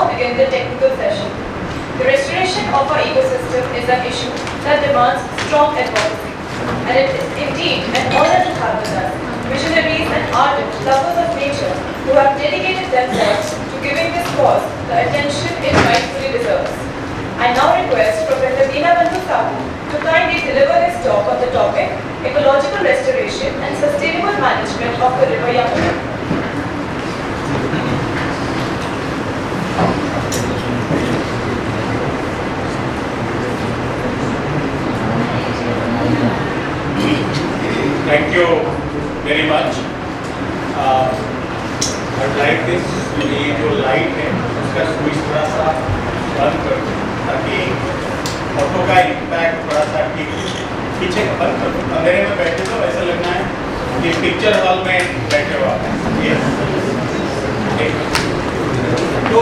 now begin the technical session. The restoration of our ecosystem is an issue that demands strong advocacy, and it is indeed an honor to have with us visionaries and ardent lovers of nature who have dedicated themselves to giving this cause the attention it rightfully deserves. I now request Professor Deenabandhu Sahu to kindly deliver his talk on the topic Ecological Restoration and Sustainable Management of the River Yamuna. Thank you very much. I'd like this ये जो light है उसका switch थोड़ा सा बंद कर दो ताकि फोटो का इम्पैक्ट थोड़ा सा ठीक पीछे बंद कर दो. अंधेरे में बैठे तो ऐसा लगना है कि पिक्चर हॉल में बैठे हो आप. तो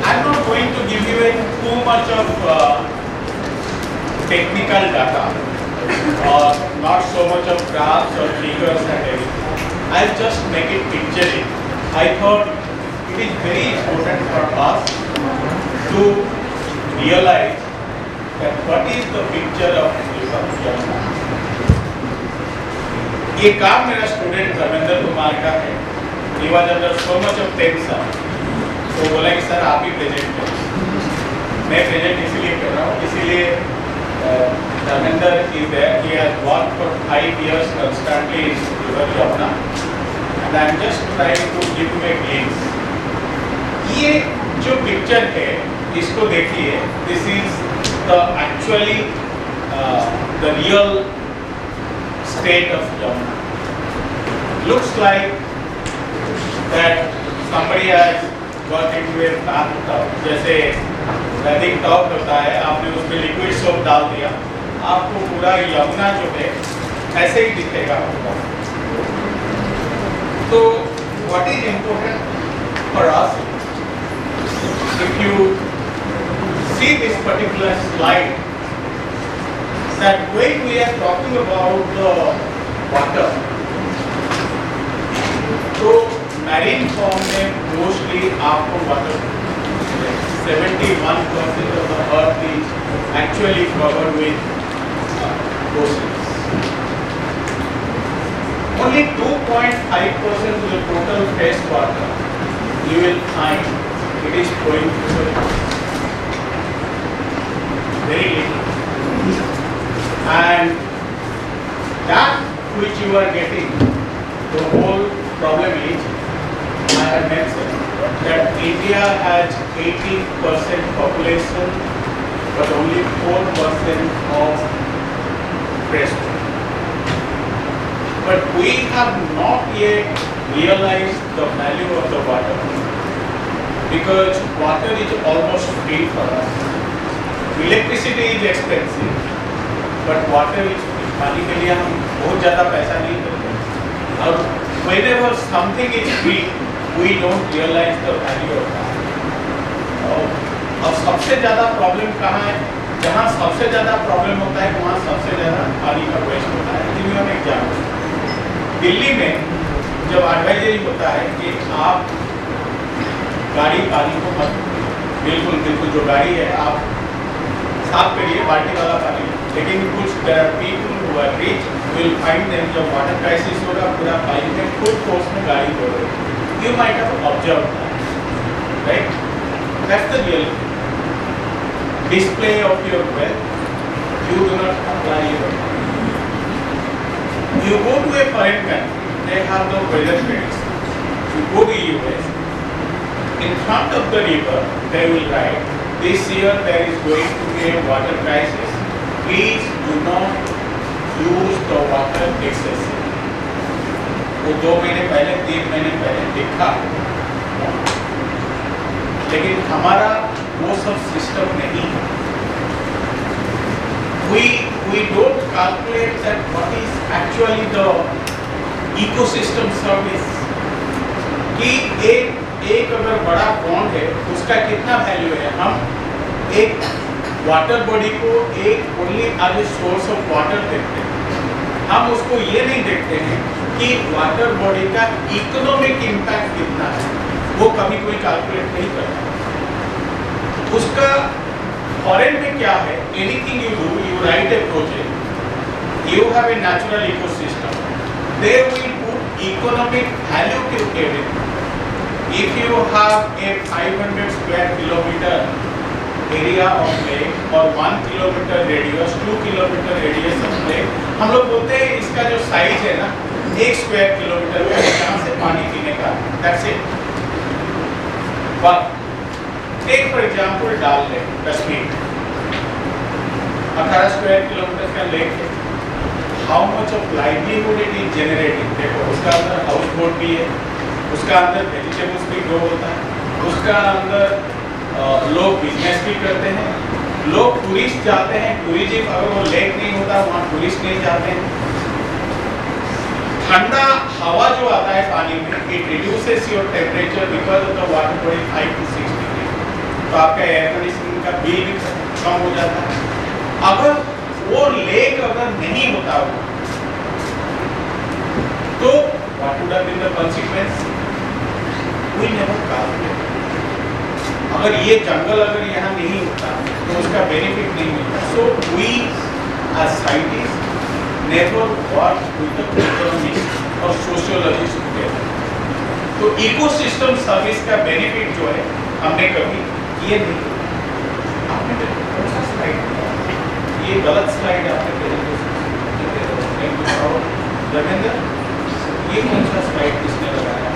I'm not going to give you too much of technical data or not so much of graphs or figures and everything. I'll just make it picturing. I thought it is very important for us to realize that what is the picture of Yamuna. ये काम मेरा student Dharmendra Kumar का है. He was under so much of tension. तो बोला कि sir आप ही present करें. मैं प्रेजेंट इसलिए कर रहा हूँ इसीलिए Dharmender is there. He has worked for 5 years constantly in River Yamuna, and I am just trying to give you a glimpse. ये जो picture है, इसको देखिए. This is the actually the real state of Yamuna. Looks like that somebody has got into a bathtub. जैसे वैदिक top होता है, आपने उसमें लिक्विड सोप डाल दिया, आपको पूरा यमुना जो है ऐसे ही दिखेगा. तो what is important for us, if you see this particular slide, that when we are talking about the water, तो marine form में mostly आपको water 71% of the earth is actually covered with oceans. Only 2.5% of the total fresh water you will find it is flowing through the rivers. Very little. And that which you are getting, the whole problem is, I have mentioned that India has 80% population but only 4% of fresh water. But we have not yet realized the value of the water because water is almost free for us. Electricity is expensive but water is free. पानी के लिए हम बहुत ज़्यादा पैसा नहीं देते. और whenever something is free, we don't realize the value of that. और सबसे ज़्यादा प्रॉब्लम कहाँ है? जहाँ सबसे ज़्यादा प्रॉब्लम होता है वहाँ सबसे ज़्यादा पानी का वेस्ट होता है. जिनमें हम एग्जाम्पल दिल्ली में जब एडवाइजरी होता है कि आप गाड़ी पानी को मत, बिल्कुल जो गाड़ी है आप साफ करिए बाल्टी वाला पानी. लेकिन कुछ people who are rich will find them जब वाटर क्राइसिस होगा पूरा पानी में खुद फोर्स में गाड़ी धो रहे हैं. You might have observed that, right? That's the real display of your wealth. You do not apply your money. You go to a foreign country, they have the weather predictions. You go to US, in front of the river, they will write, this year there is going to be a water crisis. Please do not use the water excessively. वो 2 महीने पहले 3 महीने पहले लिखा, लेकिन हमारा वो सब सिस्टम नहीं है. We don't calculate that what is actually the ecosystem service. कि एक अगर बड़ा पॉन्ड है उसका कितना वैल्यू है. हम एक वाटर बॉडी को एक only as a source of water देखते हैं. हम उसको ये नहीं देखते हैं कि वाटर बॉडी का इकोनॉमिक इम्पैक्ट कितना है. वो कभी कोई कैलकुलेट नहीं करता। उसका फॉरेन में क्या है, anything you do, you right A project, you have a natural ecosystem. They will put economic value to everything. If you have a 500 square kilometer area of lake or 1 kilometer radius, 2 kilometer radius of lake, हम लोग बोलते हैं इसका जो size है ना 1 square kilometre का, यहाँ से पानी पीने का, that's it. But take for example डाल लेक, कश्मीर 18 स्क्वायर किलोमीटर का लेक है. How much of livelihood it is generating? देखो उसका अंदर हाउस बोट भी है, उसका अंदर वेजिटेबल्स भी ग्रो होता है, उसका अंदर लोग बिजनेस भी करते हैं, लोग टूरिस्ट जाते हैं, टूरिज्म अगर वो लेक नहीं होता वहाँ टूरिस्ट नहीं जाते हैं. ठंडा हवा जो आता है पानी में, it reduces your temperature because of the water body 5 to 6 degree, तो आपका एयर कंडीशनिंग का बिल भी कम हो जाता है. अगर वो लेक अगर नहीं होता हो तो what would have been the consequence? We never calculate. अगर ये जंगल अगर यहाँ नहीं होता तो उसका बेनिफिट नहीं मिलता. So we as scientists never work with the economists और sociologists together. तो इकोसिस्टम सर्विस का बेनिफिट जो है हमने कभी ये नहीं. आपने कौन सा स्लाइड, ये गलत स्लाइड आपने धर्मेंद्र, ये कौन सा स्लाइड किसने लगाया?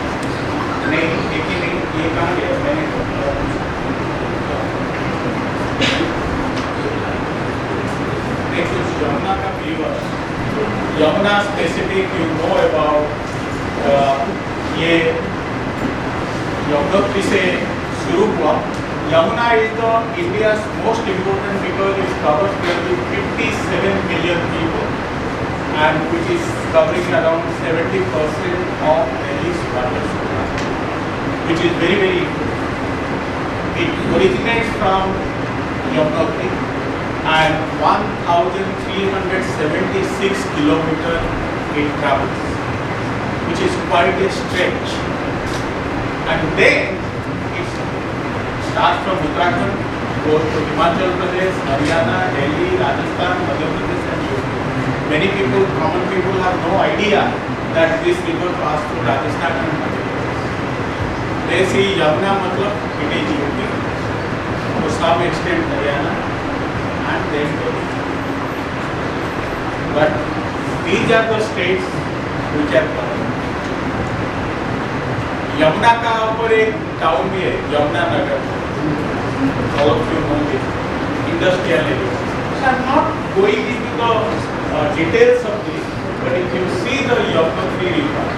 नहीं देखिए नहीं, ये कहाँ गया? मैंने देखो यमुना का flavour, Yamuna specific you know about, ये यमुनोत्री से शुरू हुआ. Yamuna is the India's most important because it covers nearly 57 million people and which is covering around 70% of Delhi's water supply, which is very very important. It originates from Yamunotri and 1,376 kilometers it travels, which is quite a stretch, and then starts from Uttarakhand, goes to Himachal Pradesh, Haryana, Delhi, Rajasthan, Madhya Pradesh and UP. Many people, common people have no idea that this river passes through Rajasthan and Madhya Pradesh. They see Yamuna matlab it is UP, to some extent Haryana and then Delhi. But these are the states which are covered. Yamuna का ऊपर एक town भी है, Yamuna Nagar. All of you know it. Industrial area. So I'm not going into the details of this, but if you see the Yamunotri river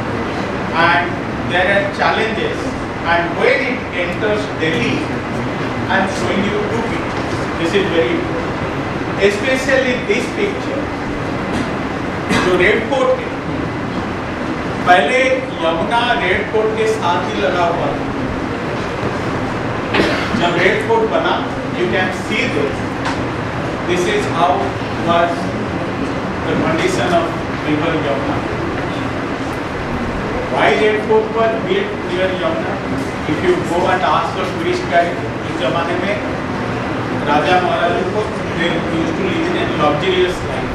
and there are challenges, and when it enters Delhi, I'm showing you two pictures. This is very important. Especially this picture, जो red fort है, पहले Yamuna red fort के साथ ही लगा हुआ था. जब red fort बना, you can see this. This is how was the condition of river Yamuna. Why red fort was built near Yamuna? If you go and ask the tourist guide, उस जमाने में राजा महाराजों को they used to live in a luxurious life.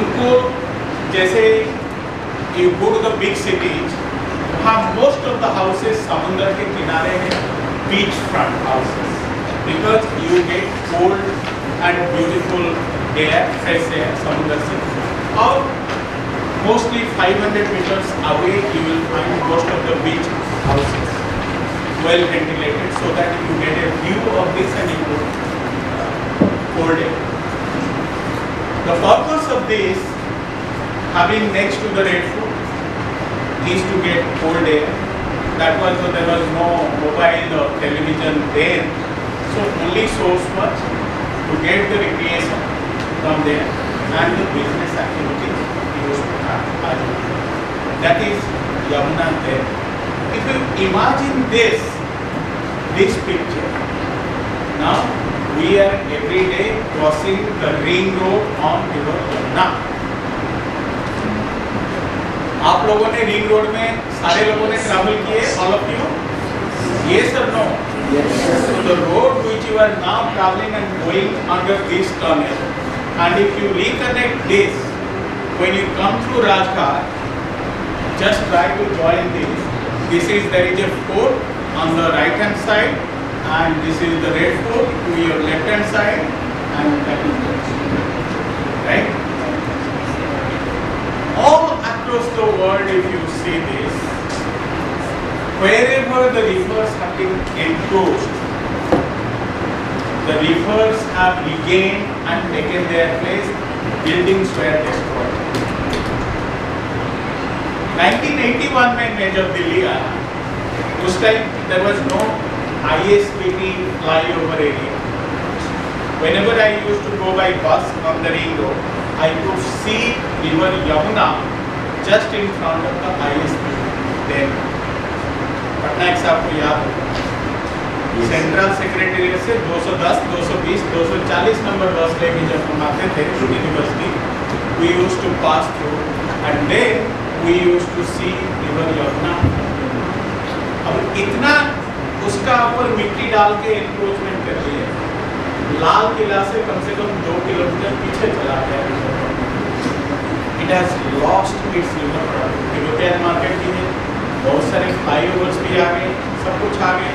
उनको जैसे you go to the big cities, वहाँ most of the houses समुद्र के किनारे हैं, beach front houses, because you get cold and beautiful air, fresh air समुद्र से. और mostly 500 meters away you will find most of the beach houses, well ventilated, so that you get a view of this and you go cold air. The purpose of this, having next to the red fort, is to get cold air. That was there was no mobile or television then, so only source was to get the recreation from there and the business activities used to have. That is Yamuna there. If you imagine this picture, now we are every day crossing the ring road on river Yamuna. आप लोगों ने ring road में सारे लोगों ने travel किए, all of you? Yes or no? So the road which you are now traveling and going under this tunnel, and if you reconnect this, when you come through Rajghat, just try to join this. This is, there is a fort on the right hand side, and this is the red fort to your left hand side, and that is the right. All across the world, if you see this, wherever the rivers have been encroached, the rivers have regained and taken their place, buildings were destroyed. 1981 में मैं जब दिल्ली आया, उस time there was no ISBT flyover area. Whenever I used to go by bus on the ring road, I could see river Yamuna just in front of the ISBT. Then Patna एक साहब को याद हो, सेंट्रल सेक्रेटेरिएट से 210, 220, 240 number बस लेके जब हम आते थे university, we used to pass through and then we used to see river Yamuna. अब इतना उसका ऊपर मिट्टी डाल के एनक्रोचमेंट कर रही है, लाल किला से कम 2 किलोमीटर पीछे चला गया। It has lost its river product. European market भी है, बहुत सारे फ्लाईओवर्स भी आ गए, सब कुछ आ गए,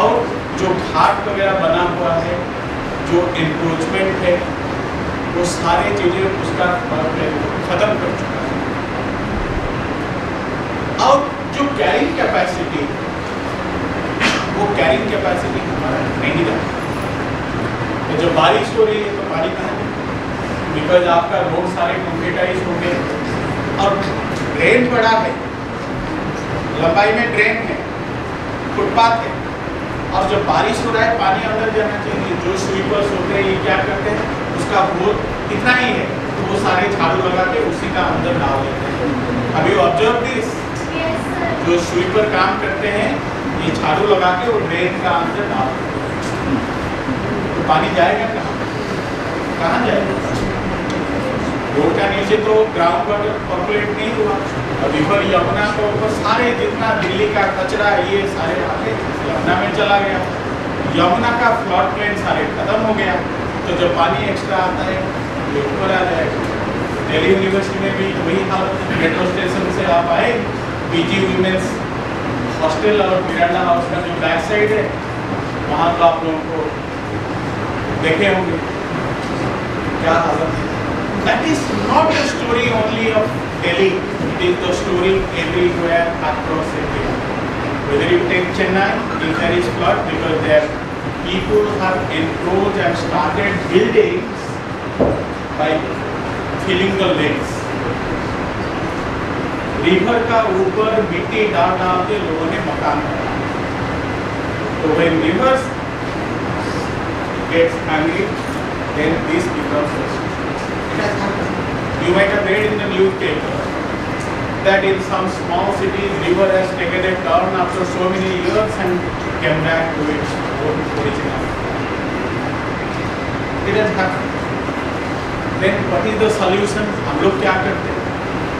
और जो घाट वगैरह बना हुआ है, जो एनक्रोचमेंट है, वो सारे चीजें उसका खत्म कर चुका है। और जो कैरिंग कैपेसिटी, वो कैरिंग कैपेसिटी हमारा नहीं रहा। तो जब बारिश हो रही है तो पानी कहाँ है? बिकॉज आपका रोड सारे कंक्रीटाइज हो गए और ड्रेन बड़ा है, लंबाई में ड्रेन है, फुटपाथ है, और जब बारिश हो रहा है पानी अंदर जाना चाहिए। जो स्वीपर्स होते हैं ये क्या करते हैं, उसका बोर इतना ही है तो वो सारे झाड़ू लगा के उसी का अंदर डाल देते हैं। अभी ऑब्जर्व दिस, जो स्वीपर काम करते हैं ये झाड़ू लगा के वो ड्रेन का अंदर डाल देते हैं। तो पानी जाएगा कहाँ? कहाँ जाएगा? रोड का नीचे तो ग्राउंड वाटर पॉपुलेट नहीं हुआ, और रिवर यमुना के ऊपर सारे जितना दिल्ली का कचरा ये सारे आके यमुना में चला गया। यमुना का फ्लड प्लेन सारे खत्म हो गया, तो जब पानी एक्स्ट्रा आता है ये ऊपर आ जाएगा। दिल्ली यूनिवर्सिटी में भी वही हालत है। मेट्रो स्टेशन से आप आए, पीजी वुमेन्स हॉस्टल और मिरांडा हाउस का जो बैक साइड है, वहाँ तो आप लोगों को देखे होंगे क्या हालत है। That is not the story only of Delhi, it is the story everywhere across India. Whether you take Chennai, if there is flood, because their people have encroached and started buildings by filling the lakes. River का ऊपर मिट्टी डाल डाल के लोगों ने मकान बनाया। तो when rivers gets angry, then this becomes the story. You might have read in the newspaper that in some small cities river has taken a turn after so many years and came back to its original. It has happened. Then what is the solution? हम लोग क्या करते हैं?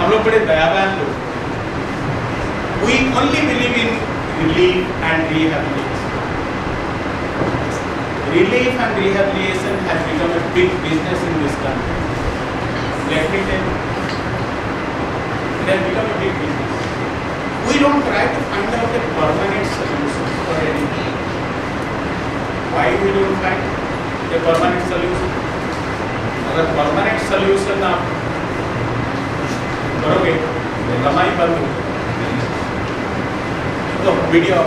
हम लोग बड़े दयावान लोग। We only believe in relief and rehabilitation. Relief and rehabilitation has become a big business in this country. Let me tell you, it has become a big business. We don't try to find out a permanent solution for anything. Why we don't find a permanent solution? अगर permanent solution आप करोगे तो कमाई बंद होगी। तो video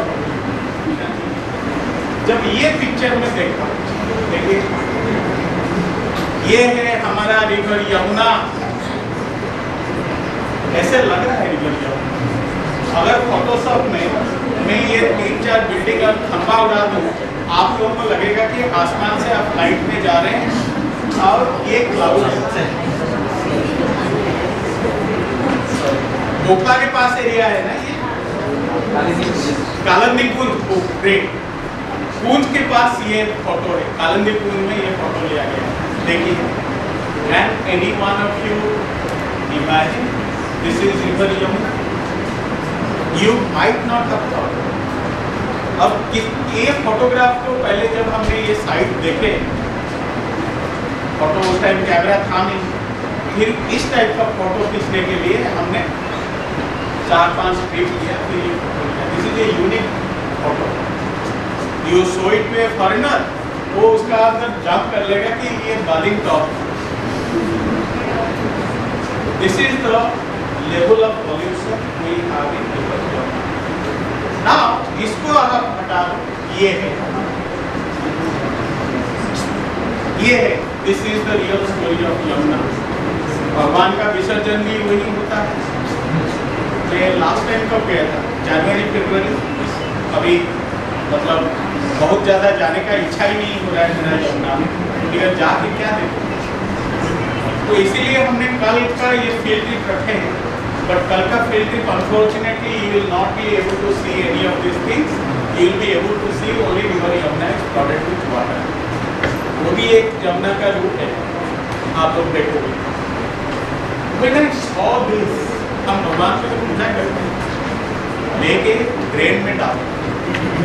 जब ये पिक्चर में देखा, देखिए ये है हमारा रिवर यमुना। ऐसे लग रहा है रिवर यमुना। अगर फोटोशॉप में मैं ये 3-4 बिल्डिंग और खंबा उड़ा दूं, आप लोगों को लगेगा कि आसमान से आप फ्लाइट में जा रहे हैं और ये क्लाउड है। भोपाल के पास एरिया है ना ये, कालंदी कुंज के पास ये फोटो है। कालंदी कुंज में ये फोटो लिया गया है। देखिए, can any one of you imagine this is river Yamuna. You might not have thought. अब ये फोटोग्राफ को पहले जब हमने ये साइट देखे, फोटो उस टाइम कैमरा था नहीं, फिर इस टाइप का फोटो खींचने के लिए हमने 4-5 ट्रिप किया, फिर ये फोटो लिया. This is a unique photo. You show it to a foreigner, वो उसका अंदर जंप कर लेगा कि ये boiling top. This is the level of pollution we have in river Yamuna. Now इसको आप हटा दो, ये है, this is the real story of Yamuna. भगवान का विसर्जन भी वही होता है. मैं लास्ट टाइम कब गया था, जनवरी फरवरी. अभी मतलब बहुत ज़्यादा जाने का इच्छा ही नहीं हो रहा है मेरा यमुना में, लेकिन जाके क्या देखो. तो इसीलिए हमने कल का ये फील्ड ट्रिप रखे हैं. बट कल का field trip unfortunately you will not be able to see any of this things. You will be able to see only river Yamuna is flooded with water. वो भी एक यमुना का रूट है, आप लोग देखोगे. When I saw this, हम भगवान से पूजा करते हैं, लेके ड्रेन में डालो,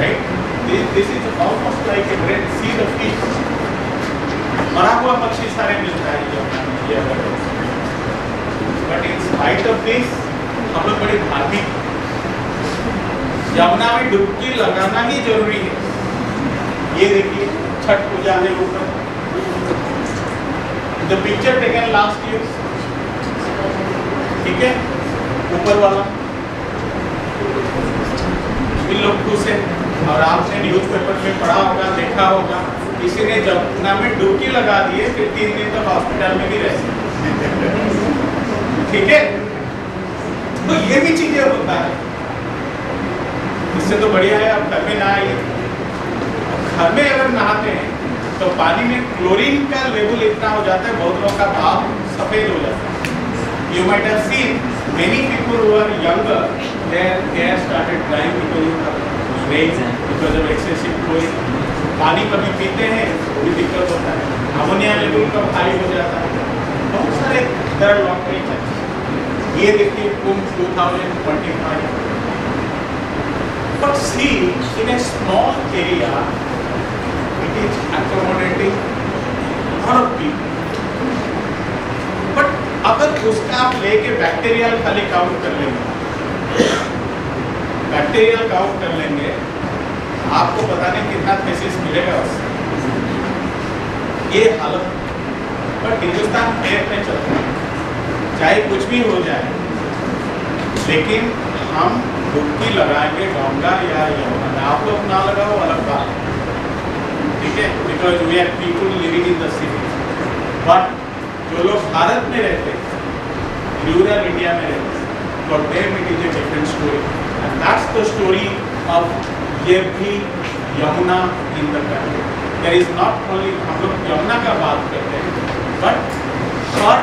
right. This is almost like a drain. See the fish. मरा हुआ मच्छी सारे मिलता है यमुना में. But in spite of this हम लोग बड़े धार्मिक. यमुना में डुबकी लगाना ही जरूरी है. ये देखिए छठ पूजा है ऊपर. The picture taken last year, ठीक है, ऊपर वाला इन लोग खुश है. और आपने न्यूज़पेपर में पढ़ा होगा, देखा होगा, किसी ने यमुना में डुबकी लगा दी है, फिर 3 दिन तक हॉस्पिटल में भी रहे. ठीक है, तो ये भी चीजें होता है. इससे तो बढ़िया है आप घर में नहाइए. घर में अगर नहाते हैं तो पानी में क्लोरीन का लेवल इतना हो जाता है, बहुत लोगों का बाल सफेद हो जाता है. You might have seen many people who are younger, their hair started drying because of rain, because of excessive chlorine. पानी कभी पीते हैं वो भी दिक्कत होता है. अमोनिया लेवल कब हाई हो जाता है. बहुत सारे तरह लॉटरी है. ये देखिए कुंभ 2025. But see, in a small area, it is accommodating lot of people. But अगर उसका आप लेके बैक्टीरियल खाली काउंट कर लेंगे, बैक्टीरियल काउंट कर लेंगे, आपको पता नहीं कितना केसेस मिलेगा उससे. ये हालत. बट हिंदुस्तान फेयर में चलता है, चाहे कुछ भी हो जाए, लेकिन हम डुबकी लगाएंगे गंगा या यमुना. आप लोग ना लगाओ अलग बात, ठीक है, because we are people living in the city. But जो लोग भारत में रहते हैं, रूरल इंडिया में रहते हैं, for them it is a different story. And that's the story of ये भी Yamuna in the country. There is not only, हम लोग यमुना का बात करते हैं, बट हर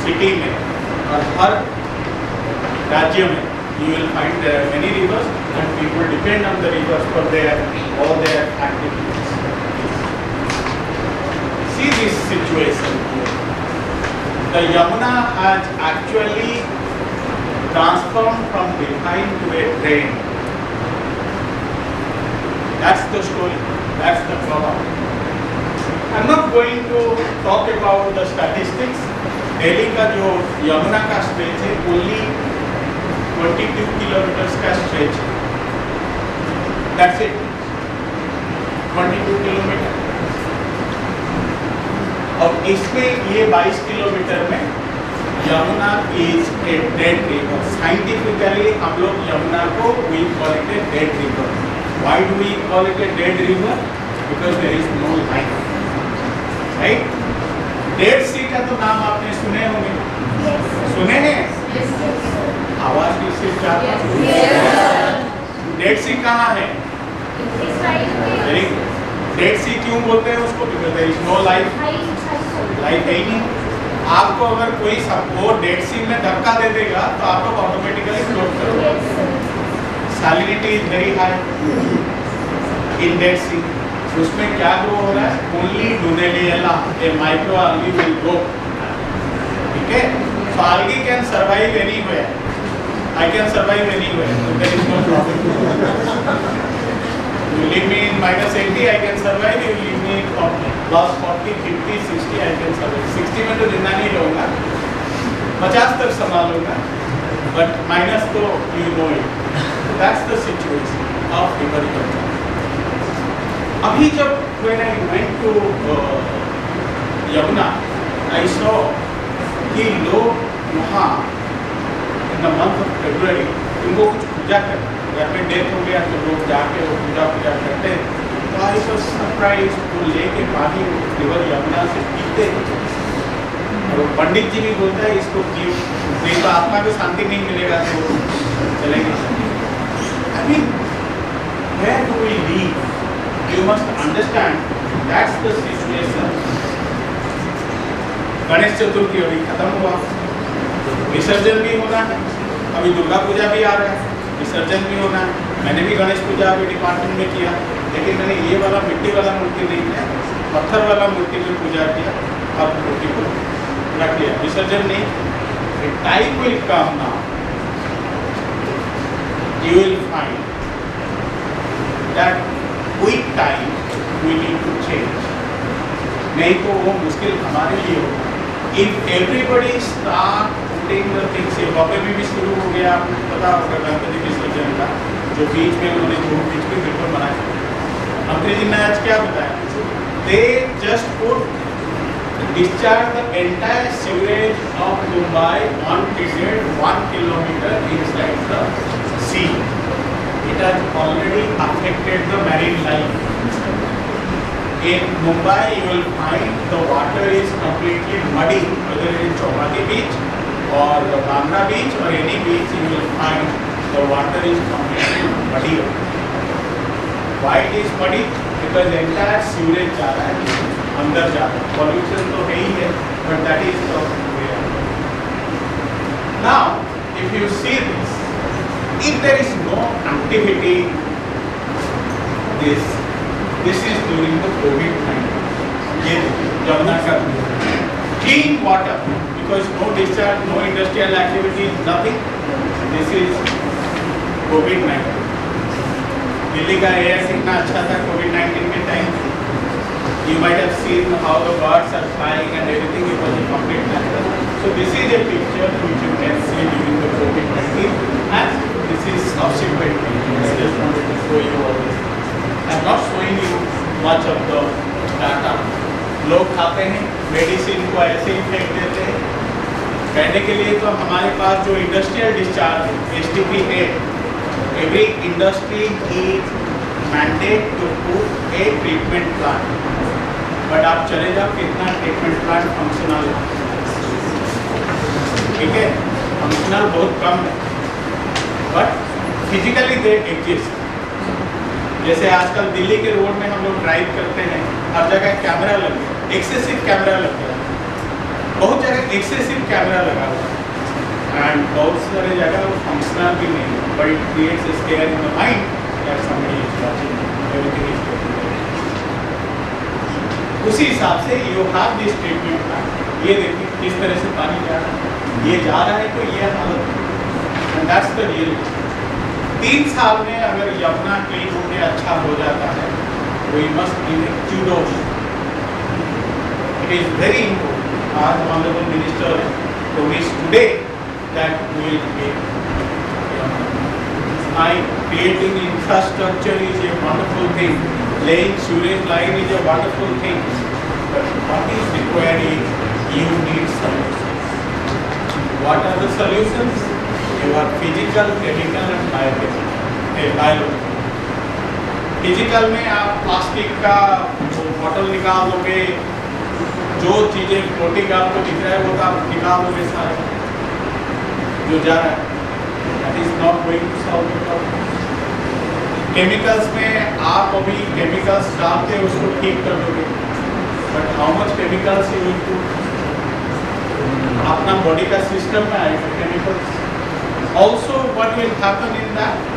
सिटी में और हर राज्य में you will find there are many rivers and people depend on the rivers for all their activities. See this situation here. The Yamuna has actually transformed from behind to a drain. That's the story. That's the problem. I'm not going to talk about the statistics. Delhi का जो यमुना का stretch है only 22 kilometre का stretch है. That's it. 22 kilometre. और इसमें ये 22 kilometre में Yamuna is a dead river. Scientifically हम लोग यमुना को we call it a dead river. Why do we call it a dead river? Because there is no life. Right? Dead Sea का तो नाम आपने सुने होंगे. yes. सुने हैं? yes. आवाज भी सिर्फ जाता है. डेड सी कहाँ है? डेड सी क्यों बोलते हैं उसको? Because there is no life. Life है ही नहीं. आपको अगर कोई वो डेड सी में धक्का दे देगा तो आप लोग ऑटोमेटिकली फ्लोट करोगे. Salinity is very high in Dead Sea. उसमें क्या ग्रो हो रहा है? Only Dunaliella, a microorganism will grow. ठीक है. So algae can survive anywhere. I can survive anywhere. So there is no problem. You leave me in -80, I can survive. You leave me in +40, 50, 60, I can survive. 60 में तो जिंदा नहीं रहूँगा, 50 तक संभालूंगा, but minus तो you know it. So that's the situation of river Yamuna. अभी जब when I went to Yamuna, I saw कि लोग वहाँ in the month of February उनको कुछ पूजा करते, घर में डेथ हो गया तो लोग जाके वो पूजा करते हैं. तो आई वाज सरप्राइज, वो लेके पानी रिवर यमुना से पीते हैं. और पंडित जी भी बोलता है इसको पियो, नहीं तो आत्मा को शांति नहीं मिलेगा तो चलेंगे. I mean where do we leave? You must understand that's the situation. Ganesh Chaturthi अभी खत्म हुआ, विसर्जन भी होना है. अभी दुर्गा पूजा भी आ रहा है, विसर्जन भी होना है. मैंने भी गणेश पूजा अभी डिपार्टमेंट में किया, लेकिन मैंने ये वाला मिट्टी वाला मूर्ति नहीं किया, पत्थर वाला मूर्ति में पूजा किया. अब मूर्ति को रख लिया, विसर्जन नहीं. Time will come now, you will find that with time we need to change. नहीं तो वो मुश्किल हमारे लिए होगा. If everybody start putting the things in, Bombay में भी शुरू हो गया, आपको पता होगा गणपति विसर्जन का, जो बीच में उन्होंने जो बीच में बिल्कुल बनाया. मंत्री जी ने आज क्या बताया? They just put discharge the entire sewage of Mumbai on period 1 kilometer inside the sea. It has already affected the marine life. In Mumbai, you will find the water is completely muddy, whether it is Chowpatty beach or Bandra beach or any beach, you will find the water is completely muddy. Why it is muddy? Because the entire sewage जा रहा है, अंदर जा रहा है. Pollution तो है ही है, but that is the way. Now, if you see this, if there is no activity, this is during the COVID-19. ये Yamuna का clean water, because no discharge, no industrial activity, nothing. This is COVID-19. Delhi का air कितना अच्छा था COVID-19 के time. You might have seen how the birds are flying and everything. It was a complete natural. So this is a picture which you can see during the COVID-19, and this is subsequent picture. I just wanted to show you all this. I'm not showing you much of the data. लोग खाते हैं, medicine को ऐसे ही फेंक देते हैं. कहने के लिए तो हमारे पास जो इंडस्ट्रियल डिस्चार्ज STP है, every industry is mandate to put a treatment plant. But आप चले जाओ कितना ट्रीटमेंट प्लांट फंक्शनल है, ठीक है, फंक्शनल बहुत कम है, बट फिजिकली दे एग्जिस्ट. जैसे आजकल दिल्ली के रोड में हम लोग ड्राइव करते हैं, हर जगह कैमरा लग गया, एक्सेसिव कैमरा लग गया, बहुत जगह एक्सेसिव कैमरा लगा हुआ है, एंड बहुत सारे जगह वो फंक्शनल भी नहीं है, but it creates a square in the mind that somebody is watching, everything is going. उसी हिसाब से you have this treatment plant. ये देखिए किस तरह से पानी जा रहा है, ये जा रहा है तो ये हालत है, एंड दैट्स द रियल. 3 साल में अगर यमुना क्लीन होके अच्छा हो जाता है, we must be a kudos. It is very important. Our honorable minister promised today that we will create Yamuna. Creating infrastructure is a wonderful thing. Laying sewage line is a wonderful thing. But what is required is you need solutions. What are the solutions? Your physical, chemical and biological. Physical में आप plastic का bottle निकाल दोगे, जो चीज़ें floating आपको दिख रहा है वो तो आप निकाल दोगे सारा जो जा रहा है. That is not going to solve the problem. Chemicals में आप अभी केमिकल्स डाल के उसको ठीक कर दोगे, but how much chemicals you will put, अपना बॉडी का सिस्टम में आएगा chemicals. Also, what will happen in that?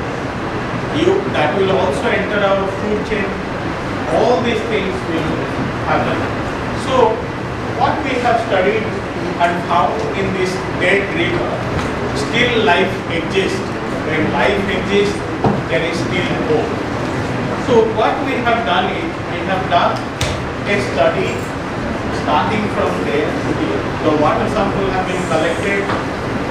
That will also enter our food chain. All these things will happen. So, what we have studied and found in this dead river, still life exists. When life exists, there is still hope. So what we have done is, we have done a study starting from there to here. The water sample have been collected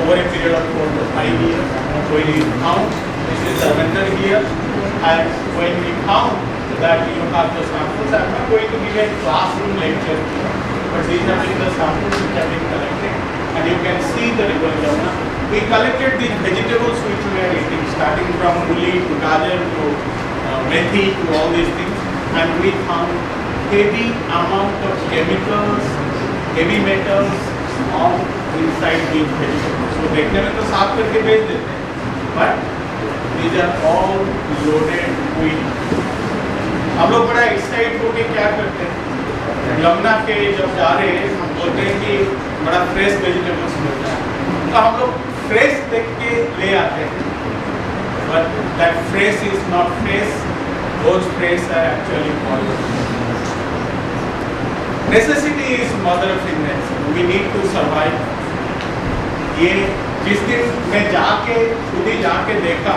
over a period of 4 to 5 years. When we found, this is the vendor here, and when we found that you have the samples, I am not going to give a classroom lecture here, but these have been the samples which have been collected, and you can see the river Yamuna. We collected these vegetables which we are eating, starting from muli to gajar to methi to all these things, and we found heavy amount of chemicals, heavy metals on inside these vegetables. So देखने में तो साफ करके बेच देते हैं, but these are all loaded with. हम लोग बड़ा एक्साइट होके क्या करते हैं, यमुना के जब जा रहे हैं हम बोलते हैं कि बड़ा फ्रेश वेजिटेबल्स मिलता है, तो हम लोग फ्रेश देख के ले आते हैं, but that fresh is not fresh. Those fresh are actually poisonous. Necessity is mother of invention. We need to survive. ये जिस दिन मैं जाके खुद ही जाके देखा,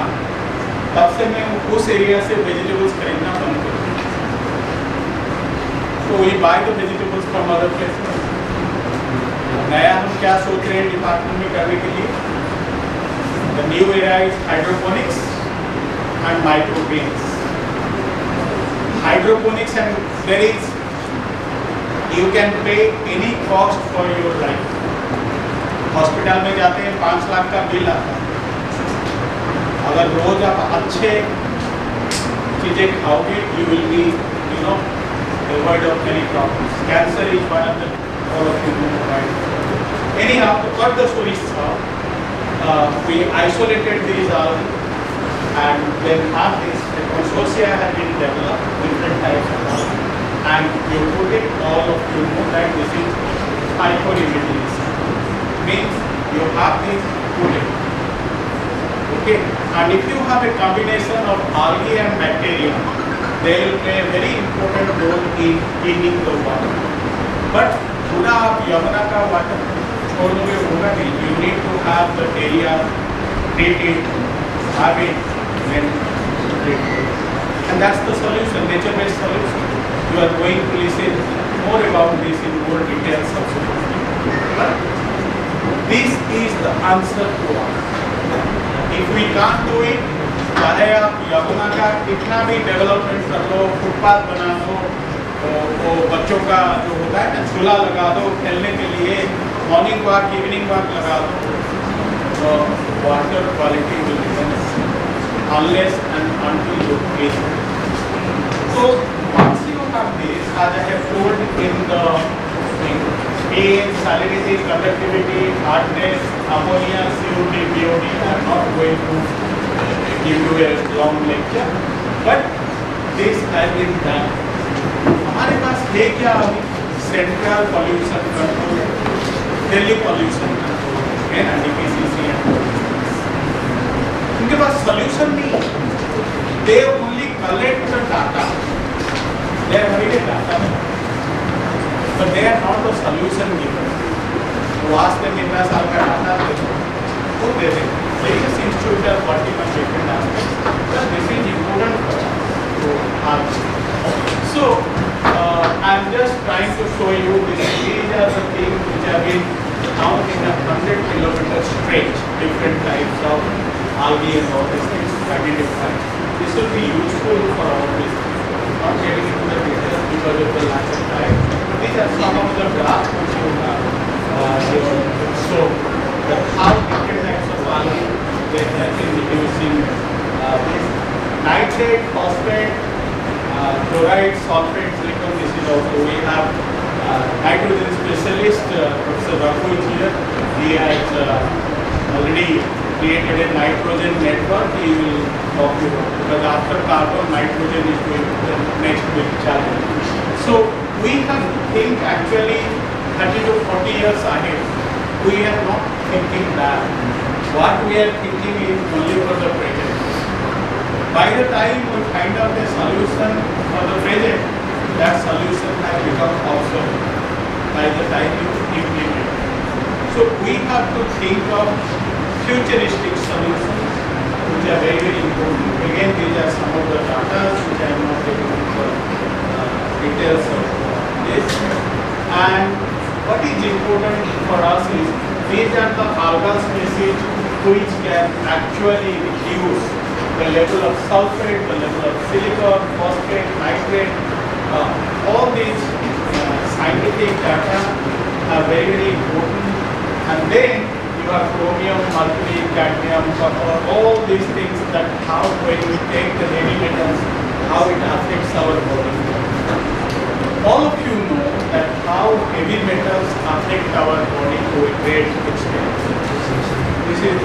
तब से मैं उस एरिया से वेजिटेबल्स खरीदना बंद कर दिया. So we buy the vegetables from other places. नया हम क्या सोच रहे हैं डिपार्टमेंट में करने के लिए? The new area is hydroponics and microgreens. Hydroponics, and there is, you can pay any cost for your life. Hospital में जाते हैं 5 लाख का बिल आता है. अगर रोज आप अच्छे चीजें खाओगे, you will be, avoid of many problems. Cancer is one of the, all of you know, right? Anyhow, to cut the story short, we isolated these all, and then have this consortia have been developed, different types of all, and you put it, all of you know that this is hypoimmunity. Means you have this pudding. Okay, and if you have a combination of algae and bacteria, they will play a very important role in cleaning the water. But पूरा आप यमुना का water छोड़ दोगे होगा नहीं. You need to have the area treated, have it, then treat it. And that's the solution, nature-based solution. You are going to listen more about this in more detail subsequently. But this is the answer to us. If we can't do it, चाहे आप यमुना का कितना भी development कर लो, footpath बना दो, वो बच्चों का जो होता है ना झूला लगा दो खेलने के लिए, मॉर्निंग वॉक इवनिंग वॉक लगा दो, water quality will remain unless and until you test. So once you have this, as I have told in the pH, salinity, conductivity, hardness, ammonia, COD, BOD, I am not going to give you a long lecture, but this has been done. हमारे पास है क्या अभी? Central pollution control, Delhi pollution control, है ना, DPCC है. उनके पास solution नहीं. They only collect the data. They are having a data, but they are not the solution giver. वो आज तक कितना साल का डाटा दे वो दे दें. Various institutes are working on different aspects. But this is important for us to have. So I am just trying to show you this. These are the things which have been found in a 100-kilometer stretch. Different types of algae and all these things identified. This will be useful for our business. Not getting into the details because of the lack of time. But these are some of the graphs which you have. So how different types of algae they have been reducing this nitrate, phosphate, chloride, sulfate, silicon. This is also we have nitrogen specialist Professor Raku is here. He has already created a nitrogen network. He will talk to you because after carbon, nitrogen is going to the next big challenge. So we have to think actually 30 to 40 years ahead. We are not thinking that. What we are thinking is only for the present. By the time we find out a solution for the present, that solution has become obsolete by the time you implement. So we have to think of futuristic solutions which are very, very important. Again, these are some of the data which I am not taking into details of this. And what is important for us is these are the algal species which can actually reduce the level of sulfate, the level of silicon, phosphate, nitrate. All these scientific data are very, very important. And then you have chromium, mercury, cadmium, copper, all these things that how when we take the heavy metals, how it affects our body. All of you know that how heavy metals affect our body to a great extent. This is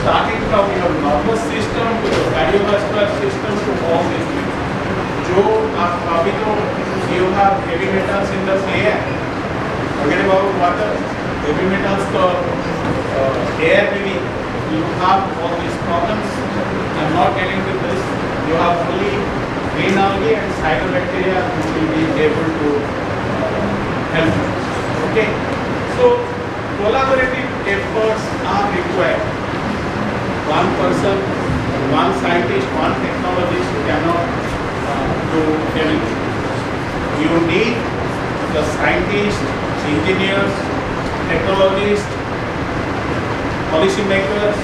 starting from your nervous system to the cardiovascular system to all these things. जो आप अभी तो you have heavy metals in the air. Forget about water. Heavy metals तो air में you have all these problems. I'm not getting to this. You have only green algae and cyanobacteria which will be able to help you. Okay. So collaborative efforts are required. One person, one scientist, one technologist cannot do everything. You need the scientists, engineers, technologists, policymakers.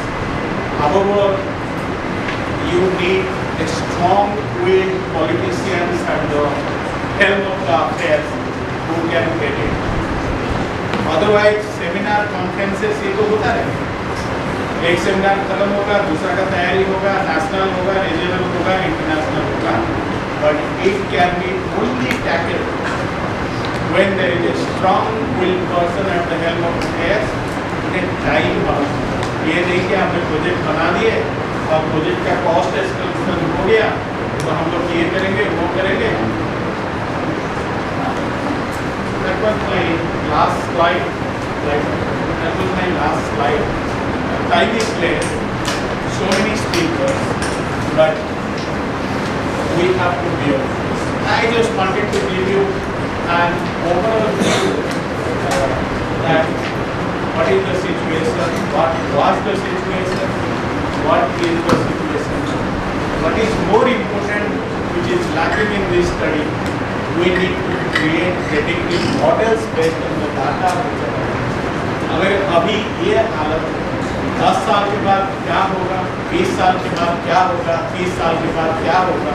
However, you need a strong-willed politicians at the helm of the affairs who can get it. Otherwise, seminar, conferences ये तो होता रहेगा. एक seminar खत्म होगा, दूसरा का तैयारी होगा, नेशनल होगा, रीजनल होगा, इंटरनेशनल होगा, but it can be only tackled when there is a strong-willed person at the helm of affairs in time bound. ये नहीं कि हमने प्रोजेक्ट बना दिए और प्रोजेक्ट का कॉस्ट एस्केलेशन हो गया तो हम लोग ये करेंगे वो करेंगे. That was my last slide. That was my last slide. Time is late, so many speakers, but we have to be on this. I just wanted to give you an overall view that what is the situation, what was the situation, what is the situation. What is more important, which is lacking in this study, we need to create predictive models based on the data which are available. अगर अभी ये हालत 10 साल के बाद क्या होगा, 20 साल के बाद क्या होगा, 30 साल के बाद क्या होगा,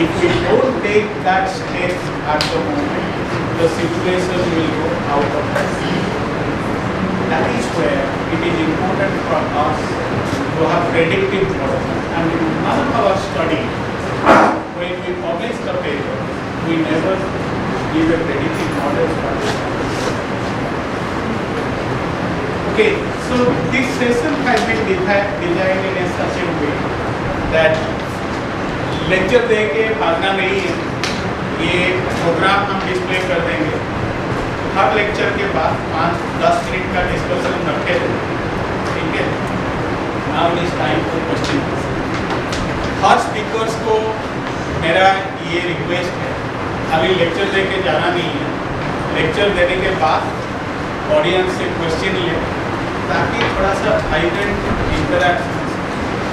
if we don't take that step at the moment, the situation will go out of hand. That is where it is important for us to have predictive models. And in none of our study, when we publish the paper, we never give a predictive model for this. Okay, so this session has been designed in a such a way that lecture दे के भागना नहीं है, ये programme हम display कर देंगे. हर lecture के बाद 5-10 मिनट का डिस्कशन रखे थे, ठीक है. Now is time for question. Her speakers को मेरा ये रिक्वेस्ट है, अभी लेक्चर दे के जाना नहीं है. लेक्चर देने के बाद ऑडियंस से क्वेश्चन ले ताकि थोड़ा सा वाइब्रेंट इंटरैक्शन.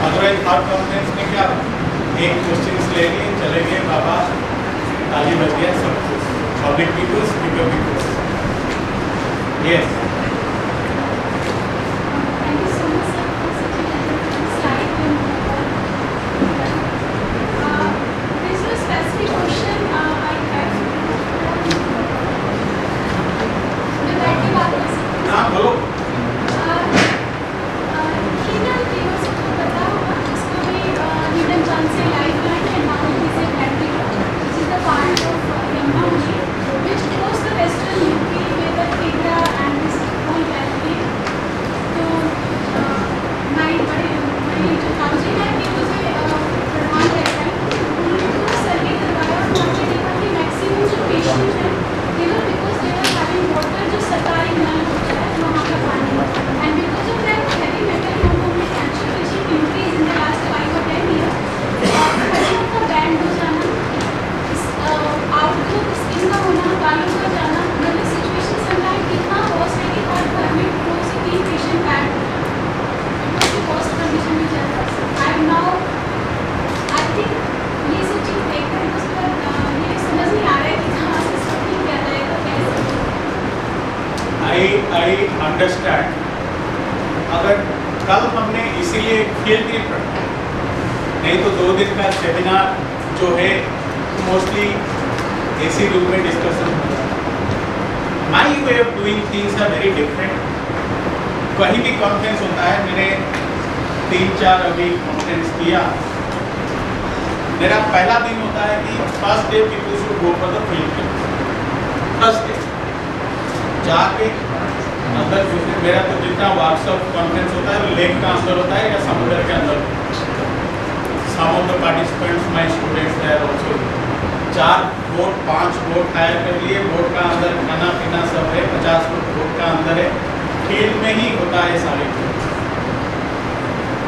अदरवाइज हर कॉन्फ्रेंस में क्या एक क्वेश्चन ले लिए चले गए, बाबा ताली बज गया सब कुछ. Public people speaker peoples. Yes. Thank you so much, sir, for such a slide. There's no specific question I have. मैं बैठ के बात कर सकती हूँ? हाँ बोलो. Hidden Heroes को पता होगा, इसको भी hidden chance से lifeline and now it is a battery truck, which is the part of Yamuna, which goes to western UP where the Tigra and this I understand, अगर कल हमने इसीलिए फील्ड ट्रिप रखा, नहीं तो 2 दिन का सेमिनार जो है मोस्टली एसी रूम में डिस्कशन होता है। My way of doing things are very different. कहीं भी कॉन्फ्रेंस होता है, मैंने 3-4 अभी कॉन्फ्रेंस किया, मेरा पहला दिन होता है कि first day people should go for the field trip. First day जाके अंदर घुसने, मेरा तो जितना व्हाट्सअप कॉन्फ्रेंस होता है वो लेक का अंदर होता है या समुद्र के अंदर। Some of the participants my students there also. 4 boat 5 boat hire कर लिए, बोट का अंदर खाना पीना सब है, 50 फुट बोट का अंदर है, फील्ड में ही होता है सारे।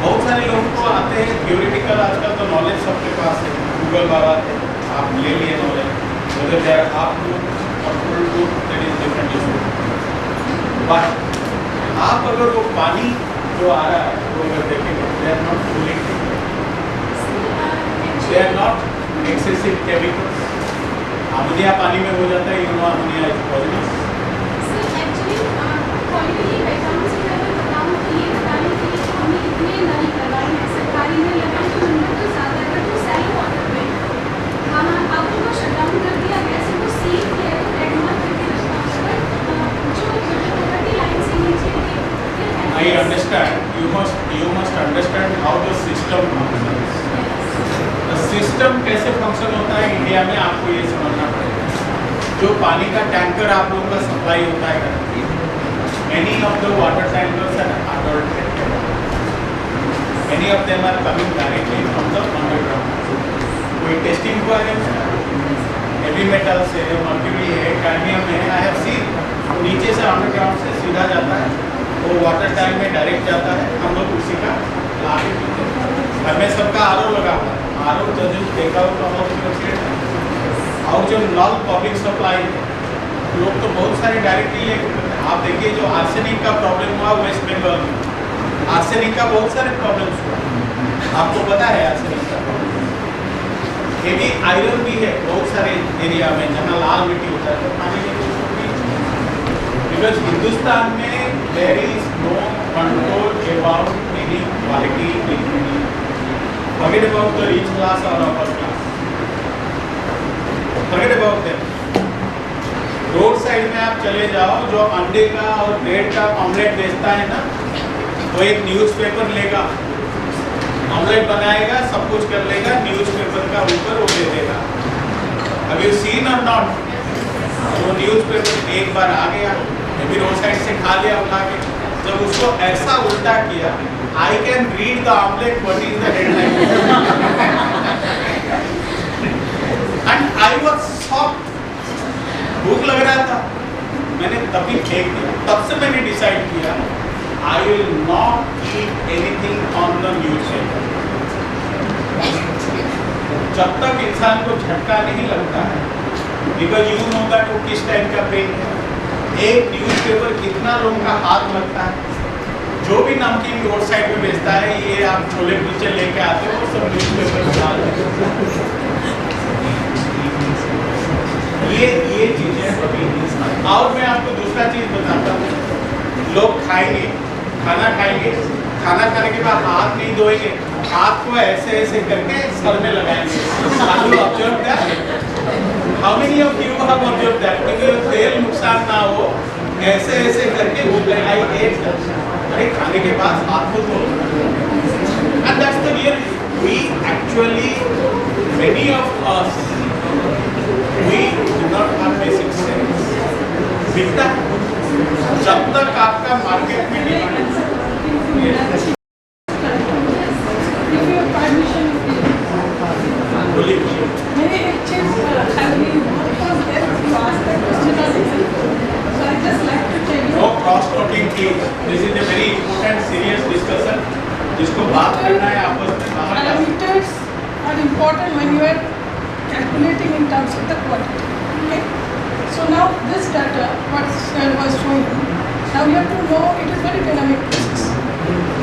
बहुत सारे लोगों को आते हैं थ्योरेटिकल, आजकल तो नॉलेज सबके पास है, गूगल बाबा है, आप ले लिए knowledge, whether they are up to or full to, that is different issue। But आप अगर वो पानी जो आ रहा है वो अगर देखेंगे, they are not fully, they are not excessive chemicals। Ammonia पानी में हो जाता है, ammonia is poisonous. Sir actually quality background से अगर बताऊँ तो ये बताने के लिए हमने इतने नल लगाए हैं, सरकारी में लगाए तो नंबर तो ज़्यादा है, बट वो सैलो वाटर पे हाँ अब उनको शट डाउन कर दिया गया, सो वो सीख है तो रेड मार्क करके रखा, बट जो प्रॉपर्टी लाइन से नीचे I understand, you must understand how the system functions। The system कैसे फंक्शन होता है इंडिया में, आपको ये समझना पड़ेगा। जो पानी का टैंकर आप लोगों का सप्लाई होता है, many of the water tankers are adulterated, many of them are coming directly from the underground। कोई टेस्टिंग हुआ है, हेवी मेटल्स है, मर्क्यूरी है, कैडमियम है, आई हैव सीन, नीचे से अंडरग्राउंड से सीधा जाता है, वो वाटर टैंक में डायरेक्ट जाता है, हम लोग उसी का ला के पीते हैं। हमें सबका आरओ लगा हुआ है, आरओ जब देखा हो तो हम लोग, और जो नॉन पब्लिक सप्लाई है, लोग तो बहुत सारे डायरेक्टली लेके, आप देखिए जो आर्सेनिक का प्रॉब्लम हुआ वेस्ट बंगाल में, आर्सेनिक का बहुत सारे प्रॉब्लम्स हुआ, आपको पता है आर्सेनिक का प्रॉब्लम। हेवी आयरन भी है बहुत सारे एरिया में जहाँ लाल मिट्टी होता है, तो पानी में बिकॉज हिंदुस्तान में there is no control about any quality, forget about the rich class or upper class, forget about them। Road side में आप चले जाओ, जो अंडे का और ब्रेड का ऑमलेट बेचता है ना, वो एक न्यूज़पेपर लेगा, ऑमलेट बनाएगा, सब कुछ कर लेगा, न्यूज़पेपर का ऊपर वो दे देगा। अब यू सीन और नॉट, वो न्यूज़पेपर एक बार आ गया, अभी रोड साइड से खा लिया उठा के, जब उसको ऐसा उल्टा किया, I can read the omelette what is the headline and I was shocked। भूख लग रहा था, मैंने तभी फेंक दिया। तब से मैंने डिसाइड किया I will not eat anything on the newspaper। जब तक इंसान को झटका नहीं लगता है, because you know that वो किस टाइप का पेन है। एक न्यूज़पेपर कितना लोगों का हाथ लगता है, जो भी नमकीन रोड साइड में बेचता है, ये आप छोले कुलचे लेके आते हो, सब न्यूज़पेपर डाल देते, ये चीजें अभी। और मैं आपको दूसरा चीज बताता हूँ, लोग खाएंगे, खाना खाएंगे, खाना खाने के बाद हाथ नहीं धोएंगे, हाथ को ऐसे ऐसे करके सर में लगाएंगे। Have you observed that? How many of you have observed that? क्योंकि तेल नुकसान ना हो, ऐसे ऐसे करके वो लगाई एक, अरे खाने के बाद हाथ को धो। And that's the real, we actually, many of us, we do not have basic sense। बिकता जब तक आपका मार्केट में डिमांड, मैंने एक चीज no cross talking please, this is a very important serious discussion जिसको बात करना है आपस में बाहर। Parameters are important when you are calculating in terms of the quality। Okay? So now this data, what Sir was showing, now you have to know it is very dynamic process।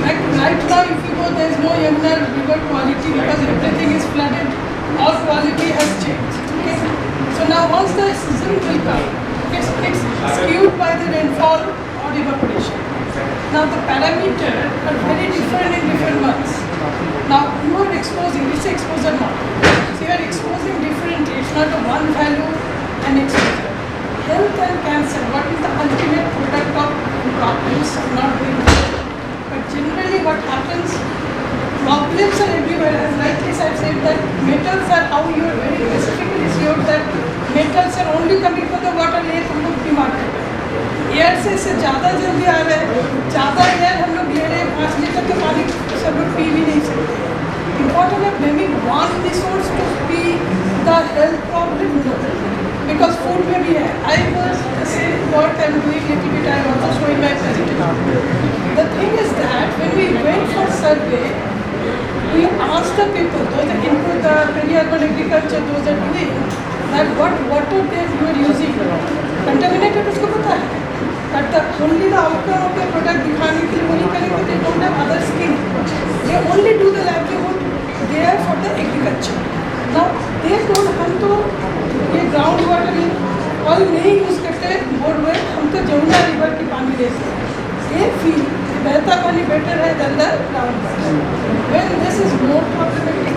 Like right now, if you go, there is no Yamuna river quality because everything is flooded, all quality has changed। Okay? So now once the season will come, it's skewed by the rainfall or river Now the parameters are very different in different months. Now you are exposing, it's exposure model. So you are exposing differently, it's not a one value and exposure. Health and cancer, what is the ultimate product of problems? I'm not going to say. But generally what happens, problems are everywhere. As rightly I said that metals are how you are very specifically sure that metals are only coming from the water ले तुम लोग बीमार हो गए. Air से इससे ज़्यादा जल्दी आ रहा है, ज़्यादा एयर हम लोग ले रहे हैं, 5 लीटर के पानी सब लोग पी भी नहीं सकते. Important है naming one resource to be the health problem, because food में भी है. I was the same work I'm doing little bit. I'm also showing my presentation. The thing is that when we went for survey, we asked the people, those that include the peri-urban agriculture, those that are doing, that what water they were using. Contaminated उसको पता है. But the only the outcome of the product दिखाने के लिए वही करेंगे, they don't have other skill. They only do the livelihood there for the agriculture. Now they told हम तो ये ground water oil नहीं यूज़ करते बोरवेल, हम तो जमुना रिवर की पानी लेते हैं. They feel बहता पानी better है than the ground water. When this is more problematic.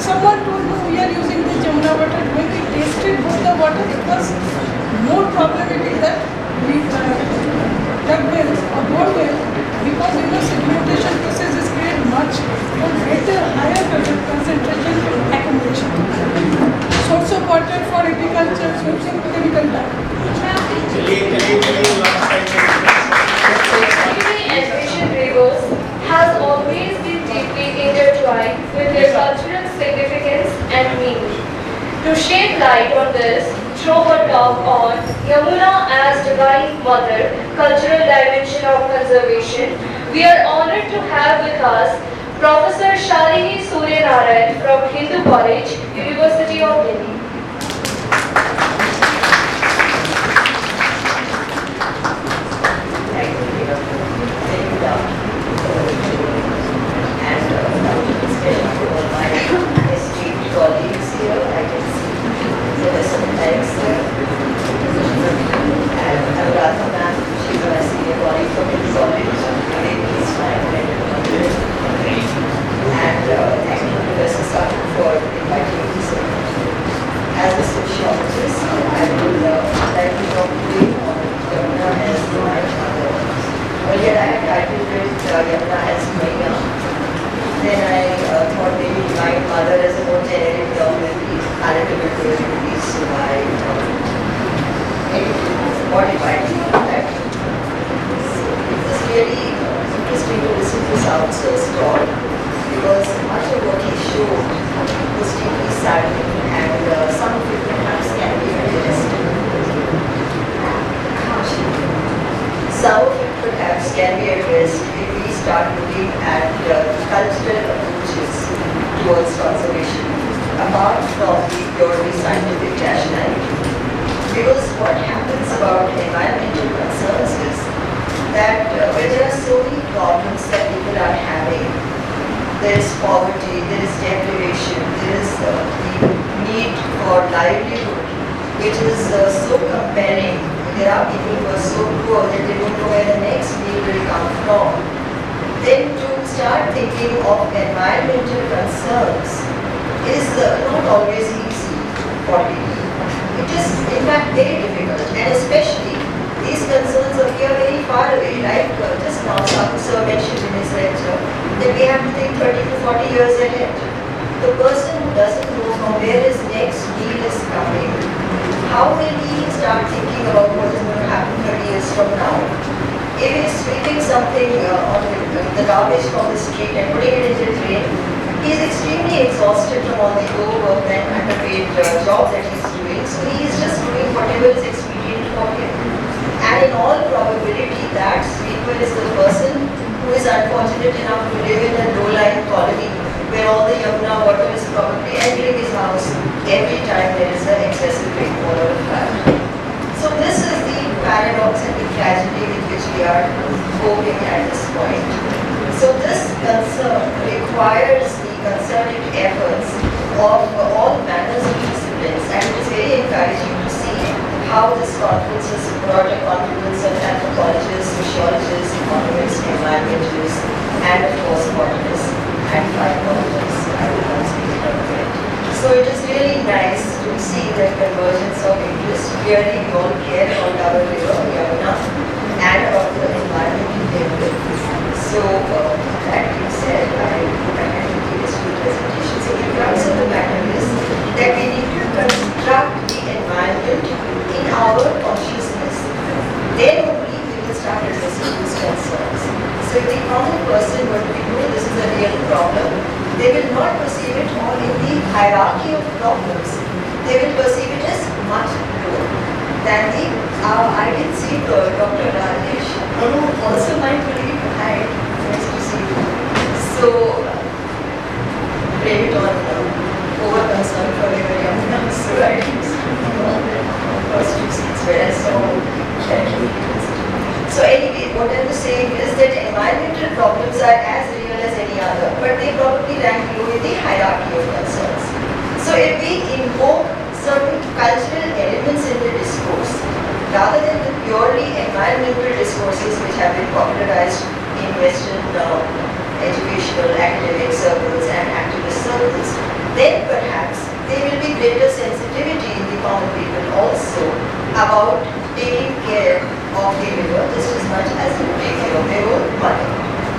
Someone told me we are using the Yamuna water. When we tasted both the water, it was more problematic that we dug well or bore well, because sedimentation process is create much more greater, higher concentration accumulation. Source of water for agriculture, switching to chemical plant. Envisioned rivers has always been deeply intertwined with their cultural significance and meaning. To shed light on this, throw a talk on Yamuna as Divine Mother, cultural dimension of conservation, we are honored to have with us Professor Shalini Suryanarayan from Hindu College, University of Delhi. Colleagues here, I can see there are some thanks there. And Anuradha ma'am, she's my senior colleague from Hindu College. Again, he's my friend. And thank you, Professor Sahu, for inviting me. So, as a sociologist, I would like to talk today on Yamuna as Divine Mother. Earlier, I had titled it Yamuna as Maya. Then I thought maybe Divine Mother as a more generic term will be palatable to everybody, so I modified that. So it was really interesting to listen to Sahu's talk, because much of what he showed was deeply saddening, and some of it perhaps can be realistic. Some of it perhaps can be addressed if we start looking at cultural approaches towards conservation, apart from the purely scientific rationality. Because what happens about environmental concerns is that when there are so many problems that people are having, there is poverty, there is deprivation, there is the need for livelihood, which is so compelling. There are people who are so poor that they don't know where the next meal will come from. Then to start thinking of environmental concerns is not always easy for people. It is in fact very difficult, and especially these concerns appear very far away. Like just now Sahu sir mentioned in his lecture that we have to think 30 to 40 years ahead. The person who doesn't know from where his next meal is coming, how will he start thinking about what is going to happen 30 years from now? If he is sweeping something on the garbage from the street and putting it into the drain, he is extremely exhausted from all the overwork and underpaid job that he is doing. So he is just doing whatever is expedient for him. And in all probability, that sweeper is the person who is unfortunate enough to live in a low-lying colony where all the Yamuna water is probably entering his house every time there is an excessive rainfall or a flood. So this is the paradox and the tragedy with which we are coping at this point. So this concern requires the concerted efforts of all manners of disciplines, and it is very encouraging to see how this conference has brought a confluence of anthropologists, sociologists, economists, environmentalists, and of course botanists and phytologists. I will not speak it out yet. So it is really nice to see the convergence of interest. Clearly we all care about our river, Yamuna, and about the environment in general. So that being said, I had to give this presentation. So the crux of the matter is that we need to construct the environment in our consciousness. Then only we will start addressing these concerns. So if the common person were to be told this is a real problem, they will not perceive it all in the hierarchy of problems. They will perceive it as much lower than the, I did see Dr. Rajesh, also my colleague, hi, nice to see you. So, blame it on over concern for your Yamuna, so I didn't see first two seats where I saw So anyway, what I'm saying is that environmental problems are as real as any other, but they probably rank low in the hierarchy of concerns. So if we invoke certain cultural elements in the discourse, rather than the purely environmental discourses which have been popularized in Western educational, academic circles and activist circles, then perhaps there will be greater sensitivity in the common people also about taking care of the river just as much as they take care of their own mother.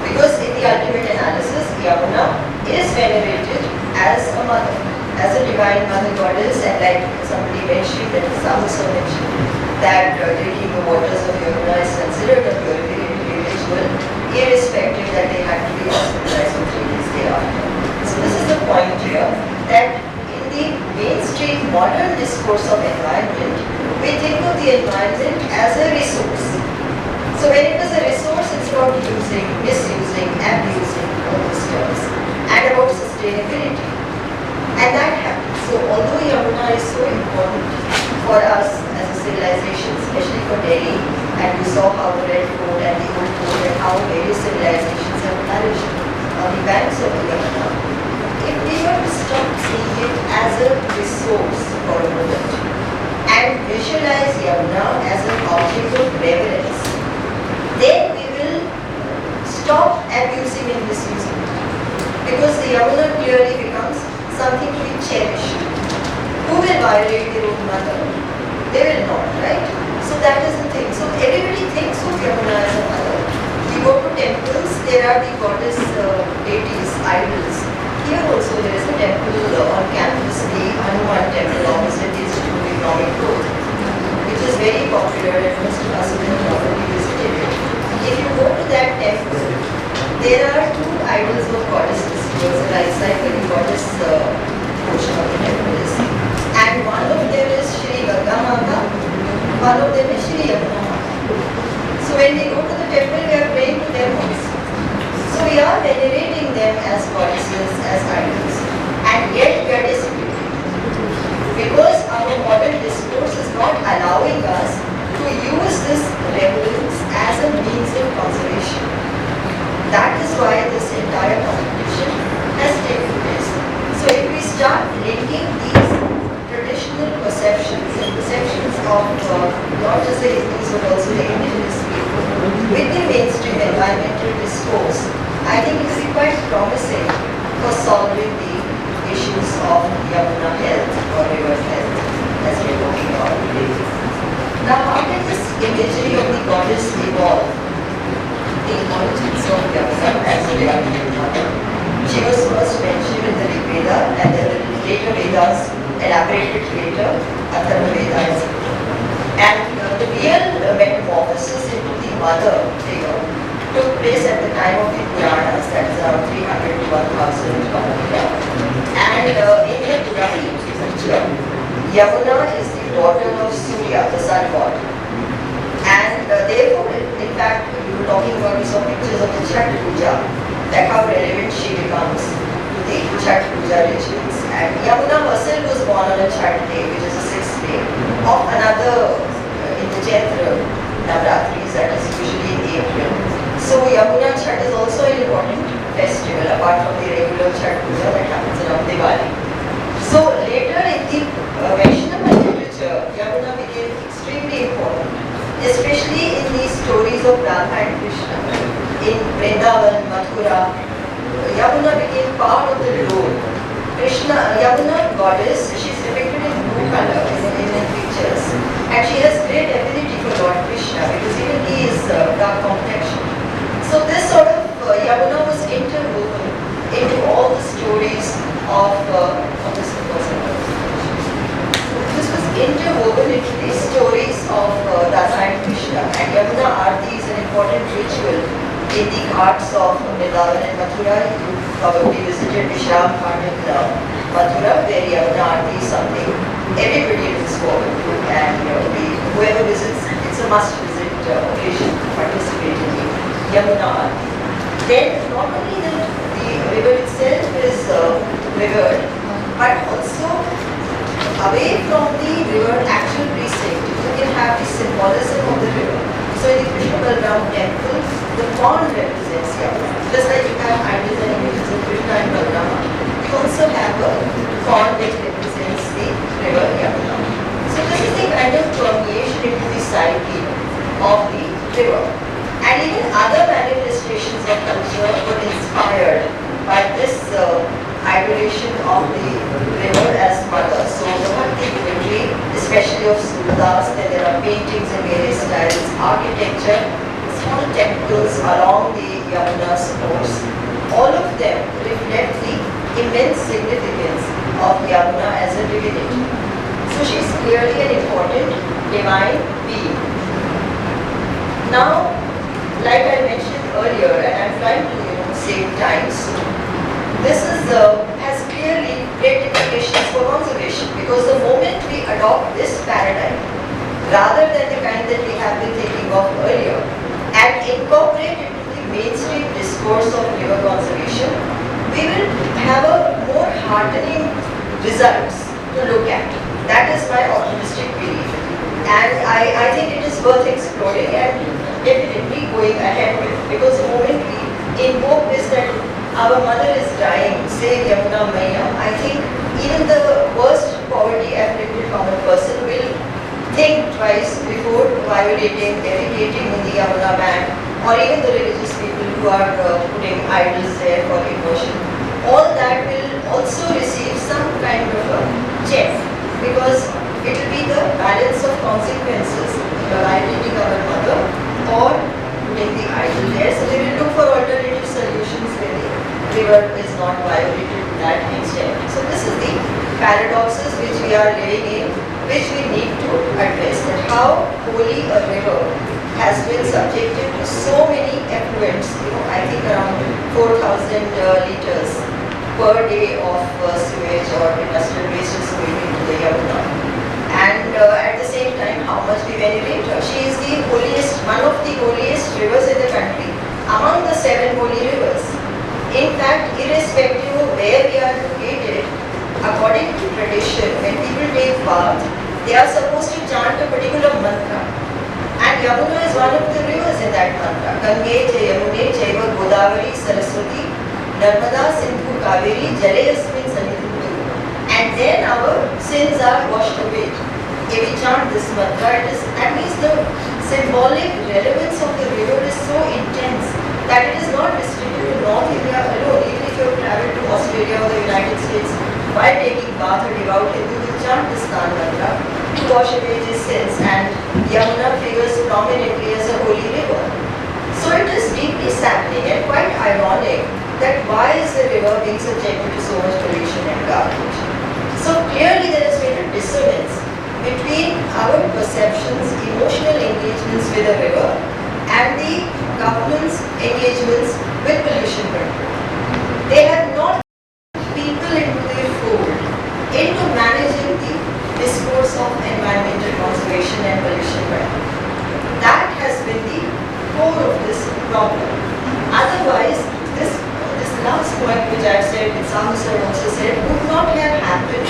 Because in the ultimate analysis, Yamuna is venerated as a mother, as a divine mother goddess, and like somebody mentioned, and some also mentioned, that drinking the waters of Yamuna is considered a purificating ritual, irrespective that they had to be hospitalized for 3 days thereafter. So this is the point here, that in the mainstream modern discourse of environment, we think of the environment as a resource. So when it is a resource, it's about using, misusing, abusing all these terms, and about sustainability. And that happens. So although Yamuna is so important for us as a civilization, especially for Delhi, and we saw how the Red Fort and the Old Fort and how various civilizations have flourished on the banks of the Yamuna, if we were to stop seeing it as a resource for a moment and visualize Yamuna as an object of reverence, then we will stop abusing and misusing it. Because the Yamuna clearly becomes something to be cherished. Who will violate their own mother? They will not, right? So that is the thing. So everybody thinks of Yamuna as a mother. You go to temples, there are the goddess deities, idols. Here also there is a temple on campus, the Hanuman temple opposite the Institute of Economic Growth, which is very popular and most of us will probably visited it. If you go to that temple, there are two idols of goddesses. There is a right side where the goddess portion of the temple is. And one of them is Shri Ganga Mata, one of them is Shri Yamuna Mata. So when we go to the temple, we are praying to them also. So we are venerating them as goddesses, as idols, and yet we are disputing. Because our modern discourse is not allowing us to use this reverence as a means of conservation. That is why this entire competition has taken place. So if we start linking these traditional perceptions and perceptions of not just the Hindus but also the indigenous people with the mainstream environmental discourse, I think it is quite promising for solving the issues of Yamuna health or river health as we are talking about today. Now, how did this imagery of the goddess evolve? The origins of Yamuna as a divine mother. She was first mentioned in the Rig Veda, and then the later Vedas elaborated later, Atharva Veda, etc. And the real metamorphosis into the mother figure took place at the time of the Puranas, that is around 300 to 1000 And in the Puranic literature, Yamuna is the daughter of Surya, the sun god. And therefore, in fact, we were talking about, we saw pictures of the Chhat Puja, that how relevant she becomes to the Chhat Puja rituals. And Yamuna herself was born on a Chhat day, which is the 6th day of another, in the Chaitra Navratris, that is usually in April. So Yamuna Chhat is also an important festival apart from the regular Chhat Puja that happens around Diwali. So later in the Vaishnava literature, Yamuna became especially in these stories of Radha and Krishna. In Vrindavan, Mathura, Yamuna became part of the road. Yamuna goddess, she's depicted in blue color in pictures, and she has great affinity for Lord Krishna because even he is dark complexion. So this sort of Yamuna was interwoven into all the stories of this was interwoven into the stories of Radha and Krishna, and Yamuna Aarti is an important ritual in the hearts of Vrindavan and Mathura. You probably visited Vishram Ghat in Mathura, where Yamuna Aarti is something everybody looks forward to, and whoever visits, it's a must-visit occasion to participate in the Yamuna Aarti. Then not only the river itself is revered, but also away from the river actual precinct, you can have the symbolism of the river. So in the Krishna Balram temple, the pond represents Yamuna. Just like you have idols and images of Krishna and Balrama, you also have a pond which represents the river Yamuna. So this is the kind of permeation into the psyche of the river. And even other manifestations of culture were inspired by this adoration of the river as mother. So the Bhakti poetry, especially of Surdas, then there are paintings in various styles, architecture, small temples along the Yamuna's course. All of them reflect the immense significance of Yamuna as a divinity. So she is clearly an important divine being. Now, like I mentioned earlier, and I'm trying to save time soon, this has clearly great implications for conservation, because the moment we adopt this paradigm, rather than the kind that we have been thinking of earlier, and incorporate it into the mainstream discourse of river conservation, we will have a more heartening results to look at. That is my optimistic belief. And I think it is worth exploring and definitely going ahead with, because the moment we invoke this that our mother is dying, say Yamuna Maya, I think even the worst poverty afflicted common person will think twice before violating, defecating in the Yamuna bank, or even the religious people who are putting idols there for devotion. All that will also receive some kind of a check, because it will be the balance of consequences, violating our mother or putting the idol there. So they will look for alternative solutions where the river is not violated to that extent. So this is the paradoxes which we are living in, which we need to address, that how holy a river has been subjected to so many effluents, I think around 4,000 liters per day of sewage or industrial waste is going into the Yamuna. And at the same time, how much we venerate her. She is the holiest, one of the holiest rivers in the country, among the 7 holy rivers. In fact, irrespective of where we are located, according to tradition, when people take bath, they are supposed to chant a particular mantra. And Yamuna is one of the rivers in that mantra. Gange cha Yamune chaiva Godavari Saraswati Narmada Sindhu Kaveri Jale Asmin Sannidhi. And then our sins are washed away. If we chant this mantra, that means the symbolic relevance of the river is so intense that it is not restricted to North India alone. Even if you have traveled to Australia or the United States, while taking bath, a devout Hindu will chant this Snan mantra to wash away his sins, and Yamuna figures prominently as a holy river. So it is deeply saddening and quite ironic that why is the river being subjected to so much pollution and garbage? So clearly there has been a dissonance between our perceptions, emotional engagements with the river, and the government's engagements with pollution control. They have not people into their fold, into managing the discourse of environmental conservation and pollution control. That has been the core of this problem. Otherwise, this last point which I have said, which Sahu sir also said, would not have happened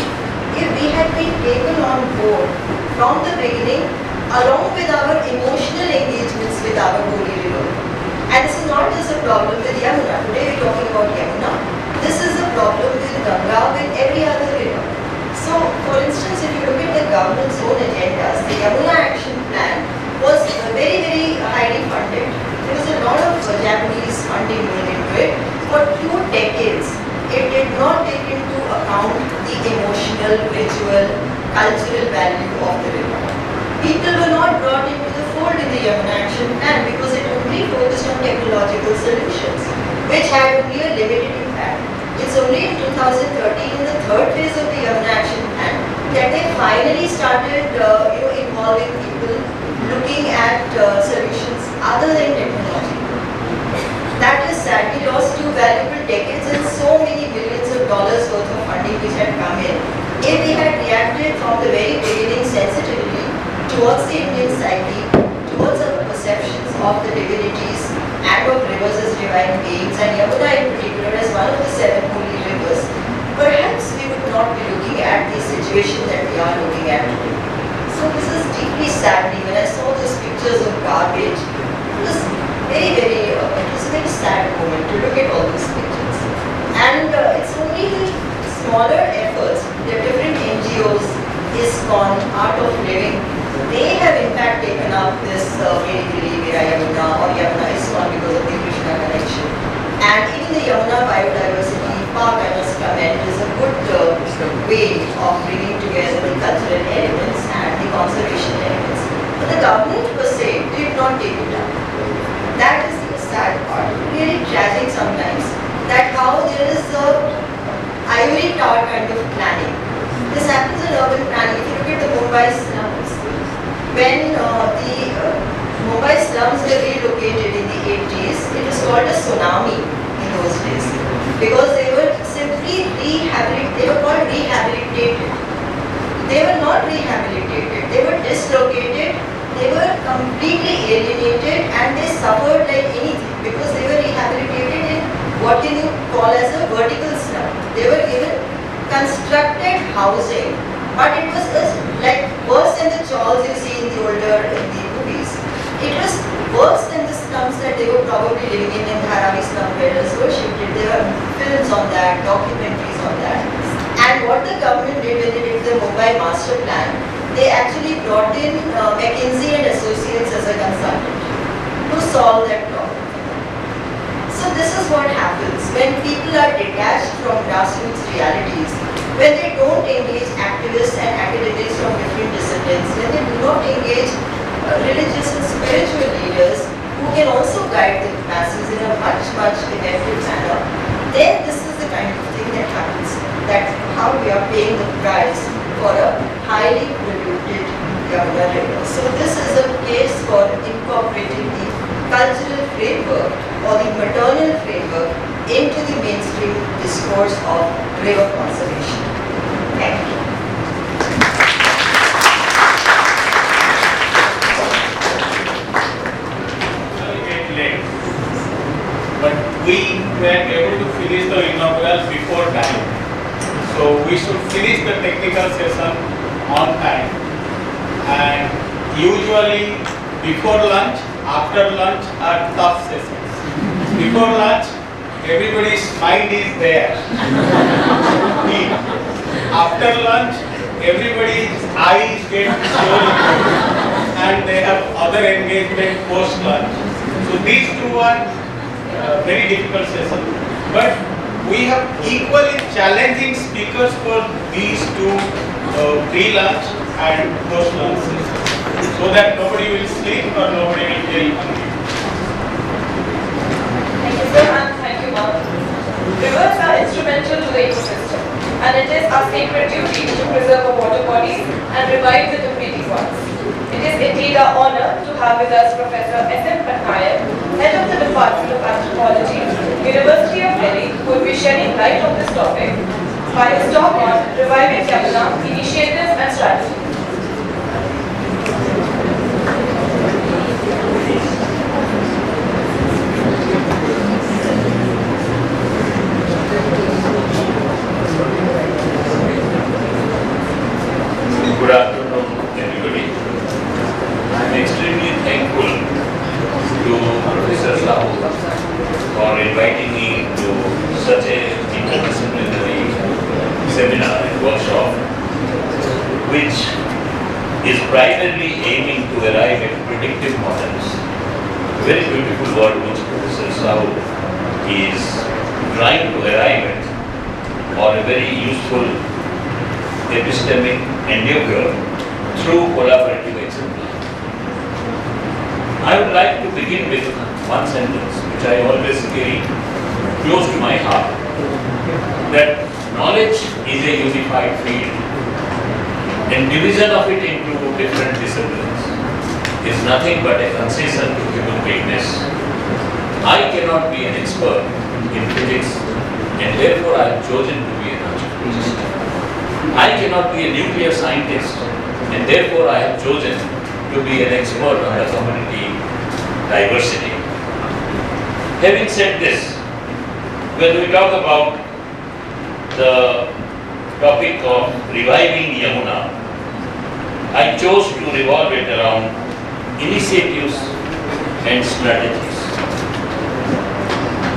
if we had been taken on board from the beginning along with our emotional engagements with our holy river. And this is not just a problem with Yamuna. Today we are talking about Yamuna. This is a problem with Ganga, with every other river. So, for instance, if you look at the government's own agendas, the Yamuna Action Plan was spiritual, cultural value of the river. People were not brought into the fold in the Yamuna Action Plan because it only focused on technological solutions, which had only a limited impact. It's only in 2013, in the third phase of the Yamuna Action Plan, that they finally started involving people looking at solutions other than technology. That is sad. We lost 2 valuable decades and so many billions of dollars worth of funding which had come in. If we had reacted from the very beginning sensitively towards the Indian psyche, towards our perceptions of the divinities and of rivers as divine beings, and Yamuna in particular as one of the 7 holy rivers, perhaps we would not be looking at the situation that we are looking at today. So this is deeply saddening. When I saw those pictures of garbage, it was it was a very sad moment to look at all these pictures. And it's only the smaller efforts, the different NGOs, ISKCON, Art of Living, they have in fact taken up this Yamuna or Yamuna ISKCON because of the Krishna connection. And even the Yamuna Biodiversity Park, I must comment, is a good way of bringing together the cultural elements and the conservation elements. But the government per se did not take it up. That is the sad part, really tragic sometimes, that how there is a ivory tower kind of planning. This happens in urban planning. If you look at the Mumbai slums, when the Mumbai slums were relocated in the 80s, it was called a tsunami in those days because they were simply they were called rehabilitated. They were not rehabilitated, they were dislocated. They were completely alienated and they suffered like anything because they were rehabilitated in what can you call as a vertical slum. They were given constructed housing, but it was like worse than the chawls you see in the movies. It was worse than the slums that they were probably living in Dharavi slum dwellers were shifted. There were films on that, documentaries on that. And what the government did when they did the Mumbai master plan, they actually brought in McKinsey and Associates as a consultant to solve that problem. So this is what happens when people are detached from grassroots realities, when they don't engage activists and academics from different disciplines, when they do not engage religious and spiritual leaders who can also guide the masses in a much effective manner, then this is the kind of thing that happens, that how we are paying the price for a highly polluted Yamuna river. So this is a case for incorporating the cultural framework or the maternal framework into the mainstream discourse of river conservation. Thank you. But we were able to finish the inaugural before time. So we should finish the technical session on time. And usually before lunch, after lunch are tough sessions. Before lunch, everybody's mind is there. After lunch, everybody's eyes get swollen and they have other engagement post lunch. So these 2 are very difficult sessions. But we have equally challenging speakers for these 2 pre-lunch and post-lunch sessions, so that nobody will sleep or nobody will feel hungry. Thank you, sir, and thank you, Mark. Rivers are instrumental to the ecosystem, and it is our sacred duty to preserve our water bodies and revive the depleting ones. It is indeed our honor to have with us Professor S.M. Patnaik, Head of the Department of Anthropology, University of Delhi, who will be shedding light on this topic by his talk on Reviving Yamuna Initiatives and Strategies. Good afternoon, everybody. I am extremely thankful to Professor Sahu for inviting me to such a interdisciplinary seminar and workshop, which is primarily aiming to arrive at predictive models. A very beautiful word which Professor Sahu is trying to arrive at, or a very useful epistemic endeavor through collaborative example. I would like to begin with one sentence which I always carry close to my heart, that knowledge is a unified field and division of it into different disciplines is nothing but a concession to human weakness. I cannot be an expert in physics and therefore I have chosen to be an anthropologist. I cannot be a nuclear scientist and therefore I have chosen to be an expert on the community diversity. Having said this, when we talk about the topic of reviving Yamuna, I chose to revolve it around initiatives and strategies.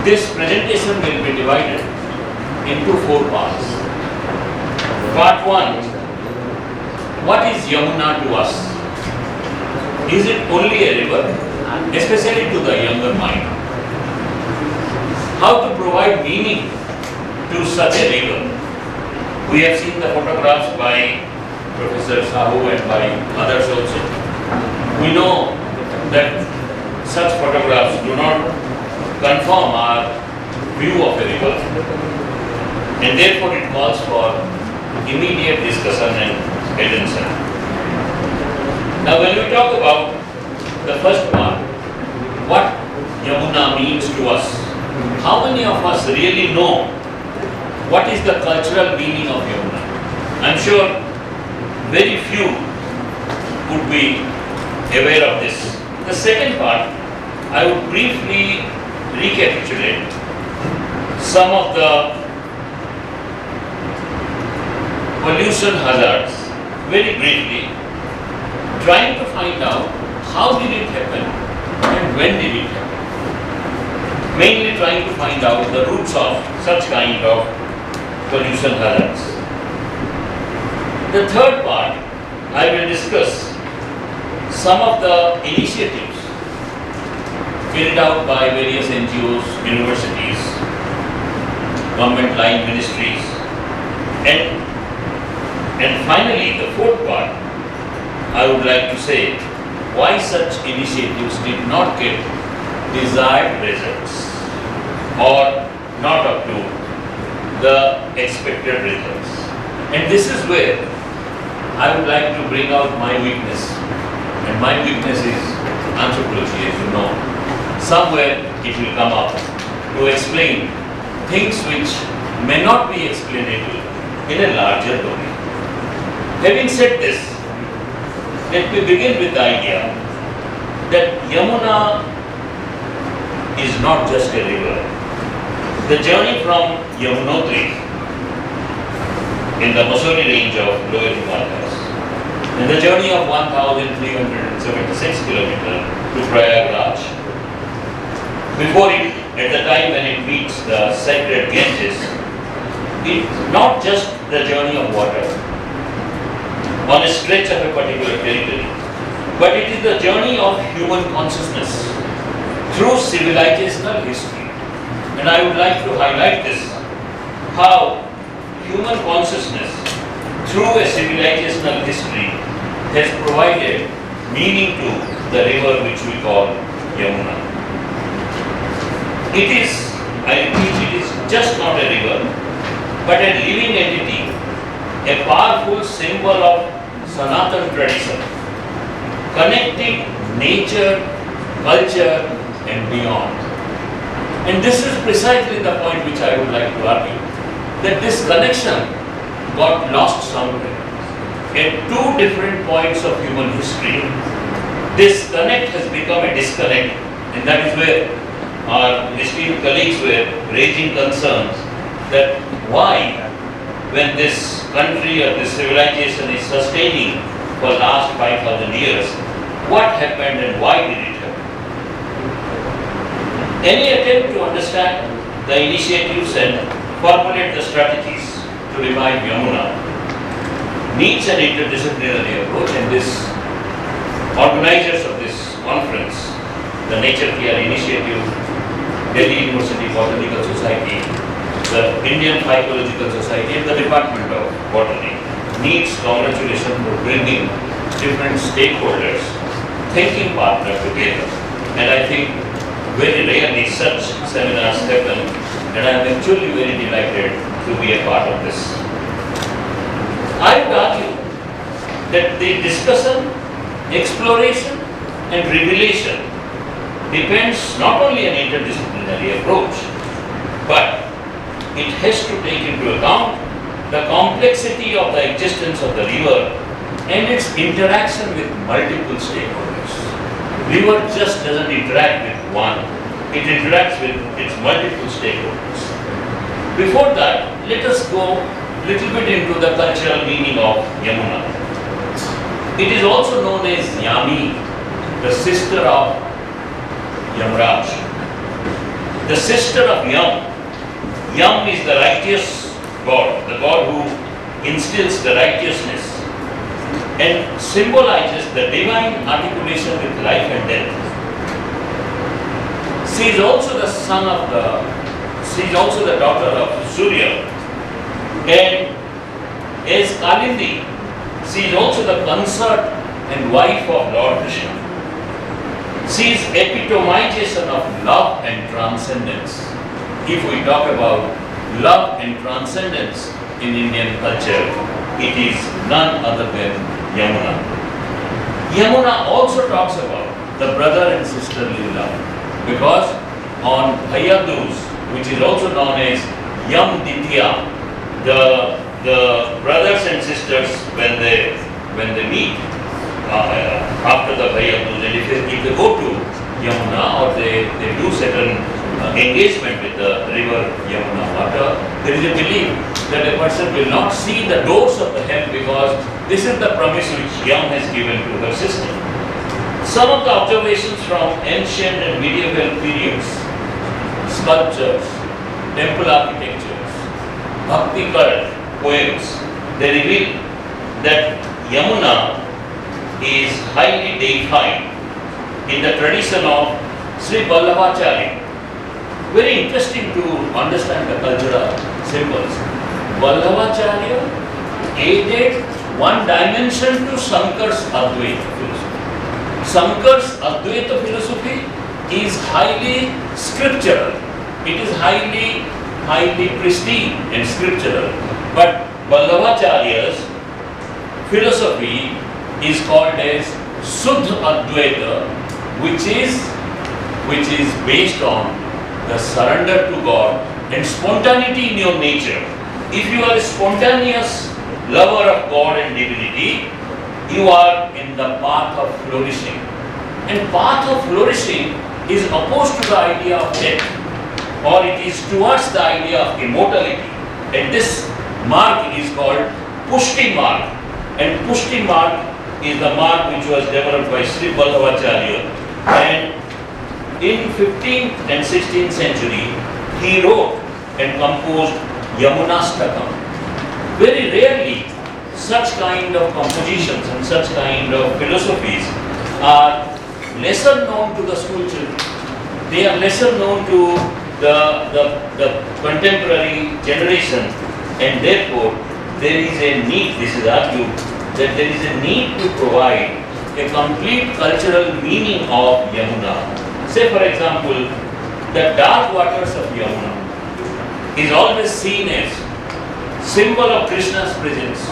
This presentation will be divided into 4 parts. Part 1, what is Yamuna to us? Is it only a river, especially to the younger mind? How to provide meaning to such a river? We have seen the photographs by Professor Sahu and by others also. We know that such photographs do not confirm our view of a river, and therefore it calls for immediate discussion and attention. Now when we talk about the first part, what Yamuna means to us, how many of us really know what is the cultural meaning of Yamuna? I'm sure very few would be aware of this. The second part, I would briefly recapitulate some of the pollution hazards very briefly, trying to find out how did it happen and when did it happen. Mainly trying to find out the roots of such kind of pollution hazards. The third part, I will discuss some of the initiatives carried out by various NGOs, universities, government line ministries, and finally the fourth part, I would like to say why such initiatives did not get desired results or not up to the expected results. And this is where I would like to bring out my weakness. And my weakness is anthropology, as you know. Somewhere it will come up to explain things which may not be explainable in a larger domain. Having said this, let me begin with the idea that Yamuna is not just a river. The journey from Yamunotri in the Mussoorie range of Lower Himalayas and the journey of 1,376 kilometers to Prayagraj, before it, at the time when it meets the sacred Ganges, it's not just the journey of water on a stretch of a particular territory, but it is the journey of human consciousness through civilizational history. And I would like to highlight this, how human consciousness through a civilizational history has provided meaning to the river which we call Yamuna. It is, I repeat, it is just not a river, but a living entity, a powerful symbol of Sanatan tradition, connecting nature, culture, and beyond. And this is precisely the point which I would like to argue, that this connection got lost somewhere. At 2 different points of human history, this connect has become a disconnect, and that is where our esteemed colleagues were raising concerns that why, when this country or this civilization is sustaining for last 5,000 years, what happened and why did it happen? Any attempt to understand the initiatives and formulate the strategies to revive Yamuna needs an interdisciplinary approach, and this organizers of this conference, the Nature Care Initiative, Delhi University Botanical Society, the Indian Phycological Society, and the Department of Botany needs congratulations for bringing different stakeholders, thinking partners together. And I think very rarely such seminars happen, and I am actually very delighted to be a part of this. I would argue that the discussion, exploration and revelation depends not only on interdisciplinary approach, but it has to take into account the complexity of the existence of the river and its interaction with multiple stakeholders. River just doesn't interact with one, it interacts with its multiple stakeholders. Before that, let us go a little bit into the cultural meaning of Yamuna. It is also known as Yami, the sister of Yamraj. The sister of Yam. Yam is the righteous God, the God who instills the righteousness and symbolizes the divine articulation with life and death. She is also the she is also the daughter of Surya, and as Kalindi, she is also the consort and wife of Lord Krishna. She is epitomization of love and transcendence. If we talk about love and transcendence in Indian culture, it is none other than Yamuna. Yamuna also talks about the brother and sisterly love, because on Bhaiya Dooj, which is also known as Yam Ditya, the brothers and sisters when they meet after the Bhaiya Dooj, and if they go to Yamuna or they do certain engagement with the river Yamuna water, there is a belief that a person will not see the doors of the hell, because this is the promise which Yam has given to her sister. Some of the observations from ancient and medieval periods, sculptures, temple architectures, bhakti cult poems, they reveal that Yamuna is highly deified in the tradition of Sri Vallabhacharya. Very interesting to understand the cultural symbols. Vallabhacharya added one dimension to Shankar's Advaita philosophy. Shankar's Advaita philosophy is highly scriptural. It is highly pristine and scriptural. But Vallabhacharya's philosophy is called as Suddha Advaita, which is based on the surrender to God and spontaneity in your nature. If you are a spontaneous lover of God and divinity, you are in the path of flourishing. And path of flourishing is opposed to the idea of death, or it is towards the idea of immortality. And this mark is called Pushti mark. And Pushti mark is the mark which was developed by Sri Vallabhacharya. And in 15th and 16th century, he wrote and composed Yamunastakam. Very rarely such kind of compositions and such kind of philosophies are lesser known to the school children. They are lesser known to the contemporary generation, and therefore there is a need, this is argued, that there is a need to provide a complete cultural meaning of Yamuna. Say for example, the dark waters of Yamuna is always seen as symbol of Krishna's presence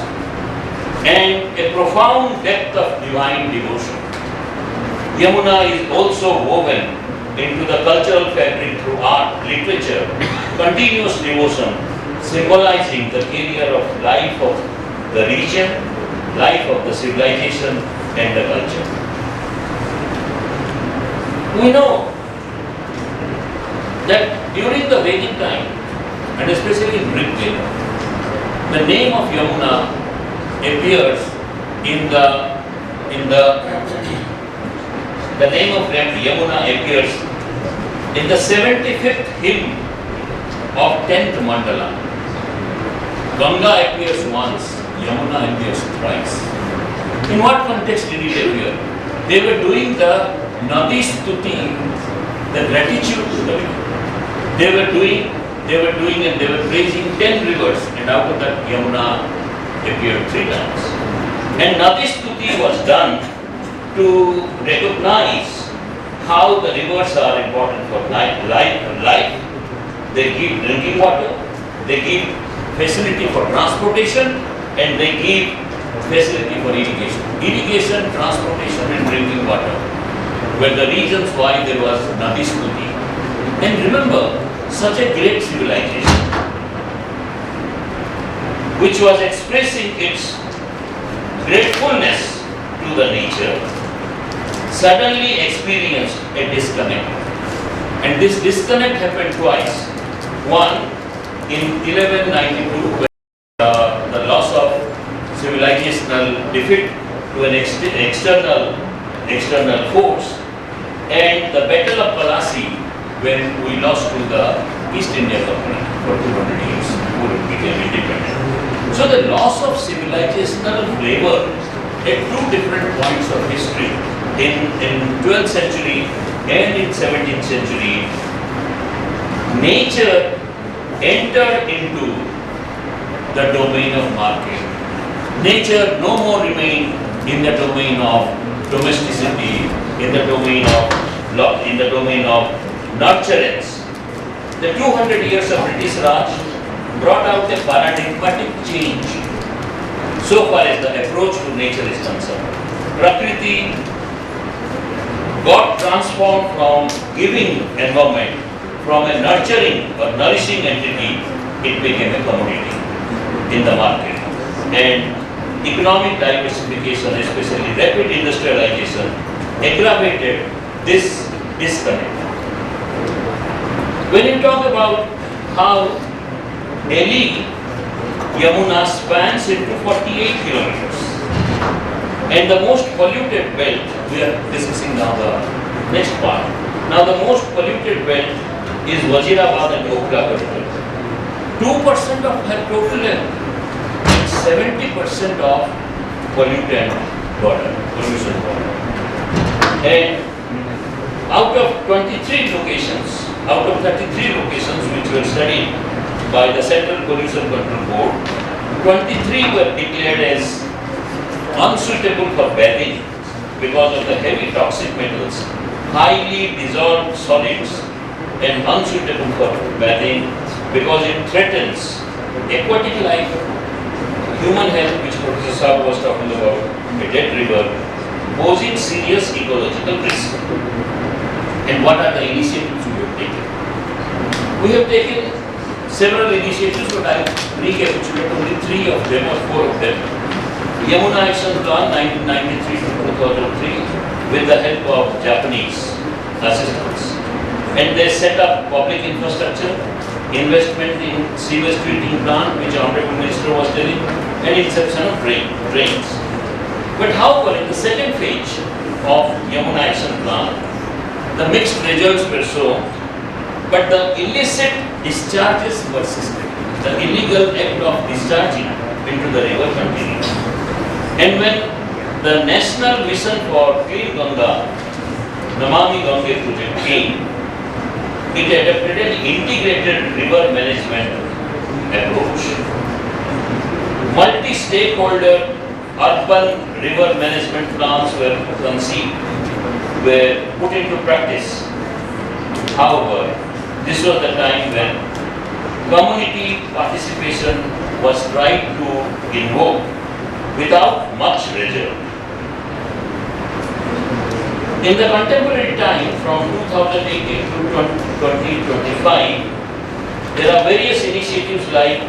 and a profound depth of divine devotion. Yamuna is also woven into the cultural fabric through art, literature, continuous devotion, symbolizing the career of life of the region, life of the civilization and the culture. We know that during the Vedic time, and especially in Rig Veda, the name of Yamuna appears in the name of Yamuna appears in the 75th hymn of 10th mandala. Ganga appears once, Yamuna appears thrice. In what context did it appear? They were doing the Nadi Stuti, the gratitude to the river. They were doing and they were praising 10 rivers, and out of that Yamuna appeared 3 times. And Nadi Stuti was done to recognize how the rivers are important for life. They give drinking water, they give facility for transportation, and they give facility for irrigation. Irrigation, transportation, and drinking water were the reasons why there was Nadi Stuti. And remember, such a great civilization, which was expressing its gratefulness to the nature, suddenly experienced a disconnect. And this disconnect happened twice. One, in 1192, when the loss of civilizational defeat to an external force, and the Battle of Plassey, when we lost to the East India Company for 200 years, before it became independent. So the loss of civilizational flavor at 2 different points of history, in 12th century and in 17th century, nature entered into the domain of market. Nature no more remained in the domain of domesticity, in the domain of nurturance. The 200 years of British Raj brought out a paradigmatic change so far as the approach to nature is concerned. Prakriti got transformed from giving environment, from a nurturing or nourishing entity, it became a commodity in the market. And economic diversification, especially rapid industrialization, aggravated this disconnect. When you talk about how Delhi, Yamuna spans into 48 kilometers, and the most polluted belt, we are discussing now the next part. Now the most polluted belt is Wazirabad and Okhla capital. 2% of her total land, 70% of pollution border. And out of 23 locations, out of 33 locations which were studied by the Central Pollution Control Board, 23 were declared as unsuitable for bathing because of the heavy toxic metals, highly dissolved solids, and unsuitable for bathing because it threatens aquatic life, human health, which Professor Saab was talking about, a dead river, posing serious ecological risk. And what are the initiatives we have taken? We have taken several initiatives, but I will recapitulate only 3 of them or 4 of them. Yamuna Action Plan 1993 to 2003 with the help of Japanese assistance. And they set up public infrastructure, investment in sewage treating plant, which Honorable Minister was telling, and inception of drains. But however, in the second phase of Yamuna Action Plan, the mixed results were shown, but the illicit discharges persisted. The illegal act of discharging into the river continued. And when the National Mission for Clean Ganga, Namami Gange project came, it adopted an integrated river management approach. Multi-stakeholder urban river management plans were conceived, were put into practice. However, this was the time when community participation was tried to invoke without much result. In the contemporary time, from 2018 to 2025, there are various initiatives like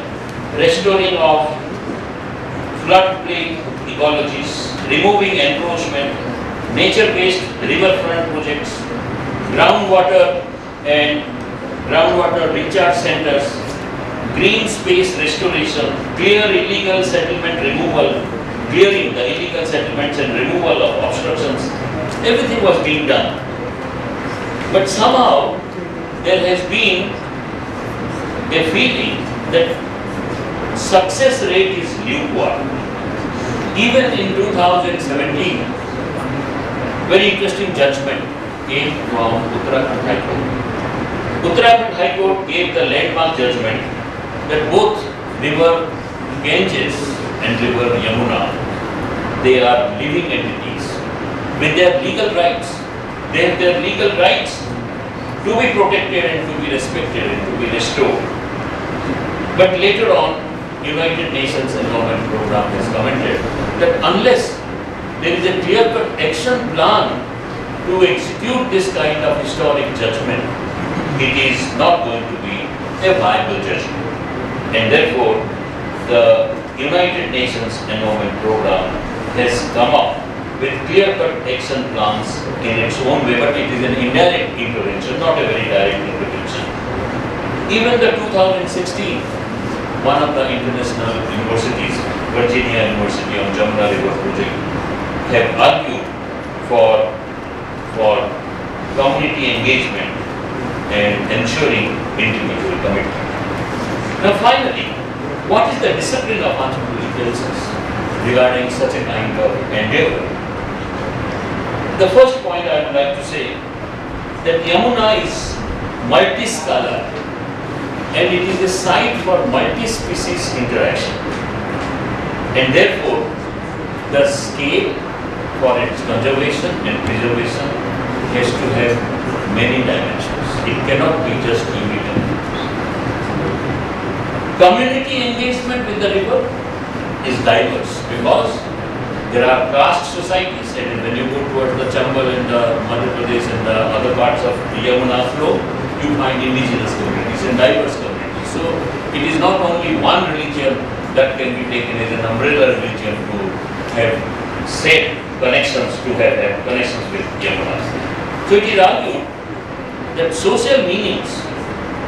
restoring of floodplain ecologies, removing encroachment, nature-based riverfront projects, groundwater and groundwater recharge centers, green space restoration, clearing the illegal settlements and removal of obstructions. Everything was being done. But somehow there has been a feeling that success rate is lukewarm. Even in 2017, very interesting judgment came from Uttarakhand High Court. Uttarakhand High Court gave the landmark judgment that both river Ganges and river Yamuna, they are living entities with their legal rights. They have their legal rights to be protected and to be respected and to be restored. But later on, United Nations Environment Program has commented that unless there is a clear-cut action plan to execute this kind of historic judgment, it is not going to be a viable judgment. And therefore, the United Nations Environment Program has come up with clear-cut action plans in its own way, but it is an indirect intervention, not a very direct intervention. Even the 2016, one of the international universities, Virginia University on Yamuna River project, have argued for community engagement and ensuring individual commitment. Now finally, what is the discipline of anthropology tells us regarding such a kind of endeavor? The first point I would like to say that Yamuna is multi-scalar and it is a site for multi-species interaction, and therefore the scale for its conservation and preservation has to have many dimensions. It cannot be just unidimensional. Community engagement with the river is diverse because there are caste societies, and when you go towards the Chambal and the Madhya Pradesh and the other parts of the Yamuna flow, you find indigenous communities and diverse communities. So it is not only one religion that can be taken as an umbrella religion to have said connections, to have connections with Yamuna. So it is argued that social meanings,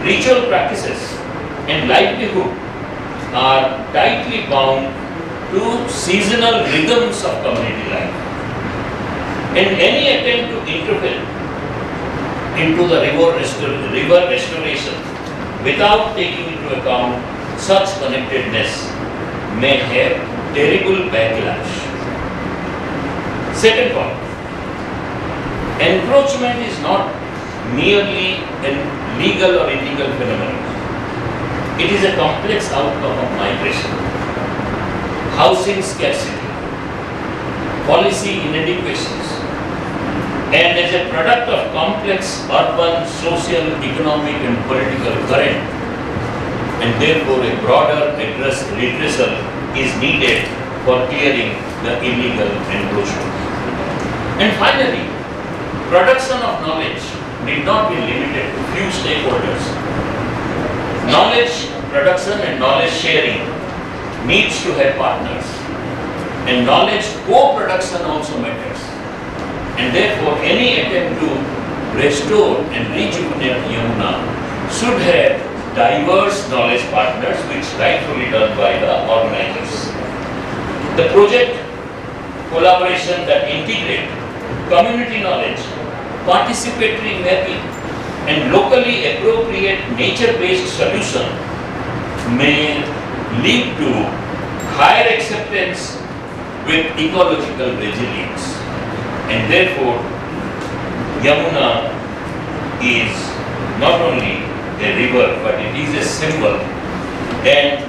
ritual practices and livelihood are tightly bound to seasonal rhythms of community life. And any attempt to interfere into the river restoration without taking into account such connectedness may have terrible backlash. Second point, encroachment is not merely a legal or illegal phenomenon. It is a complex outcome of migration, housing scarcity, policy inadequacies, and as a product of complex urban, social, economic and political current, and therefore a broader redressal is needed for clearing the illegal encroachment. And finally, production of knowledge need not be limited to few stakeholders. Knowledge production and knowledge sharing needs to have partners, and knowledge co-production also matters. And therefore, any attempt to restore and rejuvenate Yamuna should have diverse knowledge partners, which rightfully done by the organizers. The project collaboration that integrate community knowledge, participatory mapping, and locally appropriate nature-based solution may lead to higher acceptance with ecological resilience. And therefore, Yamuna is not only a river, but it is a symbol. And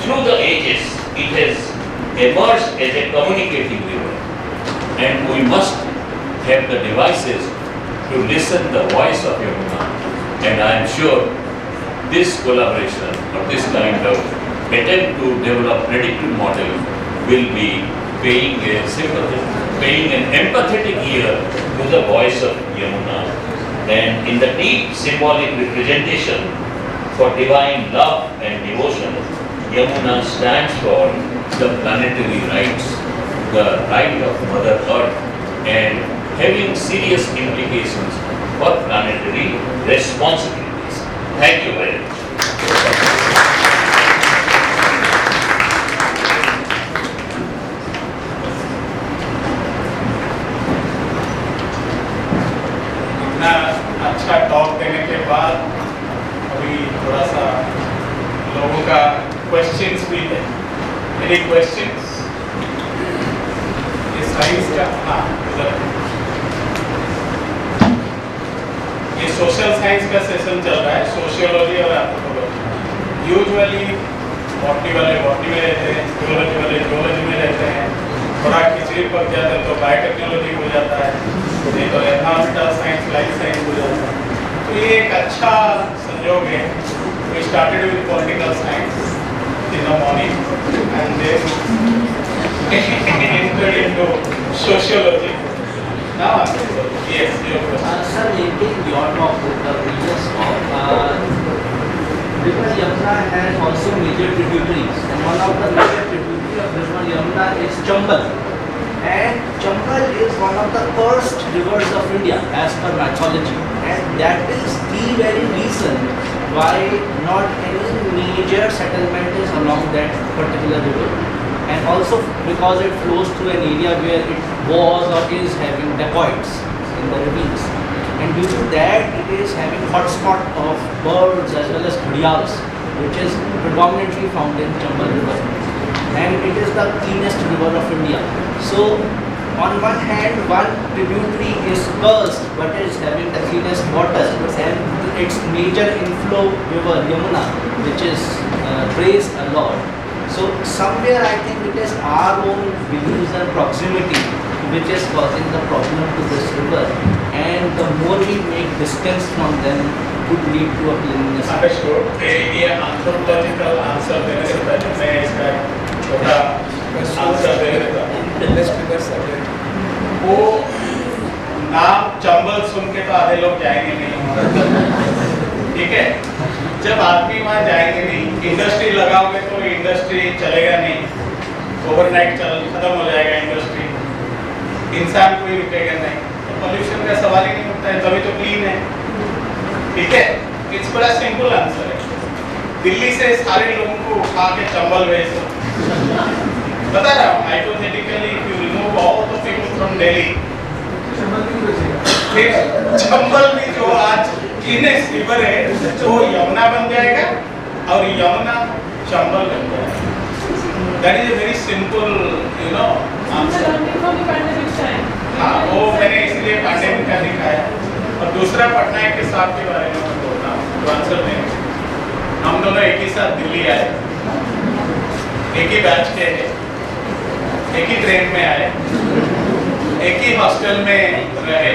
through the ages, it has emerged as a communicating river. And we must have the devices to listen the voice of Yamuna. And I am sure this collaboration or this kind of attempt to develop predictive model will be paying an empathetic ear to the voice of Yamuna. And in the deep symbolic representation for divine love and devotion, Yamuna stands for the planetary rights, the right of Mother Earth, and having serious implications for planetary responsibilities. Thank you very much. इतना अच्छा talk देने के बाद अभी थोड़ा सा लोगों का क्वेश्चंस भी है। Any questions? ये साइंस का, हाँ उधर ये सोशल साइंस का सेशन चल रहा है, सोशियोलॉजी और एंथ्रोपोलॉजी। यूजुअली बॉटनी वाले बॉटनी में रहते हैं, जूलॉजी वाले जूलॉजी में रहते हैं, थोड़ा खिचड़ी पक जाते हैं तो बायोटेक्नोलॉजी हो जाता है, नहीं तो एनवायरमेंटल साइंस, लाइफ साइंस हो जाता है। तो ये एक अच्छा संयोग है। We started with political science in the morning and then entered into sociology. Now, yes, your question. Sir, linking your talk with the previous talk, River Yamuna has also major tributaries, and one of the major tributaries of River Yamuna is Chambal. And Chambal is one of the first rivers of India as per mythology, and that is the very reason why not any major settlement is along that particular river. And also because it flows through an area where it was or is having dacoits in the ravines. And due to that, it is having hotspot of birds as well as gharials, which is predominantly found in Chambal River. And it is the cleanest river of India. So, on one hand, one tributary is cursed, but is having the cleanest water, and its major inflow river Yamuna, which is praised a lot. So, somewhere I think it is our own beliefs and proximity which is causing the problem to this river, and the more we make distance from them would lead to a cleanliness. Understood. ये anthropological answer देने से पहले मैं इसका छोटा answer दे देता हूँ। वो नाम चंबल सुन के तो आधे लोग जाएंगे नहीं, ठीक है? जब आदमी वहाँ जाएंगे नहीं, इंडस्ट्री लगाओगे तो इंडस्ट्री चलेगा नहीं, ओवरनाइट खत्म हो जाएगा इंडस्ट्री, इंसान कोई रुकेगा नहीं, तो पॉल्यूशन का सवाल ही नहीं उठता है, तभी तो क्लीन है, ठीक है? इट्स बड़ा सिंपल आंसर है। दिल्ली से सारे लोगों को उठा के चंबल भेज दो, बता रहा हूँ, hypothetically if you remove all the people from Delhi, फिर चंबल भी जो आज क्लीनेस्ट रिवर है तो यमुना बन जाएगा और यमुना चंबल बन जाएगा। That is a very simple you know answer. हाँ, वो मैंने इसलिए पैंडेमिक का दिखाया। और दूसरा पटनायक के साथ के बारे में मैं बोलता हूँ तो आंसर देंगे। हम दोनों एक ही साथ दिल्ली आए, एक ही बैच के हैं, एक ही ट्रेन में आए, एक ही हॉस्टल में रहे,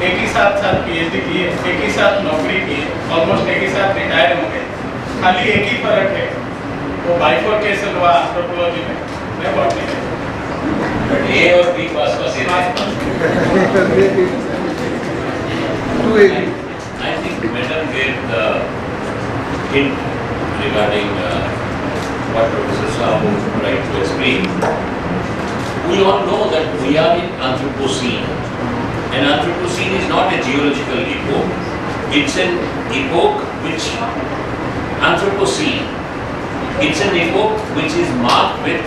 एक ही साथ पीएचडी किए, एक ही साथ नौकरी किए, ऑलमोस्ट एक ही साथ रिटायर हो गए। खाली एक ही फर्क है, वो बाइफर्केशन हुआ एंथ्रोपोलॉजी में, मैं बॉटनी में। But A और B pass I think Madam gave the hint regarding what Professor Sahu would like to explain. We all know that we are in Anthropocene, and Anthropocene is not a geological epoch. It's an epoch which Anthropocene. It's an epoch which is marked with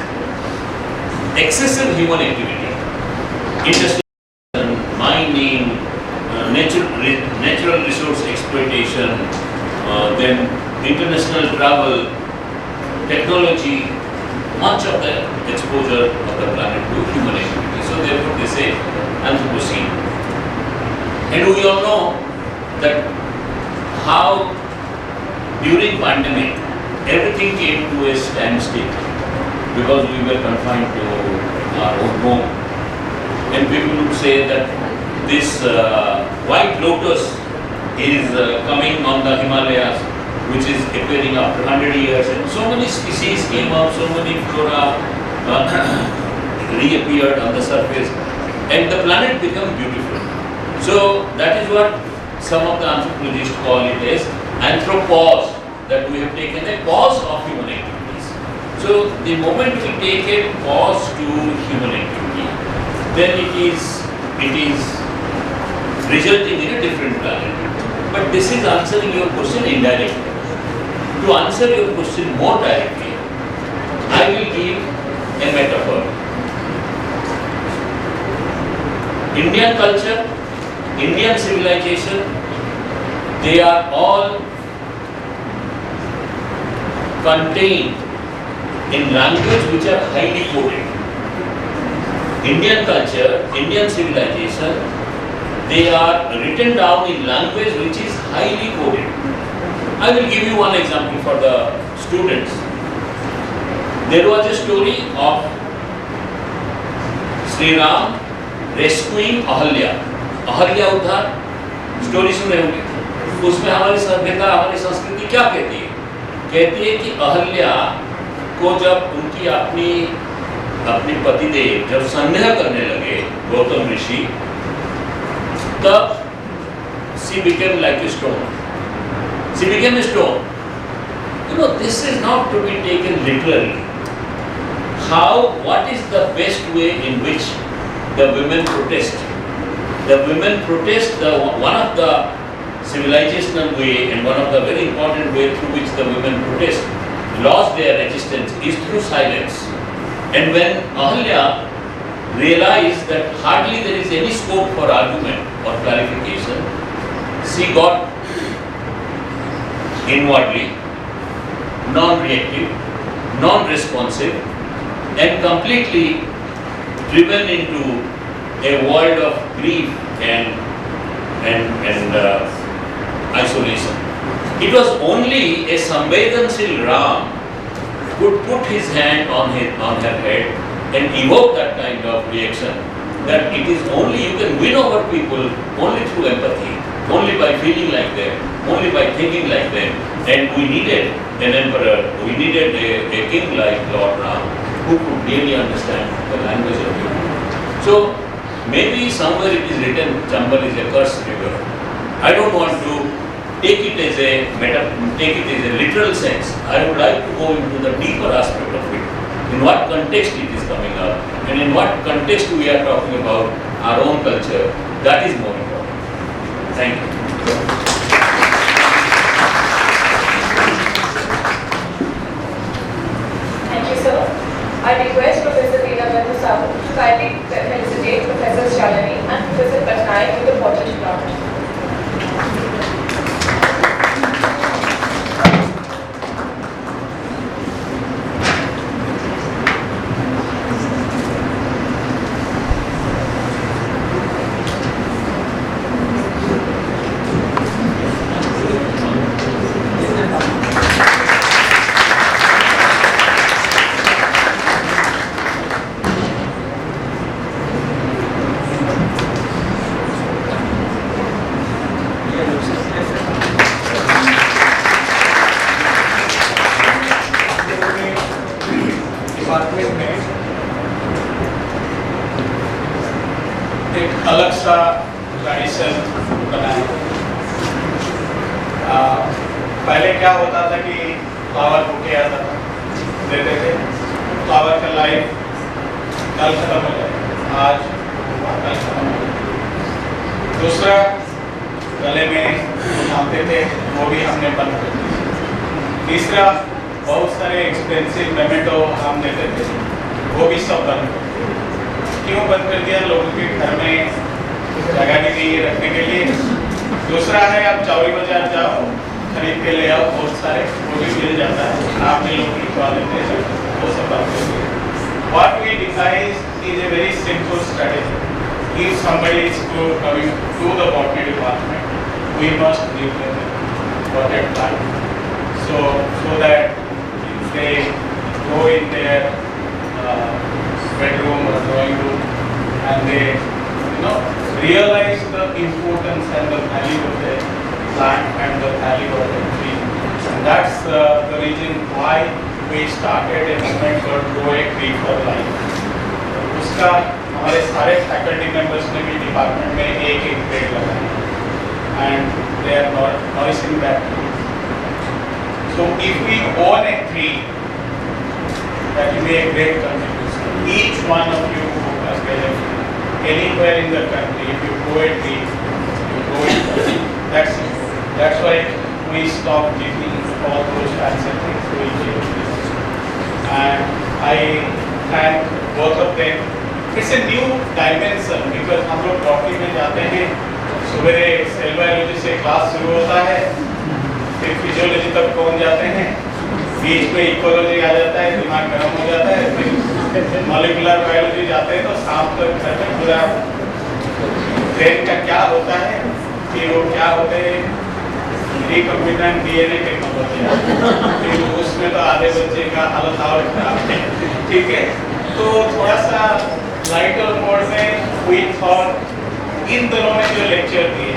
excessive human activity, industrial, mining, natural resource exploitation, then international travel, technology, much of the exposure of the planet to human activity. So therefore they say Anthropocene. And we all know that how during pandemic everything came to a standstill because we were confined to our own home. And people would say that this white lotus is coming on the Himalayas, which is appearing after 100 years, and so many species came up, so many flora reappeared on the surface, and the planet became beautiful. So that is what some of the anthropologists call it as anthropause, that we have taken a pause of human activities. So the moment we take a pause to human activity, then it is resulting in a different planet. But this is answering your question indirectly. To answer your question more directly, I will give a metaphor. Indian culture, Indian civilization, they are all contained in language which are highly coded. Indian culture, Indian civilization, they are written down in language which is highly coded. I will give you one example for the students, there was a story of Sri Ram rescuing Ahalya. Ahalya उद्धार story सुने होंगे। उसमें हमारी सभ्यता, हमारी संस्कृति क्या कहती है? कहती है कि अहल्या को जब उनकी अपनी पतिदेव जब संदेह करने लगे गौतम ऋषि, तब she became like a stone. She became a stone. You know, this is not to be taken literally. What is the best way in which the women protest? The women protest, one of the civilizational way and one of the very important way through which the women protest, lost their resistance, is through silence. And when Ahalya realized that hardly there is any scope for argument or clarification, she got inwardly non-reactive, non-responsive, and completely driven into a world of grief and isolation. It was only a Samvedanshil Ram could put his hand on her head and evoke that kind of reaction. That it is only you can win over people only through empathy, only by feeling like them, only by thinking like them. And we needed an emperor, we needed a king like Lord Ram who could really understand the language of people. So maybe somewhere it is written, Chambal is a cursed river. I don't want to take it as a literal sense. I would like to go into the deeper aspect of it. In what context it is coming up, and in what context we are talking about our own culture. That is more important. Thank you. Thank you, sir. I request Professor Veerabathu Sahu to kindly felicitate Professor Shalini and Professor Patnaik with the bottle plant. अलग सा tradition बनाया। पहले क्या होता था कि flower bouquet आता था, देते थे, फ्लावर का लाइफ कल खत्म हो जाए, आज कल खत्म हो जाए। दूसरा, गले में बांधते थे, वो भी हमने बंद कर दिया। तीसरा, बहुत सारे एक्सपेंसिव मेमेंटो हम देते थे, वो भी सब बंद कर दिया। क्यों बंद कर दिया? लोगों के घर में जगह भी नहीं है रखने के लिए। दूसरा है, आप चौरी बाजार जाओ, खरीद के ले आओ, बहुत सारे वो भी मिल जाता है, आपने लोग लिखवा लेते हैं, वो सब बात होती है। What we devise is a very simple strategy. If somebody is coming to the botany department, we must give them a potted plant, so that if they go in their bedroom or drawing room and they realize the importance and the value of the plant and the value of the tree. And that's the reason why we started a movement called Grow a Tree for Life. उसका हमारे सारे faculty members ने भी department में एक पेड़ लगाया and they are nourishing that tree. So if we own a tree, that will be a great contribution. Each one of you who has gathered anywhere in the country, if you grow a tree, you grow it. That's it. That's why we stopped giving all those fancy things to each other. And I thank both of them. It's a new dimension because हम लोग डॉक्टरी में जाते हैं, सुबह cell biology से class शुरू होता है, फिर फिजियोलॉजी तक पहुंच जाते हैं, बीच में इकोलॉजी आ जाता है, दिमाग गर्म हो जाता है, फिर मॉलिक्यूलर बायोलॉजी जाते हैं, तो शाम तक घर में पूरा ब्रेन का क्या होता है, फिर वो क्या होते हैं, रिकम्बिनेंट डीएनए टेक्नोलॉजी है, उसमें तो आधे बच्चे का हालत और खराब है, ठीक है। तो थोड़ा सा लाइटर मोड में हुई और इन दोनों ने जो लेक्चर दिए,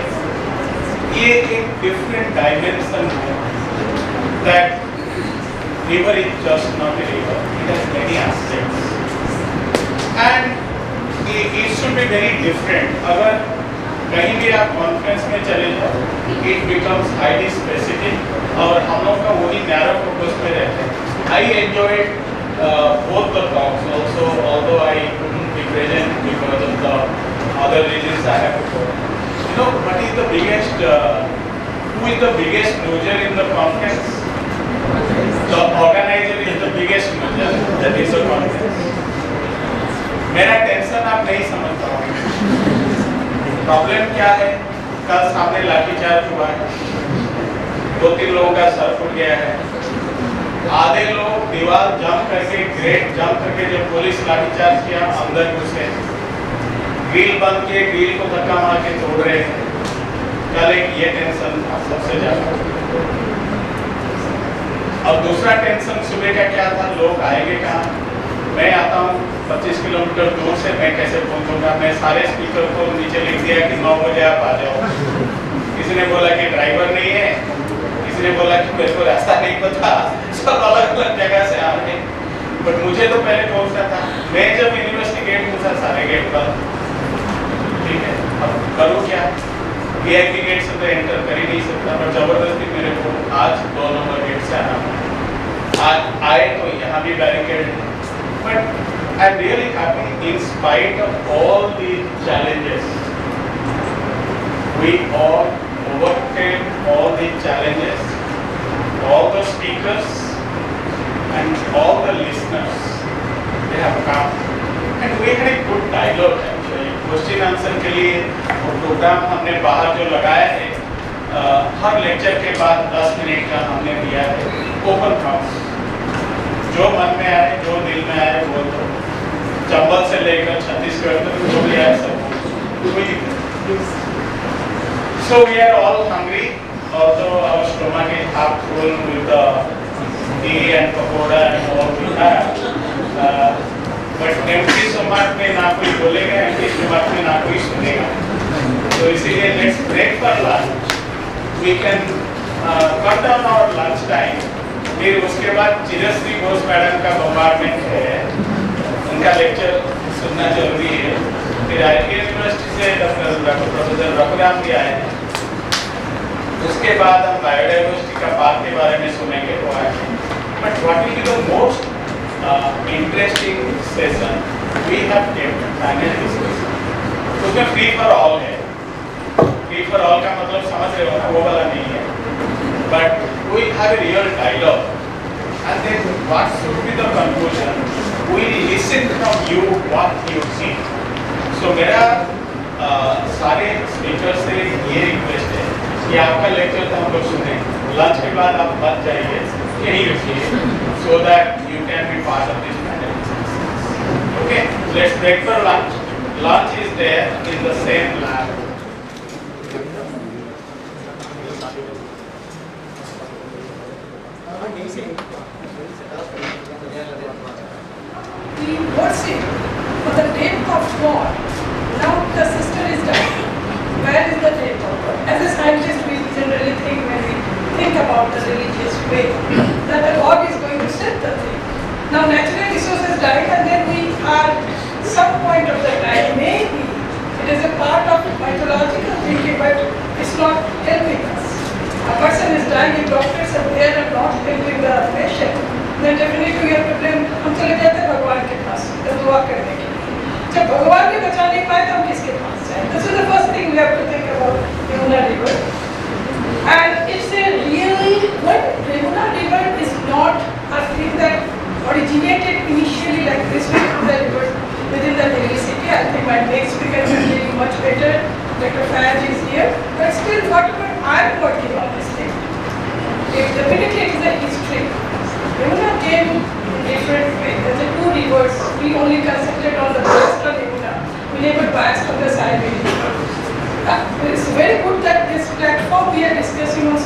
ये एक डिफरेंट डायमेंशन है that river is just not a river, it has many aspects and it should be very different. अगर कहीं भी आप कॉन्फ्रेंस में चले जाओ, it becomes highly specific और हम लोग का वही नैरो फोकस पे रहते हैं। I enjoyed both the talks also, although I couldn't be present because of the other reasons I have to go. You know, what is the biggest, who is the biggest loser in the conference? The organizer is the biggest loser, that is the conference. मेरा tension आप नहीं समझ पाओगे। Problem क्या है? कल सामने लाठीचार्ज हुआ है, 2-3 लोगों का सर फूट गया है, आधे लोग दीवार जंप करके, ग्रेट जंप करके जब पुलिस लाठीचार्ज किया अंदर घुसे, ग्रिल बंद किए, ग्रिल को धक्का मार के तोड़ रहे हैं। कल एक ये टेंशन था सबसे ज्यादा। अब दूसरा टेंशन सुबह का क्या था, लोग आएंगे कहाँ? मैं आता हूँ 25 किलोमीटर दूर से, मैं कैसे पहुँचूंगा? मैं सारे स्पीकर को नीचे लिख दिया कि 9 बजे आप आ जाओ। किसी ने बोला कि ड्राइवर नहीं है, किसी ने बोला कि मेरे को रास्ता नहीं पता, सब अलग अलग जगह से आ रहे हैं। बट मुझे तो पहले पहुँचना था। मैं जब यूनिवर्सिटी गेट घुसा, सारे गेट बंद, ठीक है। अब करूँ क्या? वीआईपी गेट से तो एंटर कर ही नहीं सकता, पर जबरदस्ती मेरे को आज 2 नंबर गेट से आना पड़ा। आज आए तो यहाँ भी बैरिकेड है, but I am really happy in spite of all the challenges. We all overcame all the challenges. All the speakers and all the listeners, they have come, and we had a good dialogue actually. Question answer के लिए वो programme हमने बाहर जो लगाया है, हर lecture के बाद 10 मिनट का हमने दिया है ओपन हाउस। जो मन में आए, जो दिल में आए वो तो, चंबल से लेकर छत्तीसगढ़ तक जो भी आए सब। So we are all hungry, although our stomach is half full with the tea and pakoda and all we have. But empty stomach में ना कोई बोलेगा, empty stomach में ना कोई सुनेगा। तो इसीलिए let's break for lunch. We can cut down our lunch time. फिर उसके बाद चिरश्री घोष मैडम का बम्बार्डमेंट है, उनका लेक्चर सुनना जरूरी है। फिर आईटी यूनिवर्सिटी से प्रोफेसर रघुराम भी आए हैं। उसके बाद हम बायोडाइवर्सिटी का पार्क के बारे में सुनेंगे, वो आए हैं। But what will be the most interesting session we have kept panel discussion. उसमें free for all है। free for all का मतलब समझ रहे हो ना, वो वाला नहीं है। But we have a real dialogue, and then what should be the conclusion? We listen from you what you see. So मेरा सारे स्पीकर से ये रिक्वेस्ट है कि आपका लेक्चर तो हम लोग सुने, लंच के बाद आप मत जाइए, यहीं रुकिए, so that you can be part of this panel. Okay, let's break for lunch. Lunch is there in the same lab. We worship for the depth of God. Now the sister is dying. Where is the depth of God? As a scientist, we generally think, when we think about the religious way, that the God is going to set the thing. Now natural resources died, and then we are some point of the time, maybe it is a part of mythological thinking, but it's not helping us. A person is dying, if doctors are there and not helping the patient, then definitely we have to blame. हम चले जाते हैं भगवान के पास तो दुआ करने के लिए। जब भगवान भी बचा नहीं पाए तो हम किसके पास जाएं? This is the first thing we have to think about Yamuna River. And it's a really, what Yamuna River is not a thing that originated initially like this way from the river within the Delhi city. I think my next speaker is doing much better. Dr. Fayaz is here. But still, whatever I'm working on this thing, it definitely is a history. Yamuna came in different ways. There's a 2 rivers. We only concentrated on the western Yamuna. We never passed on the Siberian river. It's very good that this platform we are discussing on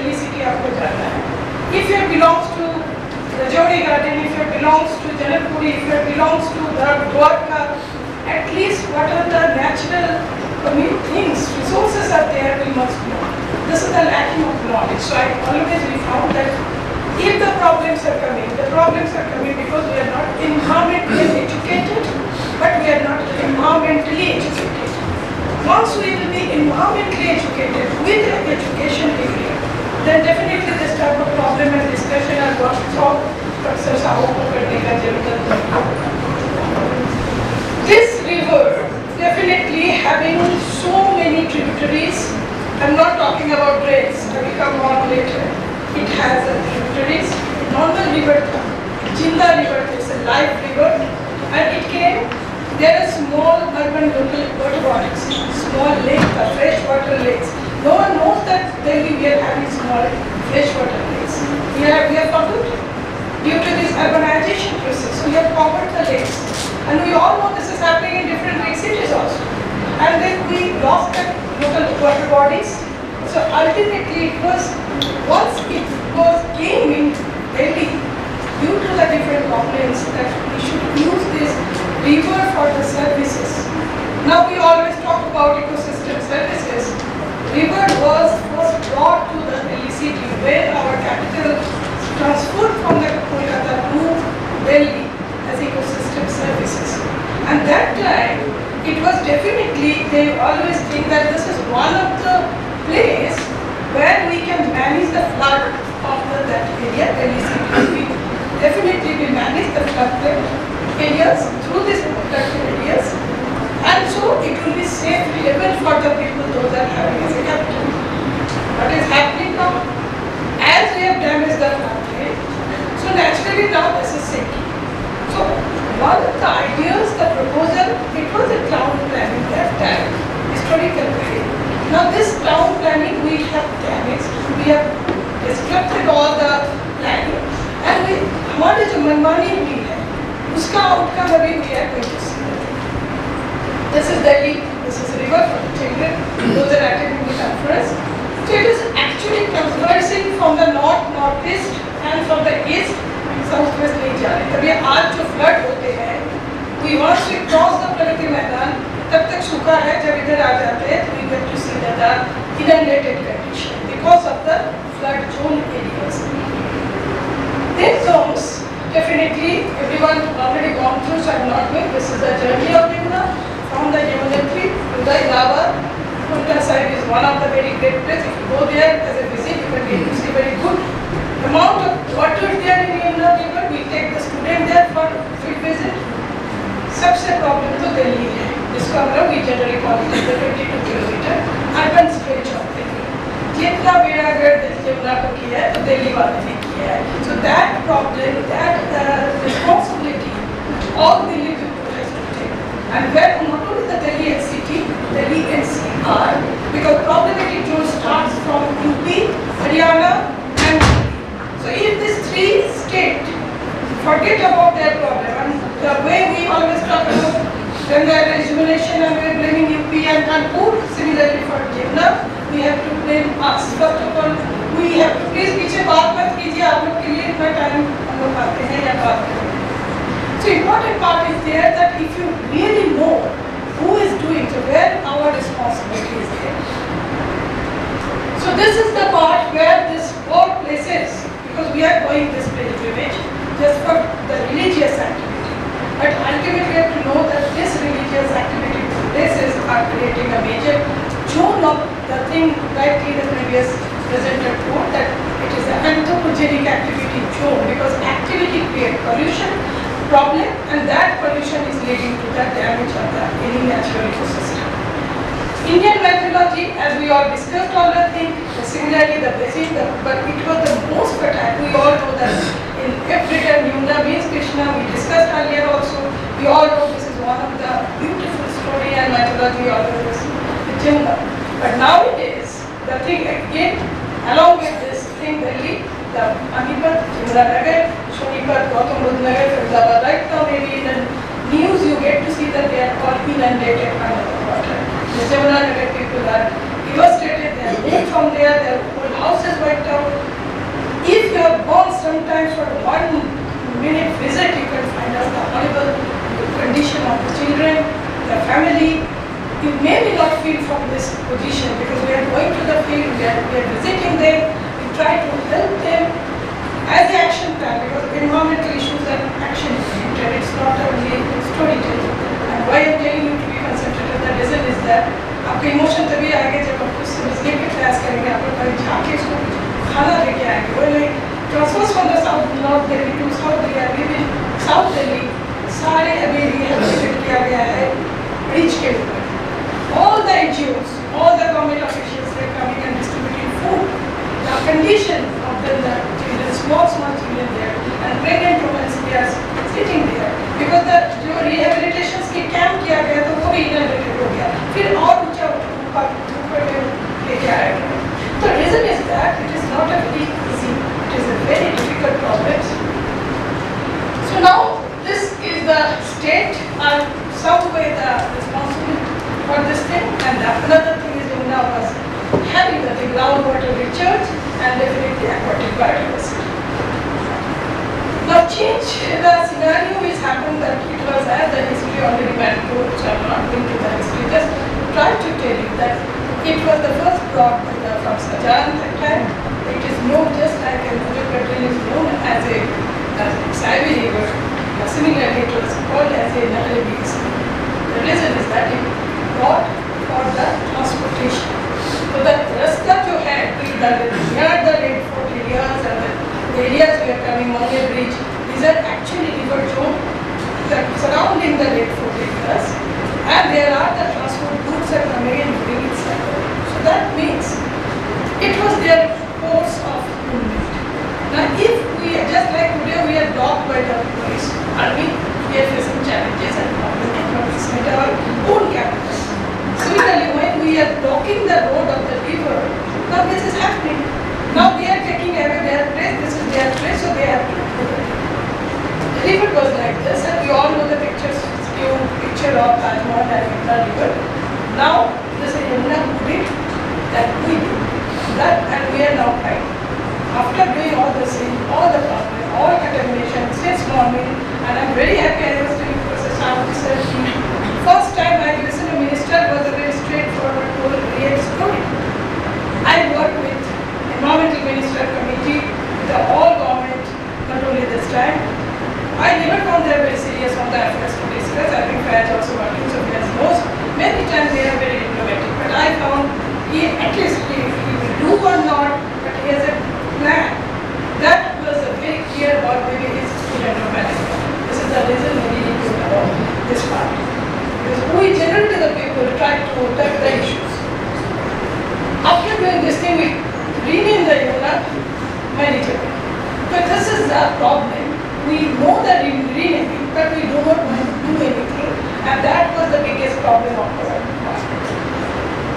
Delhi city आपको जाना है. If it belongs to the Jodi Garden, if it belongs to Janakpuri, if it belongs to the Dwarka, at least what are the natural things, resources are there, we must know. This is the lacking of knowledge. So I always we found that if the problems are coming because we are not environmentally educated, but we are not environmentally educated. Once we will be environmentally educated with an education degree, then definitely this type of problem and discussion are not solved. This river definitely having so many tributaries. I'm not talking about drains, I will come on later. It has a tributaries, normal river, Jinda river is a live river, and it came, there are small urban local water bodies, small lakes, freshwater lakes. No one knows that Delhi we are having small freshwater lakes. We have covered, due to this urbanization process, we have covered the lakes. And we all know this is happening in different big cities also. And then we lost the local water bodies. So ultimately it was, once it came in Delhi, due to the different complaints that we should use this river for the services. Now we always talk about ecosystem services. River was first brought to the Delhi city where our capital transferred from the Kolkata to Delhi as ecosystem services. And that time, it was definitely, they always think that this is one of the place where we can manage the flood of that area, Delhi city. Definitely we manage the flood areas through these flood areas, and so it will be safe haven for the people those are having as a capital. What is happening now? As we have damaged the floodplain, so naturally now this is sinking. So one of the ideas, the proposal, it was a town planning that time, historical period. Now this town planning we have damaged, we have disrupted all the planning, and we हमारी जो मनमानी हुई है, उसका outcome अभी we are going to see. This is Delhi, this is river from children, those are attending the conference. So it is actually conversing from the north, northeast, and from the east, southwest नहीं जा रहे. तभी आज जो flood होते हैं, we want to cross the Pragati Maidan, तब तक सूखा है, जब इधर आ जाते हैं, we get to see that the inundated condition because of the flood zone areas. Then comes, definitely, everyone already gone through, so I'm not going. This is the journey of Yamuna, from the Yamuna tree to the Ilaba. Kulta side is one of the very great places. If you go there as a visit, you can get to see very good amount of water there in Yamuna river. We take the student there for field visit. सबसे problem तो दिल्ली है, जिसको हम लोग generally call करते हैं 22 kilometre urban stretch of Delhi. जितना बेड़ागढ़ यमुना को किया है, तो दिल्ली वाले ने किया है. So that problem, that responsibility, all Delhi people has to take. And where not only the Delhi NCT, Delhi NCR, because problematic zone starts from UP, Haryana, and Delhi. So if these three states forget about their problem, and the way we always talk about Ganga rejuvenation and we are blaming UP and Kanpur, similarly for Yamuna, we have to blame us. First of all, we have to please पीछे बात मत कीजिए, आप लोग के लिए इतना time हम लोग आते हैं या बात करते हैं. So important part is there that if you really know who is doing, so where our responsibility is there. So this is the part where this four places, because we are going this pilgrimage just for the religious activity, but ultimately we have to know that this religious activity places are creating a major zone of the thing, rightly the previous presenter told that it is an anthropogenic activity zone, because activity creates pollution problem, and that pollution is leading to the damage of any natural ecosystem. Indian mythology, as we all discussed all the things, similarly the basic, but it was the most fertile. We all know that in Africa, Yamuna means Krishna, we discussed earlier also. We all know this is one of the beautiful story and mythology always with Yamuna. But nowadays, the thing again, along with this thing, Delhi, the Anipat, Yamuna Nagar, Shonipat, Gautam Buddha Nagar, Faridabad, right now maybe in the news you get to see that they are all inundated under the water. The Yamuna Nagar people are devastated, they are moved from there, their whole houses wiped out. If you are born sometimes for 1 minute visit, you can find out the horrible condition of the children, the family. You may not feel from this position because we are going to the field, we are visiting them, we try to help them as an action plan because environmental issues are action oriented, it's not only storytelling. And why I am telling you to be concentrated, the reason is that आपका emotion तभी आएगा जब आप कुछ समझने के प्रयास करेंगे, आप कहीं झांके इसको खाना लेके आएंगे. वो like transfers from the south north Delhi to south Delhi, south Delhi सारे अभी रिहेबिलिटेट किया गया है ब्रिज के ऊपर. All the NGOs, all the government officials, they are coming and distributing food. The condition of the children, small children there, and pregnant women, they are sitting there because the जो rehabilitation के camp किया गया तो वो भी innovative हो गया. फिर और ऊंचा ऊपर लेके आया गया. So reason is that it is not a very easy, it is a very difficult problem. So now this is the state and some way the responsibility for this thing, and another thing is Yamuna was having the groundwater recharge and definitely aquatic biodiversity. Now change the scenario is happened that it was as the history already went through, which I am not going to the history, just try to tell you that it was the first brought from Sajan that time. It is known just like a Mujaffarpur is known as a Saivi river. Similarly, it was called as a Nahari. The reason is that it brought for the transportation. So the rasta jo hai, near the Red Fort areas and the areas we are coming, Monge Bridge, these are actually river zone that surrounding the Red Fort areas, and there are the transport routes are coming and bring it circle. So that means it was their course of movement. Now if we are just like today we are blocked by the police army, we are facing challenges and problems in with our own capital. Similarly, when we are blocking the road of the river, now this is happening. Now they are taking away their place, this is their place, so they have to do it. The river was like this, and we all know the picture of Taj Mahal and Yamuna river. Now this is Yamuna bridge that we do that, and we are now fine. After doing all the same, all the problem, all contamination since morning, and I'm very happy I was doing process officer. First time I listened to minister was a very straightforward, real story. I worked with environmental minister committee, the all government, not only this time. I never found they are very serious on the efforts to discuss. I think Fayaz also working, so Fayaz knows. Many times they are very diplomatic, but I found at least he will do or not, but he has a plan. That was a very clear about maybe his student of management. This is the reason we need to know about this part. Because we generally the people try to tackle the issues. After doing this thing, we rename the Yamuna many times. But this is the problem. We know the renaming, but we do not want to do anything. And that was the biggest problem of our hospital.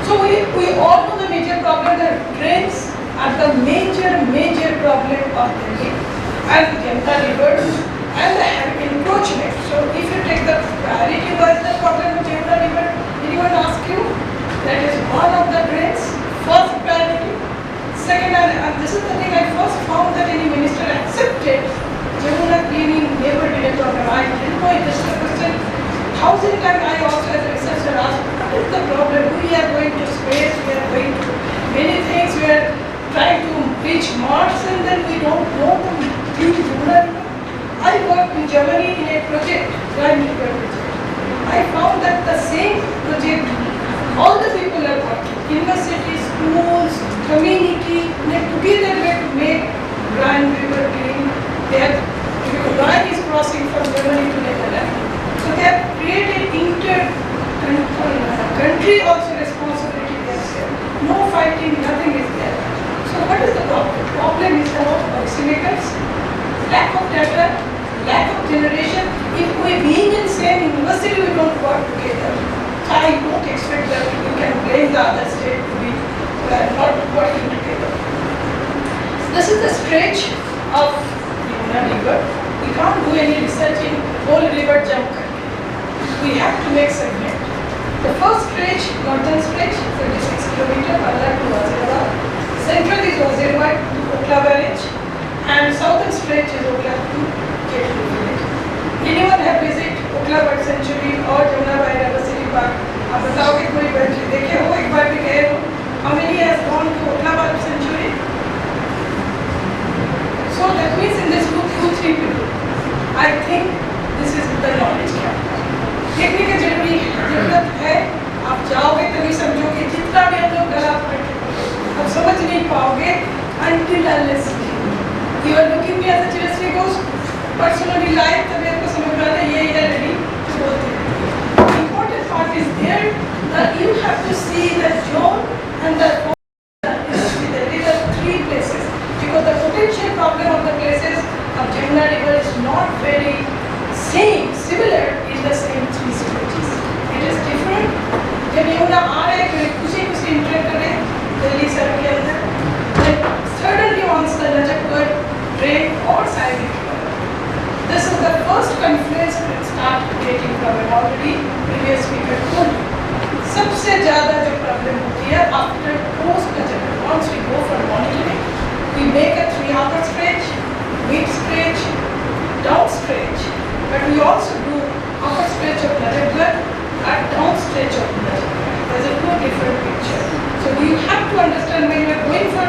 So we all know the major problem that drains are the major problem of Delhi and the Yamuna river and the encroachment. So if you take the priority was the problem of Yamuna river, anyone ask you? That is one of the drains, first priority. Second, and this is the thing I first found that any minister accepted Yamuna cleaning never did a problem. I didn't know this is the question. Housing time I also as a researcher asked, what is the problem? We are going to space, we are going to many things, we are trying to reach Mars and then we don't know to build Yamuna river. I worked in Germany in a project, Rhine River project. I found that the same project, all the people are working, universities, schools, community, together to make Rhine River clean. They have, Rhine is crossing from Germany to Netherlands. So they have created country also responsibility themselves. No fighting, nothing is there. So what is the problem? The problem is about policymakers, lack of data, lack of generation. If we being in same university, we don't work together. So I don't expect that we can blame the other state to be not working together. This is the stretch of Yamuna river. We can't do any research in whole river jump country. We have to make segment. The first stretch, northern stretch, 36 km, Palla to Wazirabad. Central is Ozirwad to Okla village, and southern stretch is Okla to Ketlu village. Anyone have visit Okla bird sanctuary or Yamuna by River City Park? आप बताओगे कोई bird देखे हो, एक बार भी गए हो? How many has gone to Okla bird sanctuary? So that means in this group 2-3 people. I think this is the knowledge gap. देखने की जरूरत है. आप जाओगे तभी समझोगे. जितना भी हम लोग डरा पड़े आप समझ नहीं पाओगे until unless you are looking me as a seriously goes personally life तभी आपको समझ में आता है ये ready to बोलते हैं. The important part is there that you have to see the zone and the there are 3 places because the potential problem of the places of Yamuna river is not very similar in the same 3 stretches. It is different. जब यमुना आ रहे हैं कुछ inter करें Delhi sir के अंदर then suddenly once the Najakpur drain or Sainik this is the first confluence that start creating problem. Already previous speaker told you. सबसे ज़्यादा जो problem होती है after post Najakpur once we go for monitoring we make a 3 upper stretch, mid stretch, down stretch, but we also do upper stretch of Najakpur and down stretch of Najakpur. There's a 2 different picture. So you have to understand when you are going for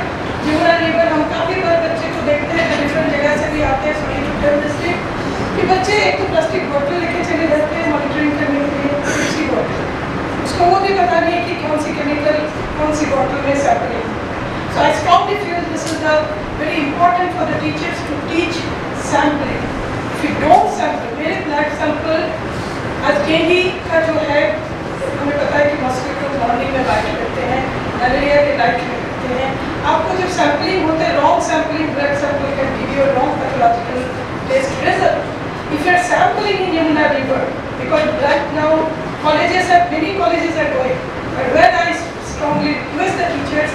Yamuna river हम काफ़ी बार बच्चे को देखते हैं different जगह से भी आते हैं sorry to tell this thing कि बच्चे एक तो प्लास्टिक बोतल लेके चले जाते हैं मॉनिटरिंग करने के लिए दूसरी बोतल उसको वो भी पता नहीं है कि कौन सी केमिकल कौन सी बोतल में sampling. So I strongly feel this is the very important for the teachers to teach sampling. If you don't sample, मेरे blood sample आज डेंगू का जो है हमें पता है कि मॉस्किटो मॉर्निंग में बाइट करते हैं, मलेरिया के लाइट में करते हैं. आपको जब सैम्पलिंग होते हैं wrong sampling blood sample can give you wrong pathological test result. If you are sampling in Yamuna river, because right now colleges have many colleges are going, but when I strongly request the teachers,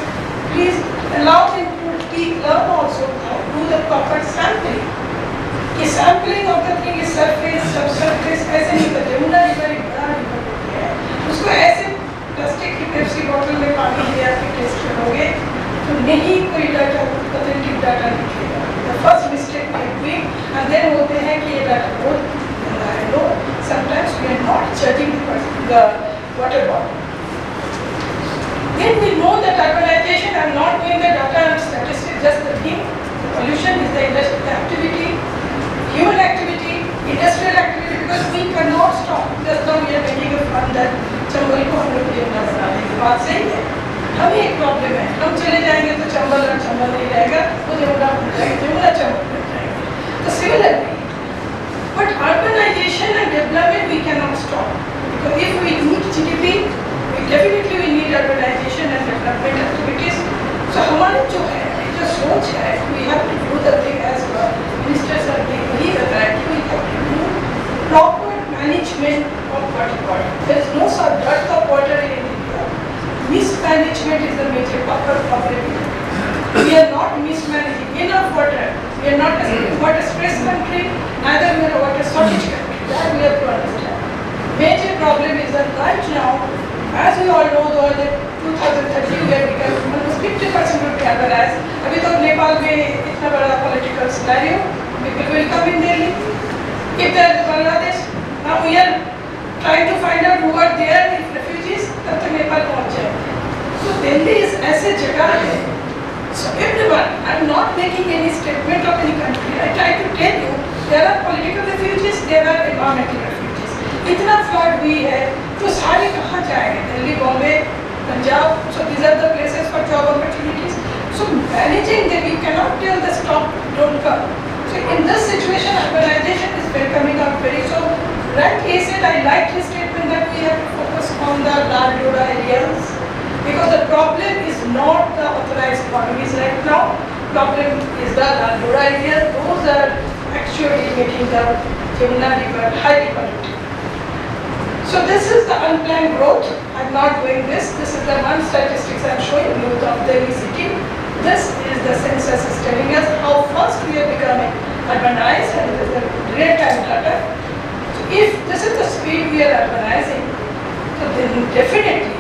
please allow them to learn also how to do the proper sampling. कि sampling of the thing is surface subsurface ऐसे नहीं करते. Yamuna river एक बड़ा river होती है उसको ऐसे प्लास्टिक की पेप्सी बोतल में पानी दिया के टेस्ट करोगे तो नहीं कोई डाटा ऑथेंटिक डाटा निकलेगा. The first mistake we are doing and then होते हैं कि ये डाटा बहुत गंदा है. No sometimes we are not judging the water body. Then we know that urbanization, I am not doing the data and statistics, just the thing. Pollution is the industrial activity, human activity, industrial activity, because we cannot stop. Just now we are making a fun that Chambal को हम लोग यमुना बना देंगे. बात सही है. हमें एक प्रॉब्लम है हम चले जाएंगे तो चंबल और चंबल नहीं रहेगा वो यमुना बन जाएगा यमुना चंबल बन जाएंगे. तो similarly but urbanization and development we cannot stop because if we need GDP definitely we need urbanization and development activities. So हमारी जो है जो सोच है we have to do the thing as ministers are being बताया कि we have to do proper management of water body. There is no such dearth of water in India. Mismanagement is the major problem. We are not mismanaging enough water. We are not a water stress country, neither we are a water shortage country. That we have to understand. Major problem is that right now, as we all know, the 2013 we have become almost 50% of the urbanized. अभी तो नेपाल में इतना बड़ा political scenario, people will come in Delhi. If there is Bangladesh, now we are trying to find out who are there if refugees, तब तक नेपाल पहुंच जाए. So Delhi is ऐसे जगह है. So everyone, I am not making any statement of any country. I try to tell you, there are political refugees, there are environmental refugees. इतना flood हुई है, तो सारे कहाँ जाएंगे? Delhi, Bombay, Punjab. So these are the places for job opportunities. So managing them, you cannot tell the stop, don't come. So in this situation, urbanization is coming up very so. Rightly said, I like his statement that we have to focus on the large rural areas because the problem is not the authorized economies right now. Problem is the large rural areas. Those are actually making the Yamuna river highly polluted. So this is the unplanned growth. I am not doing this. This is the one statistics I am showing you of Delhi city. This is the census is telling us how fast we are becoming urbanized and it is the real-time data. So if this is the speed we are urbanizing, so then definitely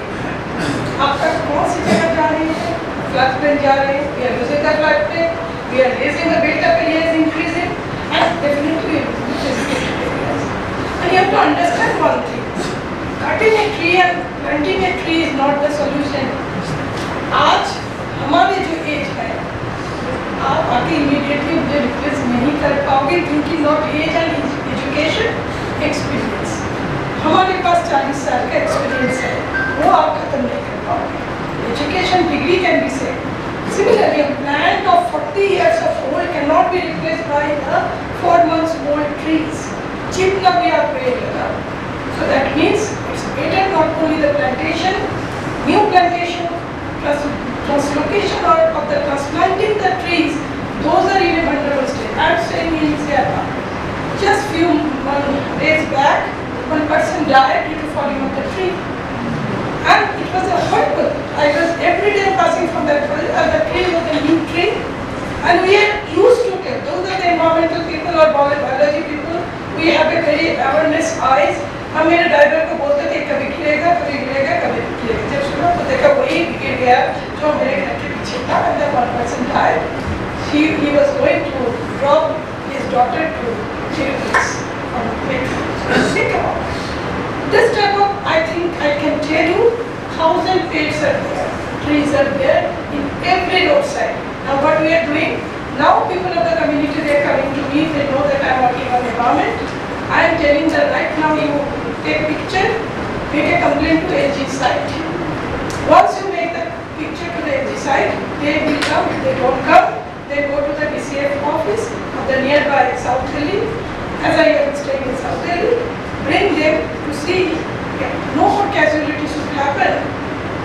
आपका कौन सी जगह जा रही है? Flood में जा रहे हैं, we are losing the flood plain, we are raising the built-up area is increasing, and definitely we are losing the restricted areas. And you have to understand one thing, cutting a tree and planting a tree is not the solution. आज हमारे जो as है, आप आके immediately मुझे replace नहीं कर पाओगे क्योंकि not age and education experience, हमारे पास 40 साल का एक्सपीरियंस है, वो आप खत्म नहीं कर पाओगे. Education degree can be said. Similarly, a plant of 40 years of old cannot be replaced by the 4 months old trees. जितना भी आप पेड़ लगाओ. So that means it's better not only the plantation, new plantation, plus translocation or of the transplanting the trees. Those are in a vulnerable state. I'm saying in Seattle, just few days back, one person died due to falling of the tree. And it was a horrible. I was every day passing from that the tree was a new tree, and we are used to it. Those are the environmental people or biology people. We have a very awareness eyes. हम मेरे driver को बोलते थे कभी गिरेगा कभी गिरेगा कभी गिरेगा. जब सुना तो देखा वही गिर गया जो मेरे घर के पीछे था. And then one person died. He was going to drop his daughter to Chirikus on the plane. Think about it. This type of, I think I can tell you, 1,000 trees are there. Trees are there in every roadside. Now what we are doing, now people of the community, they are coming to me, they know that I am working on environment. I am telling them right now you take picture, make a complaint to LG site. Once you make the picture to the LG site, they will come, if they don't come, they go to the DCF office of the nearby South Delhi. As I am staying in South Delhi, bring them to see no more casualties should happen.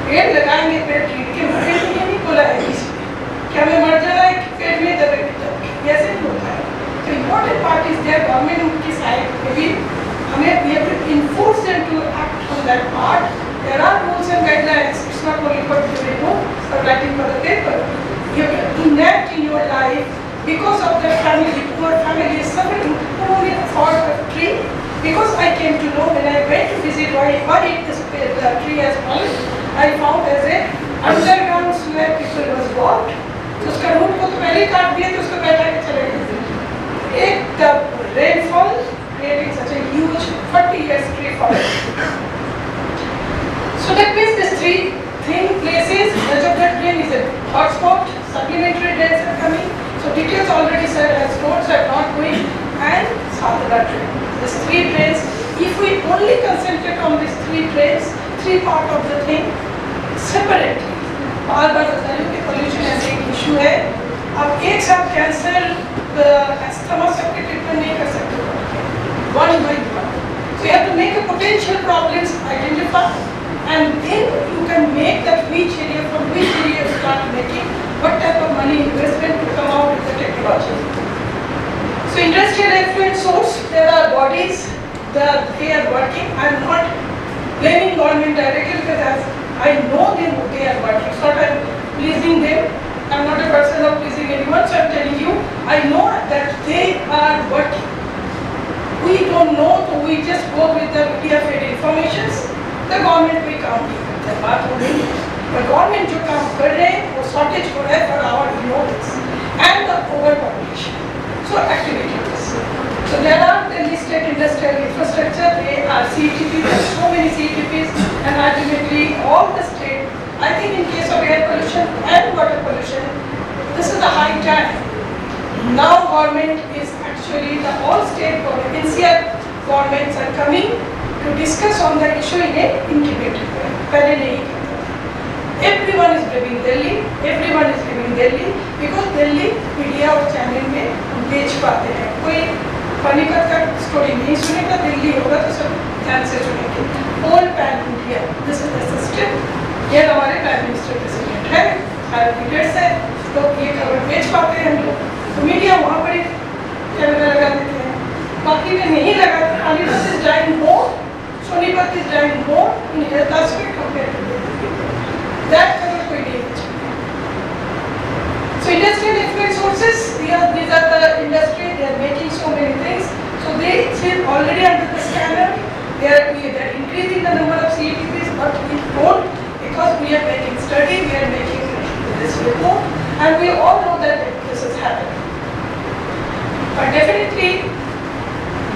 पेड़ लगाएंगे, पेड़ treat के मरे तो ये नहीं बोला है किसी ने. क्या मैं मर जाना है कि पेड़ में दबे कैसे नहीं होता है. तो important part is there government की साइड पे भी हमें we have to enforce them to act on that part. There are rules and guidelines. It's not only for for writing for the paper. You have to enact in your life because of the family, poor family is suffering not only for the tree. Because I came to know when I went to visit why this tree has fallen, I found as a underground where people was walked. तो उसका root को तो पहले ही काट दिया तो उसको बैठा के चले गए. एक the rainfall creating such a huge 40 years tree forest. So that means these three places, Rajabhat drain is a hotspot, supplementary drains are coming. So details already sir has told, so I'm not going, and Sadhara drain. These 3 drains, if we only concentrate on these 3 drains, 3 part of the thing, separately, बार बार बता रही हूँ कि pollution ऐसे एक issue है. आप एक साथ कैंसर, अस्थमा सबके ट्रीटमेंट नहीं कर सकते. One by one. So you have to make a potential problems identify, and then you can make that which area from which area you start making, what type of money investment to come out with the technology. So industrial effluent source, there are bodies that they are working. I am not blaming government directly because as I know them, they are working. So I am pleasing them. I am not a person of pleasing anyone. So I am telling you, I know that they are working. We don't know, so we just go with the media fed informations. The government will come with the बात हो रही है. The government जो काम कर रहे हैं, वो shortage हो रहा है for our ignorance and the overpopulation. So activities. So there are the listed industrial infrastructure. They are CETPs. There are so many CETPs, and ultimately all the state. I think in case of air pollution and water pollution, this is the high time. Now government is actually the all state government, NCR governments are coming to discuss on the issue in a integrated way. पहले नहीं करता. Everyone is blaming Delhi. Everyone is blaming Delhi because Delhi media और channel में बेच पाते हैं. कोई पानीपत का स्टोरी नहीं सुनेगा, दिल्ली होगा तो सब ध्यान से सुनेंगे. All pan India. This is the system. ये हमारे प्राइम मिनिस्टर प्रेसिडेंट है, सारे लीडर्स हैं, तो ये खबर बेच पाते हैं हम लोग. तो मीडिया वहाँ पर कैमरा लगा देते हैं, बाकी में नहीं लगाते. Panipat is dying more, Sonipat is dying more in health aspect compared to Delhi. That खबर कोई नहीं बेच. So industrial effluent sources, these are the industry, they are making so many things. So they sit already under the scanner. They are increasing the number of CETPs, but we don't, because we are making study, we are making this report, and we all know that this is happening. But definitely,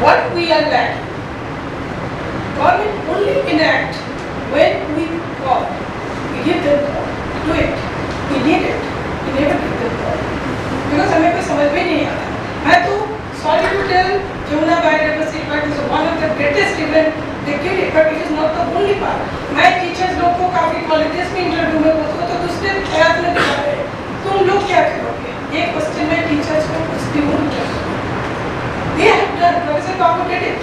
what we are lacking, government only enact when we call. We give them call, do it. We need it. We never give them call. Because हमें कोई समझ में नहीं आता. मैं तो sorry to tell, Yamuna biodiversity impact is one of the greatest event they give it, but it is not the only part. मैं teachers लोग को काफी colleges में interview में पूछता हूँ तो दूसरे ख्याल में दिखा रहे हैं. तुम लोग क्या करोगे? ये question में teachers को कुछ भी नहीं. They have done. Professor Babu did it.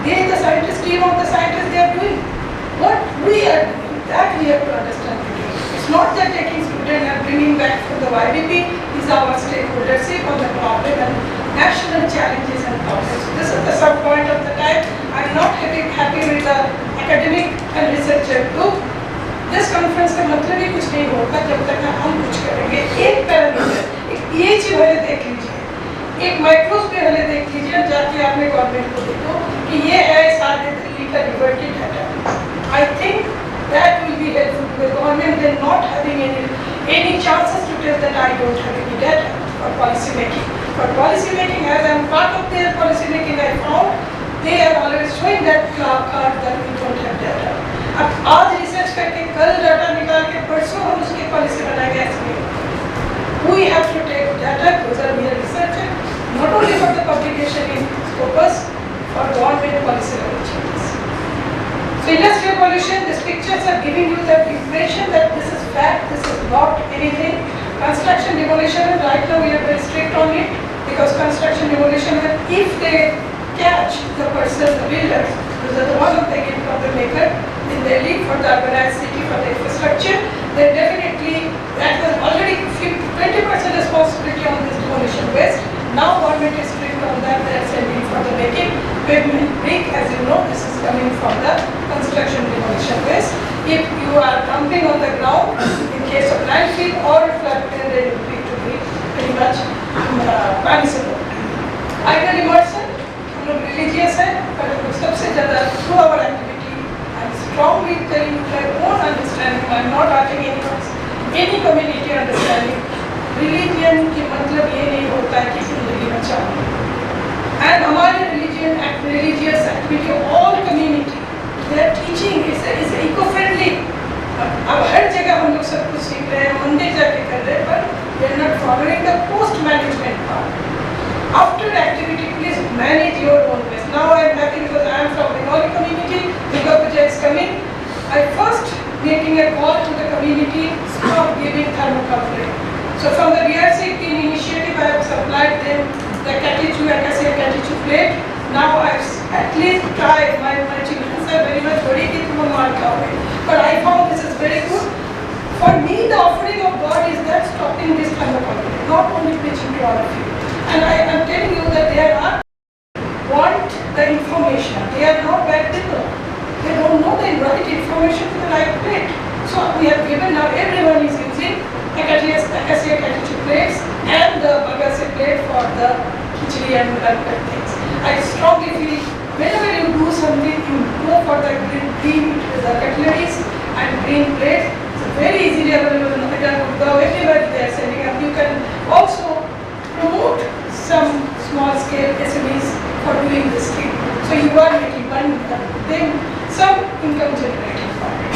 They, the scientist team of the scientists, they are doing what we are doing. That we have to understand. It's not that taking students and bringing back from the YBP is our stakeholdership on the problem and national challenges and problems. So this is the sub point of the time. I'm not happy with the academic and researcher group. This conference का मतलब ही कुछ नहीं होगा जब तक हम कुछ करेंगे. एक पैरामीटर, एक ये चीज़ वाले देख लीजिए. एक माइक्रोस्फीयर वाले देख लीजिए जाके आपने गवर्नमेंट को देखो कि ये है सारे दिल्ली का रिवर की data. I think that will be helpful because government they not having any chances to tell that I don't have any data for policy making. For policy making, as I am part of their policy making, I found they are always showing that card that we don't have data. अब आज research करके कल data निकाल के परसों हम उसकी policy बनाएंगे ऐसे. We have to take data because we are researchers. Not only for the publication in Scopus, for government policy level changes. So industrial pollution, these pictures are giving you that information that this is fact, this is not anything. Construction demolition, and right now we are very strict on it because construction demolition, if they catch the person, the builders, those are the one of the troublemaker in Delhi for the urbanized city, for the infrastructure, then definitely that was already 20% responsibility on this demolition waste. Now government is strict on that, they are sending for the making pavement brick. As you know, this is coming from the construction demolition waste. If you are dumping on the ground, in case of landfill or flood plain, they will be to be pretty much permissible. Idle immersion, हम लोग religious है, पर हम लोग सबसे ज़्यादा through our activity, I am strongly telling you my own understanding. I am not asking any community understanding. Religion की मतलब ये नहीं होता है कि जिंदगी बचाओ. And हमारे religious activity, all community, they are teaching is eco-friendly. अब हर जगह हम लोग सब कुछ सीख रहे हैं, मंदिर जाके कर रहे हैं, पर they are not following the post-management part. After activity, please manage your own waste. Now I am happy because I am from Bengali community. Durga Puja is coming. I first making a call to the community, stop giving thermocouple. So from the BRC initiative, I have supplied them the catechu, acacia catechu plate. Now I at least tried. My children are very much worried कि तुम मार खाओगे. But I found this is very good. For me, the offering of God is that stopping this thermocouple, not only preaching to all of you. And I am telling you that they are want the information. They are not bad people. They don't know the right information to the right plate. So we have given now everyone is using acacia catechu plates and the bagasse plate for the khichdi and other things. I strongly feel whenever you do something, you go for the green with the cutleries and green plates. It's very easily available in Noida, Gurgaon, everywhere they are selling. And you can also promote some small scale SMEs for doing this thing. So you are making money, then some income generating for it.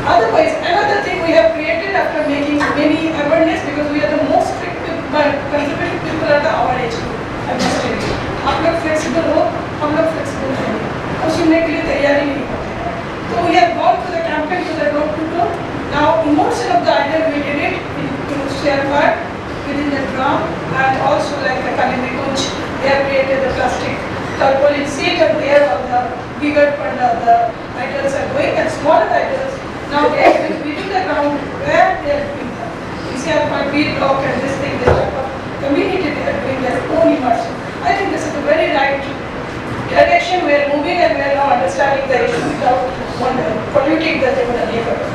Otherwise, another thing we have created after making many awareness, because we are the most strict conservative people at our age group, I must tell you. आप लोग flexible हो, हम लोग flexible नहीं हैं, और सुनने के लिए तैयारी नहीं होते. So we have gone to the campaign to the door to door. Now immersion of the idea we did it in share part within the drum, and also like the Kalimikuch, they have created the plastic tarpaulin seat, and there all the bigger the idols are going, and smaller idols. Now they are within the ground where they are doing the PCR B block and this thing, this type of community, they are doing their own immersion. I think this is the very right direction we are moving, and we are now understanding the issue without polluting the neighborhood.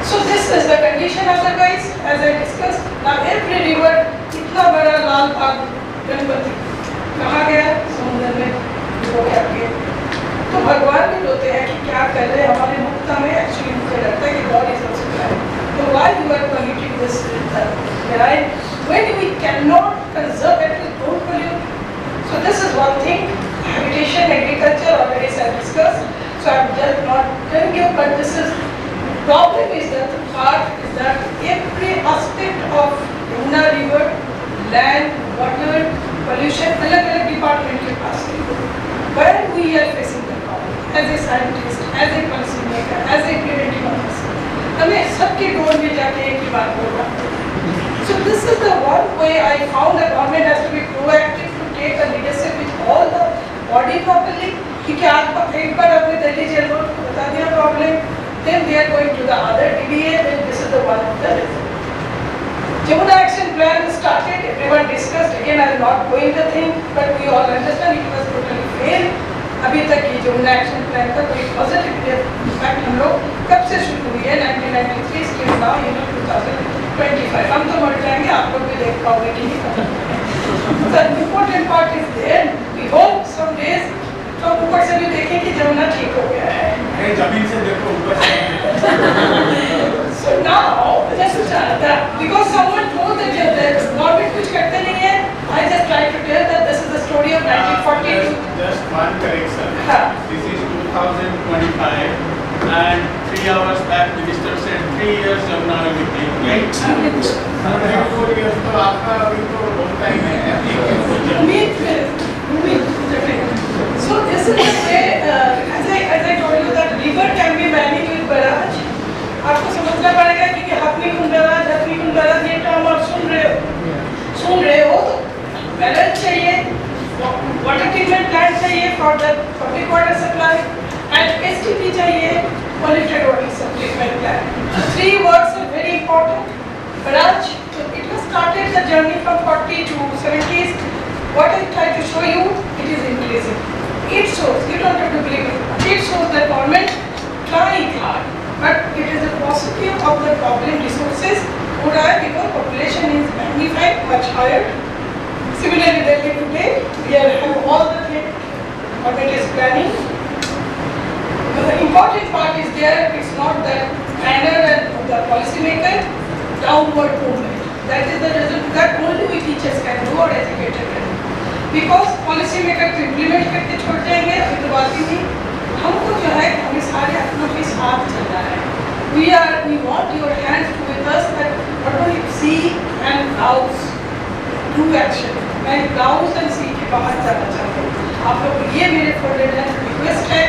So this is the condition otherwise, as I discussed. Now every river, इतना बड़ा लाल बाग गणपति कहाँ गया? समुद्र में डूब गया. तो भगवान भी होते हैं कि क्या कर रहे हैं हमारे मुक्ता में. एक्चुअली मुझे लगता है कि गॉड इज ऑल्सो. तो why you this line. When we cannot conserve it, we don't pollute. So this is one thing. Habitation, agriculture, already I discussed. So I'm just not telling you, but this is problem is that the part is that every aspect of Yamuna river, land, water, pollution, अलग-अलग department के पास है. Where we are facing the problem as a scientist, as a policy maker, as a implementing officer, हमें सबके गोल में जाके एक ही बात बोलना. So this is the one way I found the government has to be proactive to take a leadership with all the body properly. क्योंकि आपको एक बार अपने दिल्ली जेल बोर्ड को बता दिया problem, then they are going to the other DDA, then this is the one of the result. Yamuna action plan started, everyone discussed, again I will not go into the thing, but we all understand it was totally failed. अभी तक ये Yamuna action plan का कोई positive impact हम लोग कब से शुरू हुई है 1993 से now 2025. हम तो मर जाएंगे, आप लोग भी देख पाओगे कि नहीं पता. The important part is there. We hope some days तो ऊपर से भी देखें कि जमुना ठीक हो गया है. जमीन से देखो ऊपर से. So now, just because someone told that the government कुछ करते नहीं है, I just try to tell that this is the story of 1942. Just one correction. हाँ. This is 2025, and 3 hours back, minister said 3 years Yamuna will be clean. Right? 4 years तो आपका अभी तो बहुत टाइम है. So this is the way, as I told you that river can be managed with barrage. आपको समझना पड़ेगा कि हपनी कुंडला ये टर्म आप सुन रहे हो तो बैलेंस चाहिए, वाटर ट्रीटमेंट प्लांट चाहिए for the public water supply and STP चाहिए, polluted water treatment plant. 3 words are very important. Barrage, so it was started the journey from 40 to 70s. What I try to show you, it is increasing. It shows, you don't have to believe it. It shows that government trying hard, but it is a positive of the problem resources who are because population is magnified much higher. Similarly, Delhi today, we have all the things government is planning. But the important part is there, it's not the planner and the policy maker, downward movement. That is the result that only we teachers can do or educator can do. Because policy maker to implement करके छोड़ जाएंगे, अभी तो बात ही नहीं. हमको जो है हमें सारे अपनों के साथ चलना है. We want your hands to with us that what do you see and browse, do action. मैं browse and see के बाहर जाना चाहता हूँ. आप लोग ये मेरे फोल्डर है, रिक्वेस्ट है,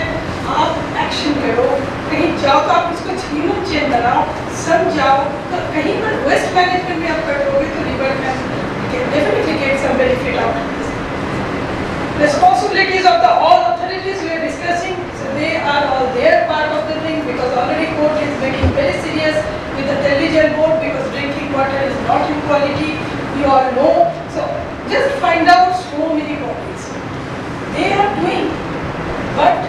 आप एक्शन करो. कहीं जाओ तो आप इसको जीवन चेंज बनाओ, समझाओ. तो कहीं पर वेस्ट मैनेजमेंट में आप करोगे तो river can definitely get some benefit out of this. Responsibilities of the all authorities we are discussing, so they are all their part of the thing because already court is making very serious with the Delhi Jail Board because drinking water is not in quality, we all know. So just find out so many bodies. They are doing, but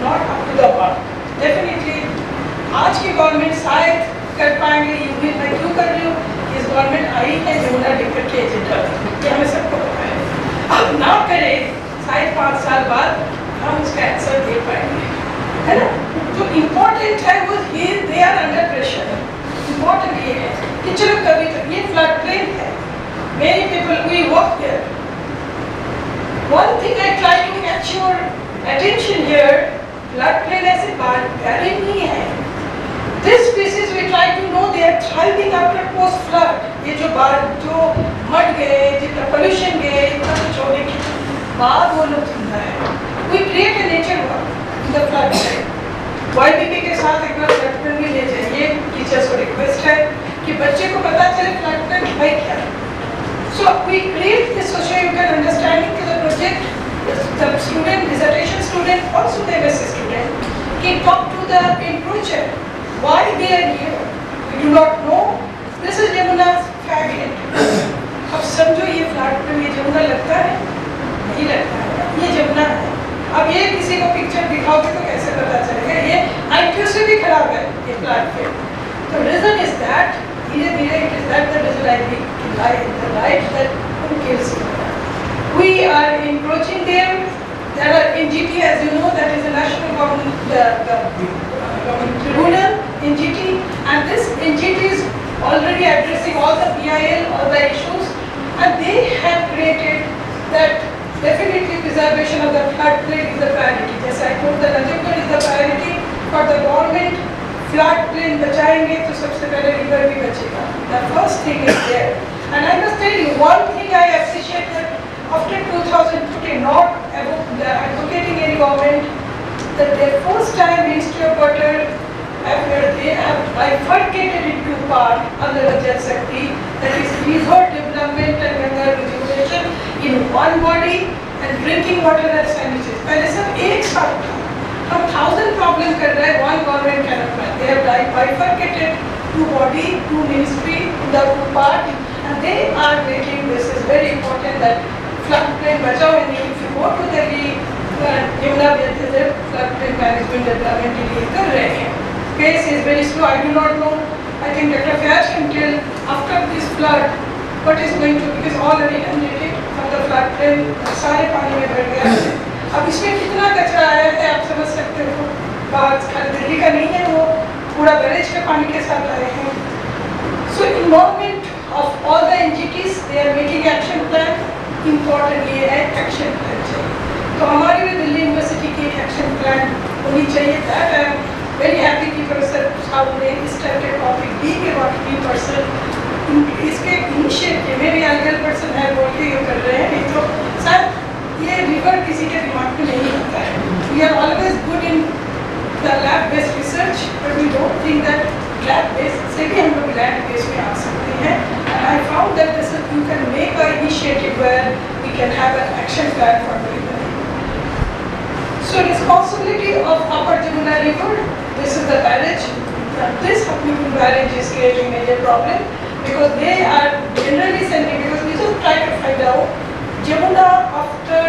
not up to the mark. Definitely, आज की government शायद कर पाएंगे, UP में क्यों कर रही हूँ? इस गवर्नमेंट आई है यमुना लिखकर के एजेंडा, ये हमें सबको पता है. अब ना करें शायद 5 साल बाद हम उसका आंसर दे पाएंगे, है ना? जो इम्पोर्टेंट है वो ये they are under pressure. Important ये है कि चलो कभी तक ये फ्लड प्लेन है, many people we work there. One thing I try to catch your attention here, flood plain ऐसे बैरियर नहीं है. This species we try to know they are thriving after post flood. ये जो mud गए, जितना pollution गए, इतना कुछ होने के बाद वो लोग जिंदा है. We create a nature work in the flood time. YBP के साथ एक बार flood plan भी ले जाइए. टीचर्स को रिक्वेस्ट है कि बच्चे को पता चले flood plan है क्या. So we create this socio-emotional understanding to the project. The student, dissertation student, also the MSc student, can talk to the approacher. Why they are here? We do not know. This is Yamuna's faggot. अब समझो ये flat पे ये जमुना लगता है, नहीं लगता है, ये जमुना है. अब ये किसी को पिक्चर दिखाओगे तो कैसे पता चलेगा? ये IQ से भी खराब है ये फ्लैट पे. तो reason is that धीरे-धीरे it is that the light that kills you. We are encroaching there. There are NGT, as you know, that is the national government tribunal, NGT, and this NGT is already addressing all the PIL, all the issues, and they have created that definitely preservation of the floodplain is the priority. Just I told the Najibgarh is the priority for the government. Floodplain बचाएंगे तो सबसे पहले river भी बचेगा. The first thing is there. And I must tell you one thing I appreciate that after 2015, not advocating any government, that the first time Ministry of Water they have bifurcated it into part under the Jal Shakti, that is river development and Ganga rejuvenation in one body and drinking water and sanitation. पहले सब एक साथ था. हम 1000 problem कर रहे हैं, one government cannot run. They have bifurcated two body, two ministry, the two part, and they are making this is very important that floodplain bachao. And if you go to the Yamuna floodplain management development के लिए कर रहे हैं. Pace is very slow. I do not know. I think Dr. Fayaz can tell after this flood what is going to, because all are inundated from the floodplain, सारे पानी में भर गया है. अब इसमें कितना कचरा आया है आप समझ सकते हो. बात दिल्ली का नहीं है, वो पूरा बैरेज के पानी के साथ आए हैं. So involvement of all the entities, they are making action plan. Important ये है action plan चाहिए. तो हमारी भी दिल्ली यूनिवर्सिटी की एक्शन प्लान होनी चाहिए. That I am very happy कि प्रोफेसर साहब ने इस टाइप के टॉपिक दी के वाकई पर्सन इसके इनिशिएटिव में भी अलग पर्सन है बोल के ये कर रहे हैं. नहीं तो शायद ये रिवर किसी के दिमाग में नहीं आता है. We are always good in the lab-based research, but we don't think that lab-based से भी हम लोग lab-based में आ सकते हैं. And I found that this is, you can make an initiative where we can have an action plan for the river. So responsibility of Upper Yamuna River, this is the barrage. This Hakmipur barrage is creating major problem because they are generally sending, because we just try to find out Yamuna after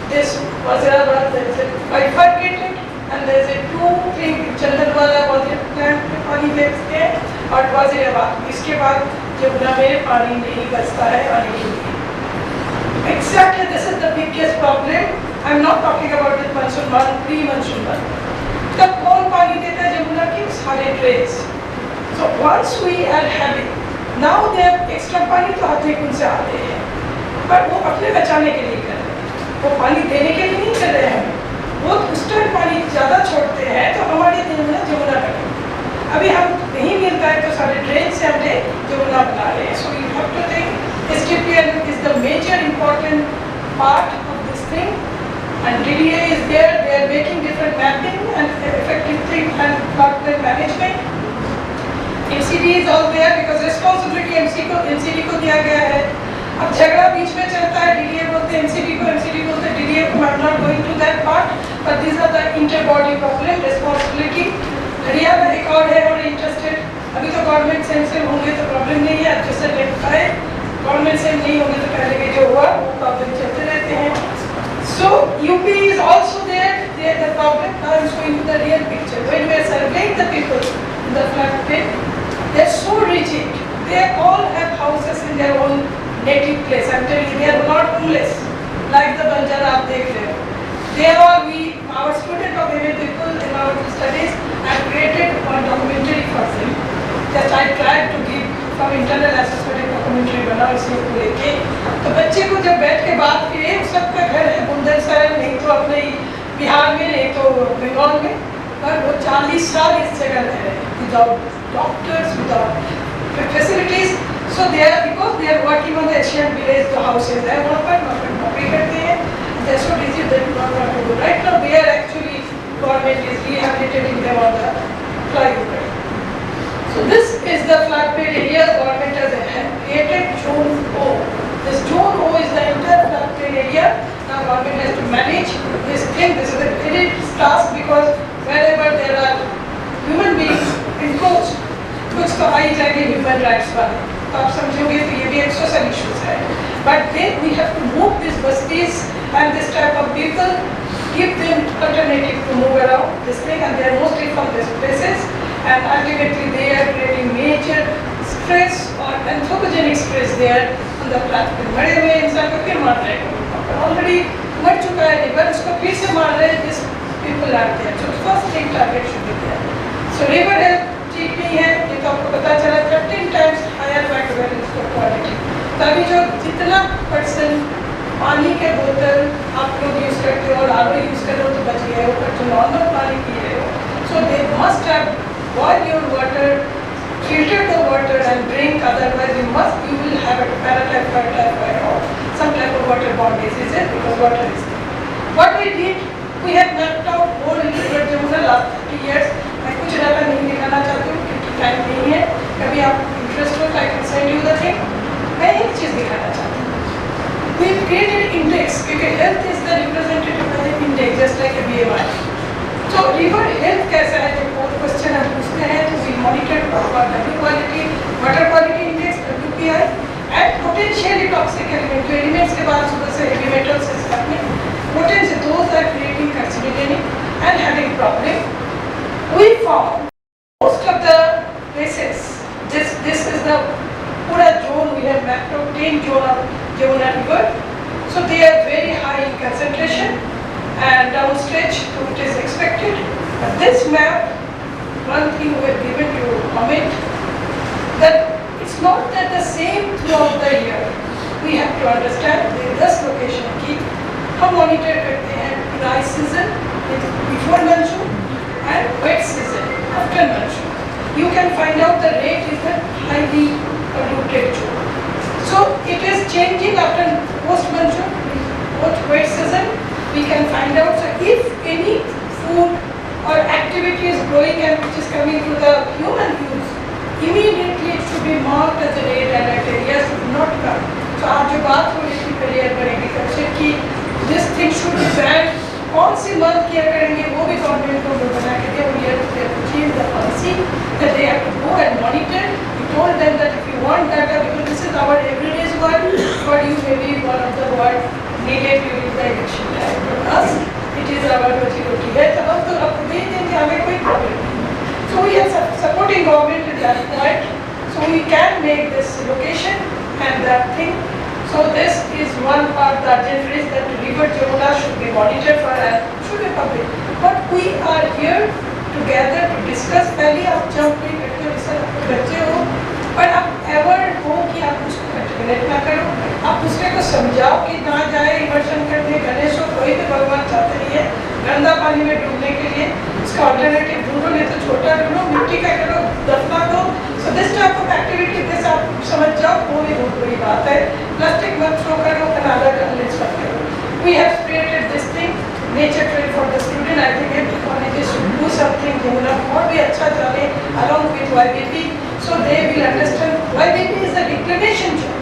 this Wazirabad, there is a bifurcated and there is a two thing, Chandanwala water plant पानी बेचते हैं और Wazirabad. इसके बाद Yamuna में पानी नहीं बचता है आने के लिए. Exactly, this is the biggest problem. I am not talking about the monsoon one, pre-monsoon one. तब कौन पानी देता है Yamuna की? सारे drains. So once we are having, now they have extra पानी तो हाथी कुंड से आते हैं, पर वो अपने बचाने के लिए कर रहे हैं. वो पानी देने के लिए नहीं कर रहे हैं. वो उस टाइम पानी ज़्यादा छोड़ते हैं तो हमारे Yamuna कटे. अभी हम नहीं मिलता है तो सारे ड्रेन से हमने Yamuna बना रहे हैं. So you have to think STPL is the major important part of this thing, and DDA is there. They are making different mapping and effective thing and floodplain management. MCD is all there because responsibility MCD को दिया गया है. अब झगड़ा बीच में चलता है, DDA बोलते हैं MCD को, MCD बोलते हैं DDA को. I am not going to that part, but these are the inter-body problem responsibility. Haryana एक और है और इंटरेस्टेड. अभी तो गवर्नमेंट सेंसिटिव होंगे तो प्रॉब्लम नहीं है. अब जैसे देखता है गवर्नमेंट से नहीं होंगे तो पहले के जो हुआ वो प्रॉब्लम चलते रहते हैं. So UP is also there. They are the problem. Now I am showing you the real picture. When we are surveying the people in the floodplain, they are so rigid. They all have houses in their own native place. I am telling you, they are not homeless like the Banjara आप देख रहे हो. They are all our student of women people in our studies have created one documentary for them. Just I tried to give from internal assessment documentary बना उसको लेके. तो बच्चे को जब बैठ के बात किए, सबका घर है बुंदेलसर, नहीं तो अपने बिहार में, नहीं तो बंगाल में, पर वो 40 साल इस जगह रह रहे हैं without doctors, without facilities. So they are, because they are working on the Asian village, the houses है वहाँ पर नौकरी करते हैं. They are so busy they do not want to do. Right now they are actually, government is rehabilitating them on the flyover. So this is the floodplain area. Government has created Zone O. This Zone O is the entire floodplain area. Now government has to manage this thing. This is a very task because wherever there are human beings encroached, कुछ तो आ ही जाएंगे human rights वाले. तो आप समझोगे तो ये भी एक social issues है. But then we have to move these busties and this type of people, give them alternative to move around this thing, and they are mostly from these places, and ultimately they are creating major stress or anthropogenic stress there on the platform. मरे हुए इंसान को फिर मार रहे हैं. Already मर चुका है river, उसको फिर से मार रहे हैं. These people are there. So first thing target should be there. So river health ठीक नहीं है, ये तो आपको पता चला. 13 times higher by अभी जो जितना % पानी के बोतल आप लोग यूज़ करते हो और आर यूज़ कर रहे हो तो बच गए हो, पर जो नॉर्मल पानी पी रहे हो, so they must have boil your water, filter the water and drink, otherwise you will have a paratyphoid, typhoid or some type of waterborne diseases because water is there. What we did, we have mapped out whole river Yamuna last 30 years. मैं कुछ data नहीं दिखाना चाहती हूँ क्योंकि time नहीं है, कभी आप इंटरेस्ट हो तो I can send you the thing. मैं एक चीज़ दिखाना चाहती हूँ. We created index क्योंकि health is the representative index just like a BMI. So river health कैसा है, जो क्वेश्चन हम पूछते हैं, तो we monitored water quality, water quality index, WPI, and potentially toxic element, जो elements के बाद सुबह से heavy metals is happening, potentially those are creating carcinogenic and having problem. We found most of the places, this is the पूरा zone we have mapped out 10 zone of Yamuna river, so they are very high in concentration and downstretch, so it is expected. But this map, one thing we have given to comment, that it's not that the same throughout the year. We have to understand the 10 location की हम monitor करते हैं dry season before monsoon and wet season after monsoon. You can find out the rate is the highly polluted zone. So it is changing after post monsoon, post wet season. We can find out, so if any food or activity is growing and which is coming to the human use, immediately it should be marked as a red alert area, should not come. So आज जो बात हो रही थी पहले urban agriculture की, this thing should be banned, कौन सी month किया करेंगे वो भी गवर्नमेंट को बना के दिया, we have to change the policy that they have to go and monitor. We told them that if you want data, because this is our everyday's work, but you may be one of the work needed during the election time. For us, it is our रोजी-रोटी है, तब हम तो आपको दे देंगे, हमें कोई problem नहीं. So we are supporting government in that point. So we can make this location and that thing. So this is one part that generates that river Yamuna should be monitored for and should be public. But we are here together to discuss. पहले आप जब भी करते हो sir बच्चे हो, पर आप ever हो कि आप उसको कंटिन्यूट ना करो, आप दूसरे को समझाओ कि ना जाए इमर्शन करने, गणेश हो कोई भी भगवान चाहते नहीं है गंदा पानी में डूबने के लिए, इसका ऑल्टरनेटिव ढूंढो, नहीं तो छोटा ढूंढो, मिट्टी का करो, दफना दो. So this type of activity, this आप समझ जाओ, वो भी बहुत बड़ी बात है. प्लास्टिक मत थ्रो करो, कनाडा का लेट्स मत करो. We have created this thing, nature trail for the student. I think every college should do something Yamuna और भी अच्छा चले along with YBP, so they will understand YBP is a reclamation job.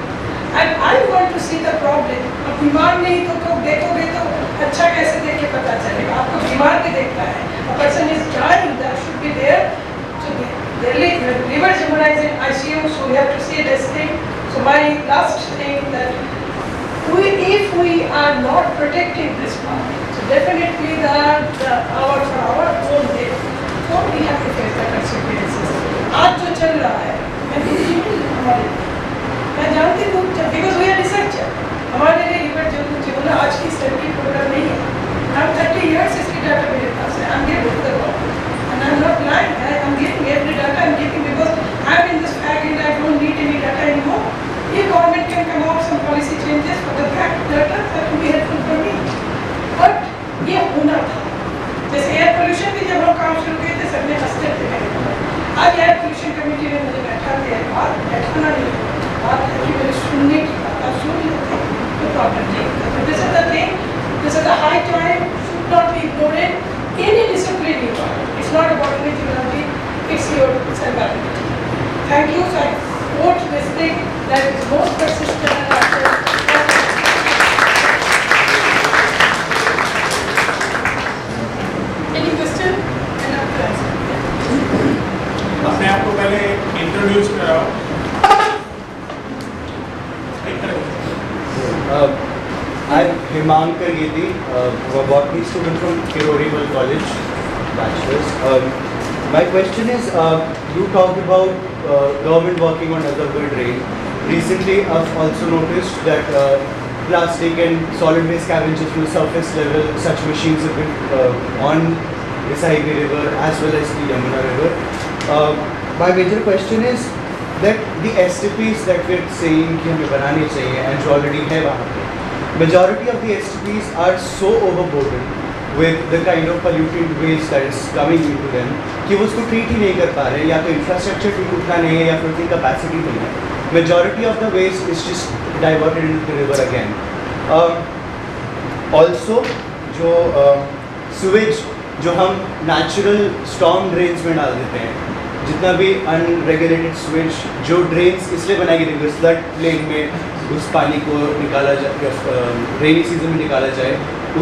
And I want to see the problem. अब बीमार नहीं तो देखोगे तो अच्छा कैसे देख के पता चलेगा, आपको बीमार भी देखना है. A person is dying, that should be there. So Delhi river Yamuna is in ICU, so we have to see this thing. So my last thing that if we are not protecting this part, so definitely our own day, so we have to face the consequences. आज जो चल रहा है, मैं जानती हूँ because we are researcher. हमारे लिए रिवर Yamuna आज की स्टडी प्रोग्राम नहीं है. I'm 30 years इसकी डाटा मेरे पास है. I'm giving the government and I'm not lying. I'm giving every data I'm giving because I'm in this fag and I don't need any data anymore. If government can come out some policy changes for the back data, that will be helpful for me. But ये होना था. जैसे air pollution भी जब हम काम शुरू किए थे सबने हंसते थे मेरे ऊपर. आज एयर पोल्यूशन कमेटी में मुझे बैठा दिया है, बात बैठाना नहीं, बात है कि मेरे सुनने की बात आप सुन लेते हैं तो प्रॉब्लम नहीं होता. So this is the thing, this is the high time, should not be ignored. Any discipline you are, it's not about individuality, it's your survivability. Thank you. So I quote this thing that is most persistent and after. Any question? And after answer. अपने आप को पहले introduce कराओ. I'm Himankar Gedi, a botany student from Kirorival College, bachelor's. My question is, you talked about government working on other drain. Recently, I've also noticed that plastic and solid waste scavengers to surface level, such machines have been on the Sahib River as well as the Yamuna River. My major question is, that the STPs that we're saying कि हमें बनाने चाहिए and जो already है वहाँ पे, majority of the STPs are so overburdened with the kind of pollutant waste that is coming into them कि वो उसको treat ही नहीं कर पा रहे, या तो infrastructure ठीक उतना नहीं है या फिर उतनी capacity नहीं है. Majority of the waste is just diverted into the river again. Also जो sewage जो हम natural storm drains में डाल देते हैं, जितना भी अनरेगुलेटेड स्विच जो ड्रेन्स इसलिए बनाई गई थी फ्लड प्लेन में उस पानी को निकाला जाए, रेनी सीजन में निकाला जाए,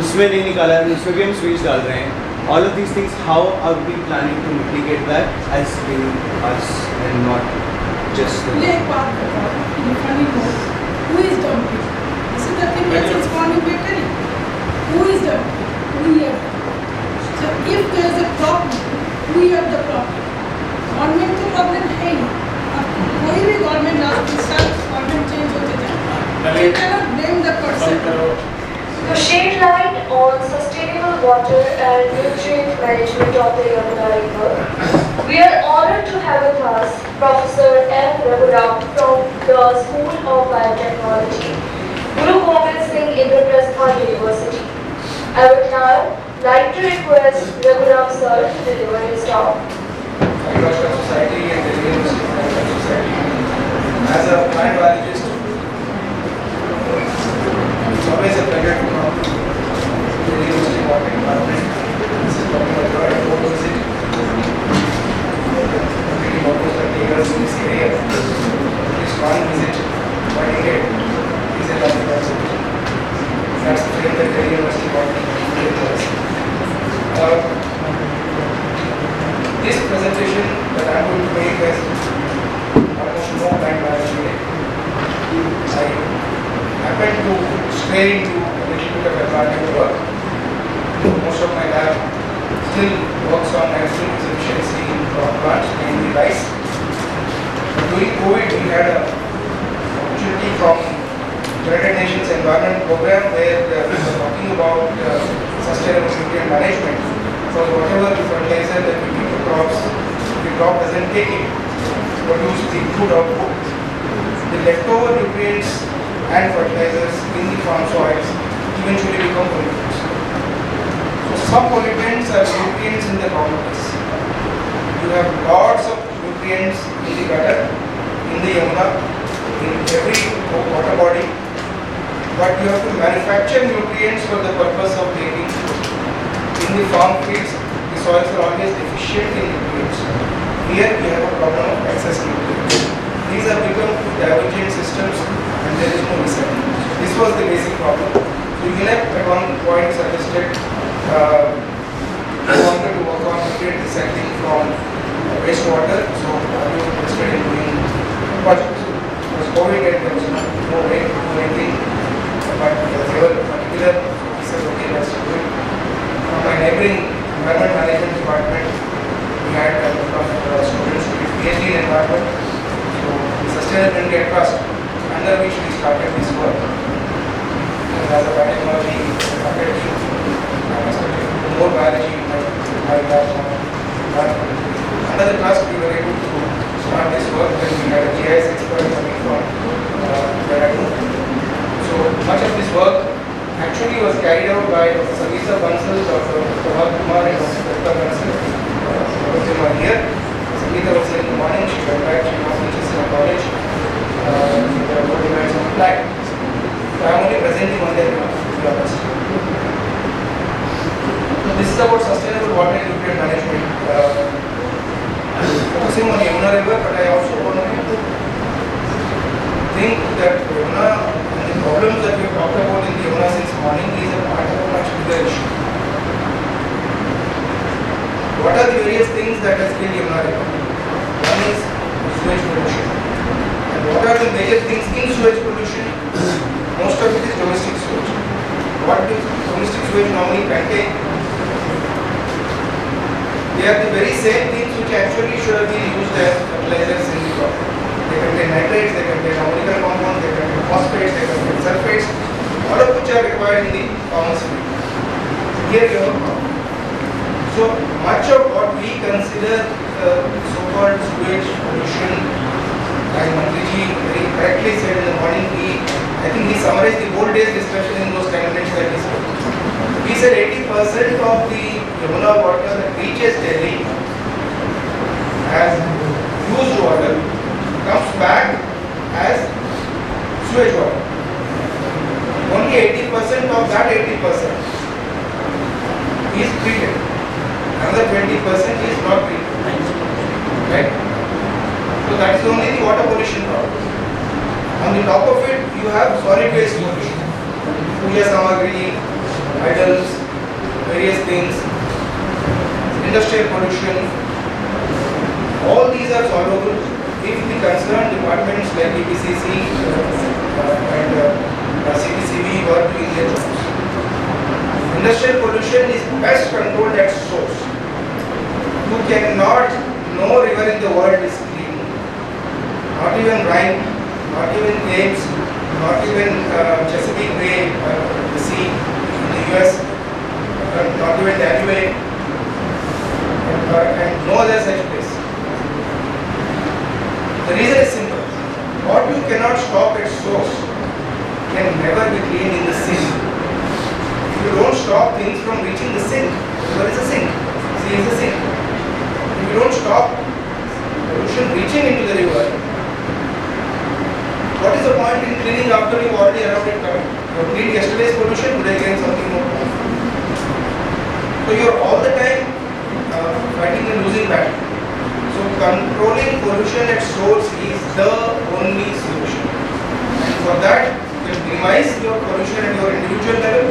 उसमें नहीं निकाला, उसमें भी हम स्विच डाल रहे हैं. All of these things, how are we planning to mitigate that age in us and not just ये एक बात बताओ, you funny know, who is dumping? This is the thing that is morning we are telling. Who is dumping? We are. So if there is a problem, we are the problem. Government तो problem है ही. अब कोई भी government आपके साथ government change होते जाए, you cannot blame the person. To shed light on sustainable water and nutrient management of the Yamuna River, we are honored to have with us Professor M. Raghuram from the School of Biotechnology, Guru Gobind Singh Indraprastha University. I would now like to request Raghuram sir to deliver his talk. Agricultural Society and the University of Agricultural Society. As a plant biologist, it's always a pleasure to come to the University of Department. This is talking about your board visit. Completing almost 30 years in this area. At least one visit, one decade, is a long visit. That's the thing that the University of Department. This presentation that I am going to make has almost no plant biology. I happened to stray into a little bit of environmental work. Most of my lab still works on natural efficiency in crop plants, mainly rice. During COVID, we had an opportunity from United Nations Environment Program where we were talking about sustainable nutrient management. For whatever fertilizer that we give to crops, if the crop doesn't take it, produce the good output, the leftover nutrients and fertilizers in the farm soils eventually become pollutants. So some pollutants are nutrients in the groundwater. You have lots of nutrients in the gutter, in the Yamuna, in every water body, but you have to manufacture nutrients for the purpose of taking. In the farm fields, the soils are always deficient in nutrients. Here we have a problem of excess nutrients. These have become divergent systems and there is no recycling. This was the basic problem. So UNEP at one point suggested wanted to work on nutrient recycling from wastewater. So we were interested in doing projects. It was COVID and there was no way to do anything. But they were particular, so we said okay, let's do it. From my neighboring environment management department, we had a couple of students with PhD in environment. So the Sustainability Trust, under which we started this work. And as a biotechnology faculty, I must have more biology in my lab. Under the trust, we were able to start this work when we had a GIS expert coming from Dehradun. So much of this work actually was carried out by Dr. Sangeeta Bansal, Dr. Prabhat Kumar and Dr. Dutta Bansal. All of them are here. Sangeeta was here in the morning, she went back, she now teaches in a college. There are more demands on the flag. So I am only presenting on their behalf, to be honest. So this is about sustainable water and nutrient management. Focusing on Yamuna River, but I also want to think that Yamuna and the problems that we have talked about in the Yamuna since morning is a part of a much bigger issue. What are the various things that has killed Yamuna River? One is sewage pollution. And what are the major things in sewage pollution? Most of it is domestic sewage. What does domestic sewage normally contain? They are the very same things which actually should have been used as fertilizers in the crop. They contain nitrates, they contain ammonical compounds, they contain phosphates, they contain sulfates, all of which are required in the farmer's field. Here you have a problem. So much of what we consider so-called sewage pollution as Mantriji very correctly said in the morning, I think he summarized the whole day's discussion in those 10 minutes that he spoke. He said 80% of the Yamuna water that reaches Delhi as used water comes back as sewage water. Only 80% of that 80% is treated. Another 20% is not treated. Right? So that is only the water pollution problem. On the top of it, you have solid waste pollution. Puja samagri, idols, various things, industrial pollution. All these are solvable if the concerned departments like EPCC and CPCB were doing their jobs. Industrial pollution is best controlled at source. You cannot, no river in the world is clean. Not even Rhine, not even Thames, not even Chesapeake Bay, the sea in the US, not even Danube, and no other such place. The reason is simple. What you cannot stop at source can never be cleaned in the sink. If you don't stop things from reaching the sink, river is a sink, sea is a sink. If you don't stop pollution reaching into the river, what is the point in cleaning after you already allowed it coming? You cleaned yesterday's pollution, today again something more. So you are all the time fighting a losing battle. So controlling pollution at source is the only solution. And for that, you can minimize your pollution at your individual level,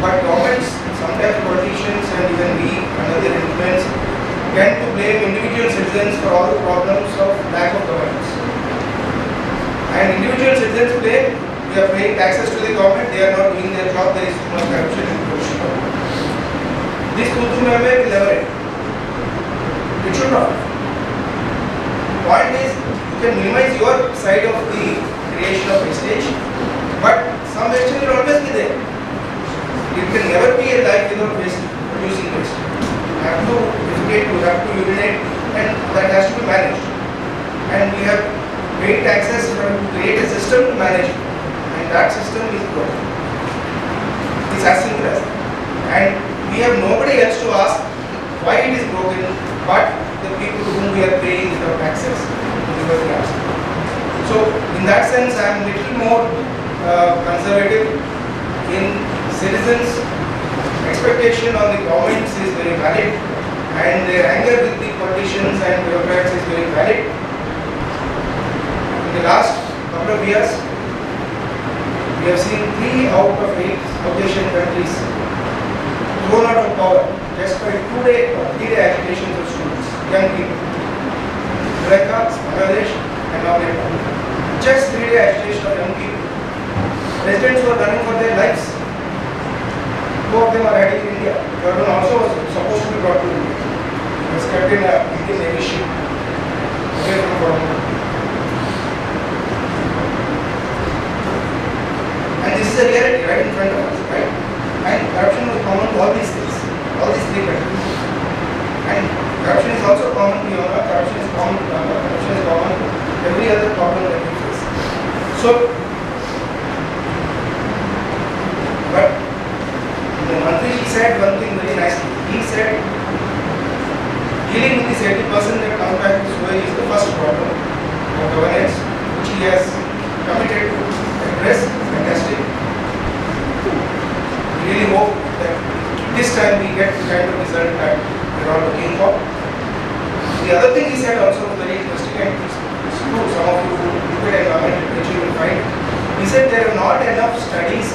but governments, sometimes politicians and even we under their influence tend to blame individual citizens for all the problems of lack of governance. And individual citizens blame, we are paying taxes to the government, they are not doing their job, there is too much corruption and pollution. This tutu meme will never end. It should not. Point is, you can minimize your side of the creation of wastage, but some wastage will always be there. It can never be a life without waste, producing waste. You have to defecate, you have to urinate, and that has to be managed. And we have paid taxes to create a system to manage it, and that system is broken. It's as simple as that. And we have nobody else to ask why it is broken, but the people to whom we are paying with our taxes. So, in that sense, I am a little more conservative in citizens' expectation on the governments is very valid, and their anger with the politicians and bureaucrats is very valid. In the last couple of years, we have seen 3 out of 8 South Asian countries thrown out of power just by 2-day or 3-day agitations of students, young people. Sri Lanka, Bangladesh, and now Nepal. Just 3-day agitation of young people. Residents who are running for their lives. 2 of them are heading in India. The other one also was supposed to be brought to India. He was kept in a Indian Navy ship away from Colombo. And this is a reality right in front of us, right? And corruption was common to all these things, all these 3 countries. And corruption is also common to Yamuna, corruption is common to Ganga, corruption is common to every other problem that we face. So, but Mantriji said one thing very nicely. He said, dealing with this 80% that comes back to sewage is the first problem of governance, which he has committed to address. Fantastic. We really hope that this time we get the kind of result that we are all looking for. The other thing he said also was very interesting, and it's true, some of you who look at environment literature will find. He said there are not enough studies,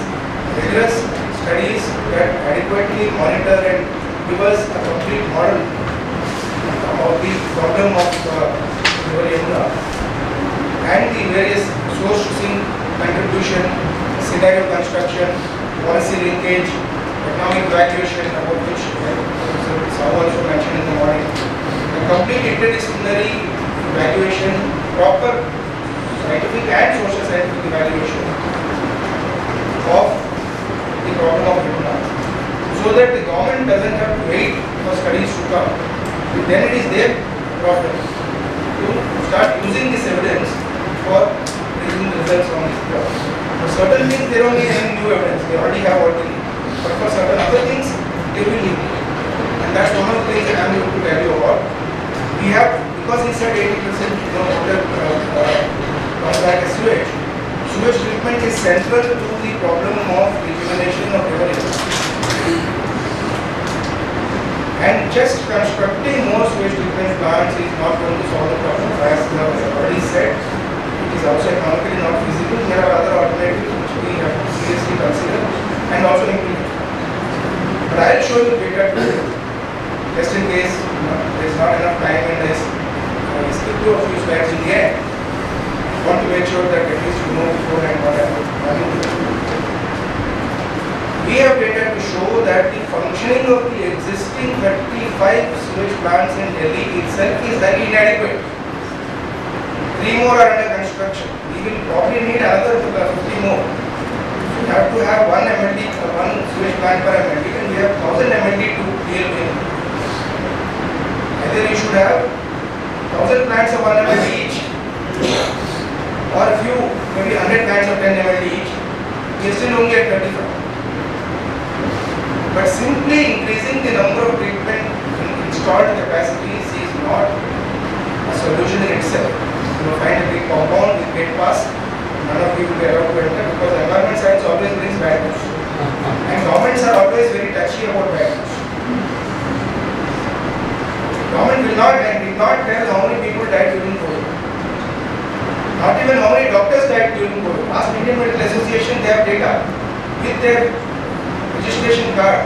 rigorous studies that adequately monitor and give us a complete model of the problem of river Yamuna and the various source to sink contribution, scenario construction, policy linkage, economic valuation, about which Sahu also mentioned in the morning. A complete interdisciplinary evaluation, proper scientific and social scientific evaluation of the problem of Yamuna, so that the government doesn't have to wait for studies to come. Then it is their problem to start using this evidence for bringing results on this drug. For certain things, they don't need any new evidence. They already have what they need. But for certain other things, they will need. And that's one of the things that I'm going to tell you about. We have, because he said 80% water comes back as sewage. Sewage treatment is central to the problem of rejuvenation of river systems. And just constructing more sewage treatment plants is not going to solve the problem. As I have already said, it is also economically not feasible. There are other alternatives which we have to seriously consider and also implement. But I will show you data today, just in case there is not enough time and I skip to a few slides in the end. I want to make sure that at least you know beforehand what I am doing. We have data to show that the functioning of the existing 35 sewage plants in Delhi itself is very inadequate. 3 more are under construction. We will probably need another 50 more. We have to have one MLD, one sewage plant per MLD, and we have 1000 MLD to deal with. Either you should have 1000 plants of 1 MLD each, or a few, maybe 100 plants of 10 MLD each. We are still only at 35. But simply increasing the number of treatment installed capacities is not a solution in itself. You find a big compound with gate pass, none of you will be allowed to enter because environment science always brings bad news. And governments are always very touchy about bad news. Government will not and did not tell how many people died during COVID. Not even how many doctors died during COVID. Ask Indian Medical Association, they have data with their registration card.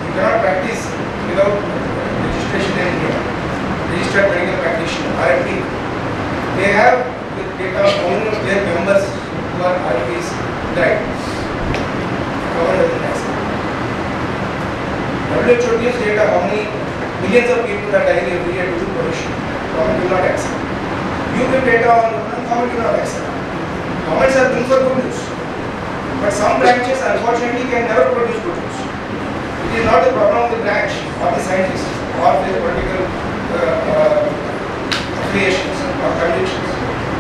You cannot practice without registration in India. Registered medical practitioner, RMP. They have the data of how many of their members who are RMPs died. Government doesn't accept. WHO gives data how many millions of people are dying every year due to pollution. Government will not accept. You give data on government will not accept. Governments are doing for good news. But some branches unfortunately can never produce good news. It is not the problem of the branch or the scientist or their political affiliations or convictions.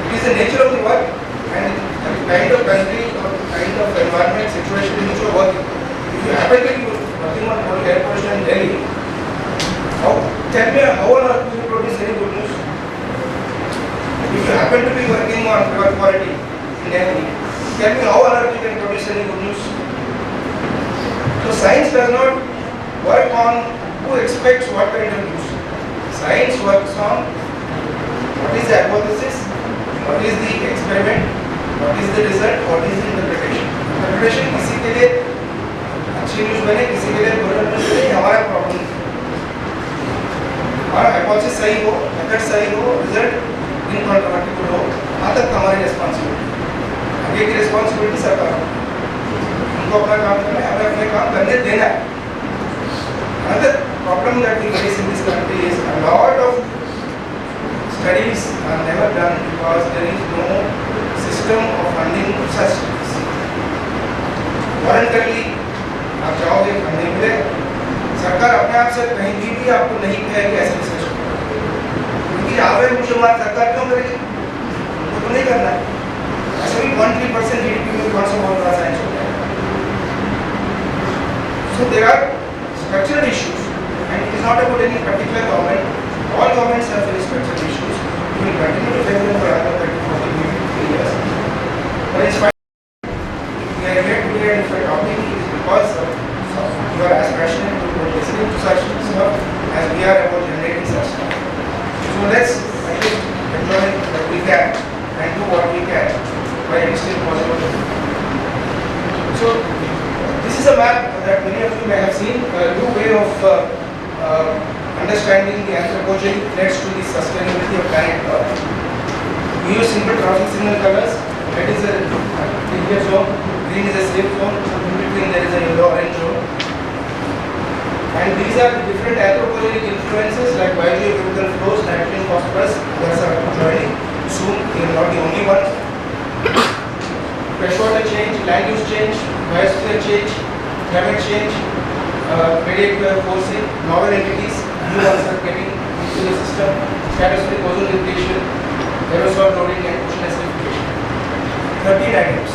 It is the nature of the work and the kind of country or kind of environment situation in which you are working. If you happen to be working on air pollution in Delhi, tell me how on earth do you produce any good news? If you happen to be working on river quality in Delhi, tell me how on earth you can produce any good news? So science does not work on who expects what kind of news. Science works on what is the hypothesis, what is the experiment, what is the result, what is the interpretation. Interpretation किसी के लिए अच्छी news बने, किसी के लिए बुरा news बने, हमारा प्रॉब्लम नहीं। हमारा hypothesis सही हो, method सही हो, result incontrovertible हो, वहाँ तक हमारी responsibility। आगे की responsibility सरकार उनको अपना काम करना है, हमें अपने काम करने देना है। Another problem that we face in this country is a lot of studies are never done because there is no system of funding such studies. Voluntarily आप जाओगे फंडिंग मिले, सरकार अपने आप से कहीं भी आपको नहीं कहेगी ऐसे रिसर्च करो, क्योंकि आवे मुझे हमारी सरकार क्यों करेगी? वो तो नहीं करना है। ऐसे भी 1-3% GDP में कौन सा बहुत बड़ा साइंस होता है? So there are structural issues, and it is not about any particular government. All governments have faced structural issues. We will continue to face them for another 30-40 years. But in spite, we are here today and if we are talking, it is because you are as passionate about listening to such stuff as we are about generating such stuff. So let's at least enjoy what we can and do what we can while it is still possible. So this is a map that many of you may have seen, a new way of understanding the anthropogenic threats to the sustainability of planet Earth. We use simple traffic signal colors. Red is a danger zone, green is a safe zone, in between there is a yellow-orange zone. And these are the different anthropogenic influences like biogeochemical flows, nitrogen, phosphorus. Others are joining soon. They are not the only ones. Freshwater change, land use change, biosphere change, climate change, radiative forcing, novel entities, new ones are getting into the system, stratospheric ozone depletion, aerosol loading and ocean acidification. 13 items.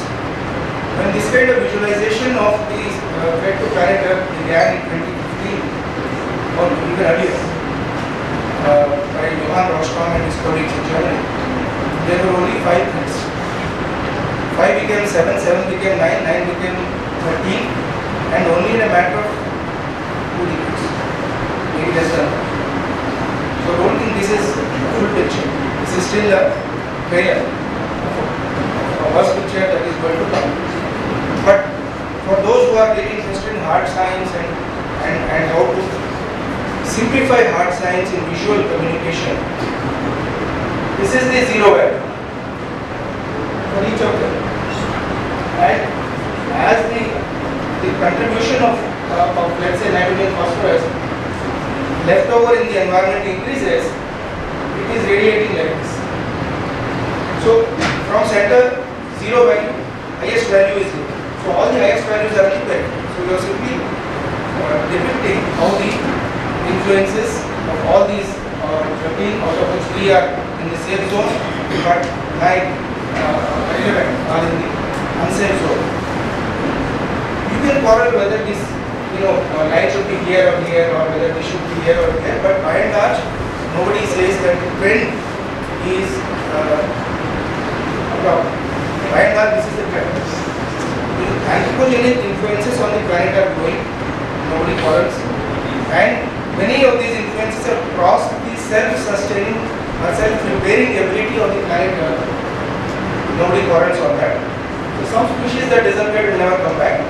When this kind of visualization of the threat to planet Earth began in 2015 or even earlier by Johann and his colleagues in Germany, there were only 5 threats. 5 became 7, 7 became 9, 9 became 13, and only in a matter of 2 decades, maybe less than that. So don't think this is a full picture. This is still a trailer, a worst picture that is going to come. But for those who are really interested in hard science and how to simplify hard science in visual communication, this is the zero value for each of them. And as the contribution of let's say nitrogen, phosphorus left over in the environment increases, it is radiating like this. So from center, zero value, highest value is 0. So all the highest values are equal. So you are simply depicting how the influences of all these 13 out of which 3 are in the safe zone, but 9, 11 are in the unsafe zone. You can quarrel whether this line should be here or here, or whether this should be here or here, but by and large nobody says that the trend is a problem. By and large this is the trend. The anthropogenic influences on the planet are growing, nobody quarrels, and many of these influences have crossed the self-sustaining or self-repairing ability of the planet Earth. Nobody quarrels on that. So some species that disappeared will never come back.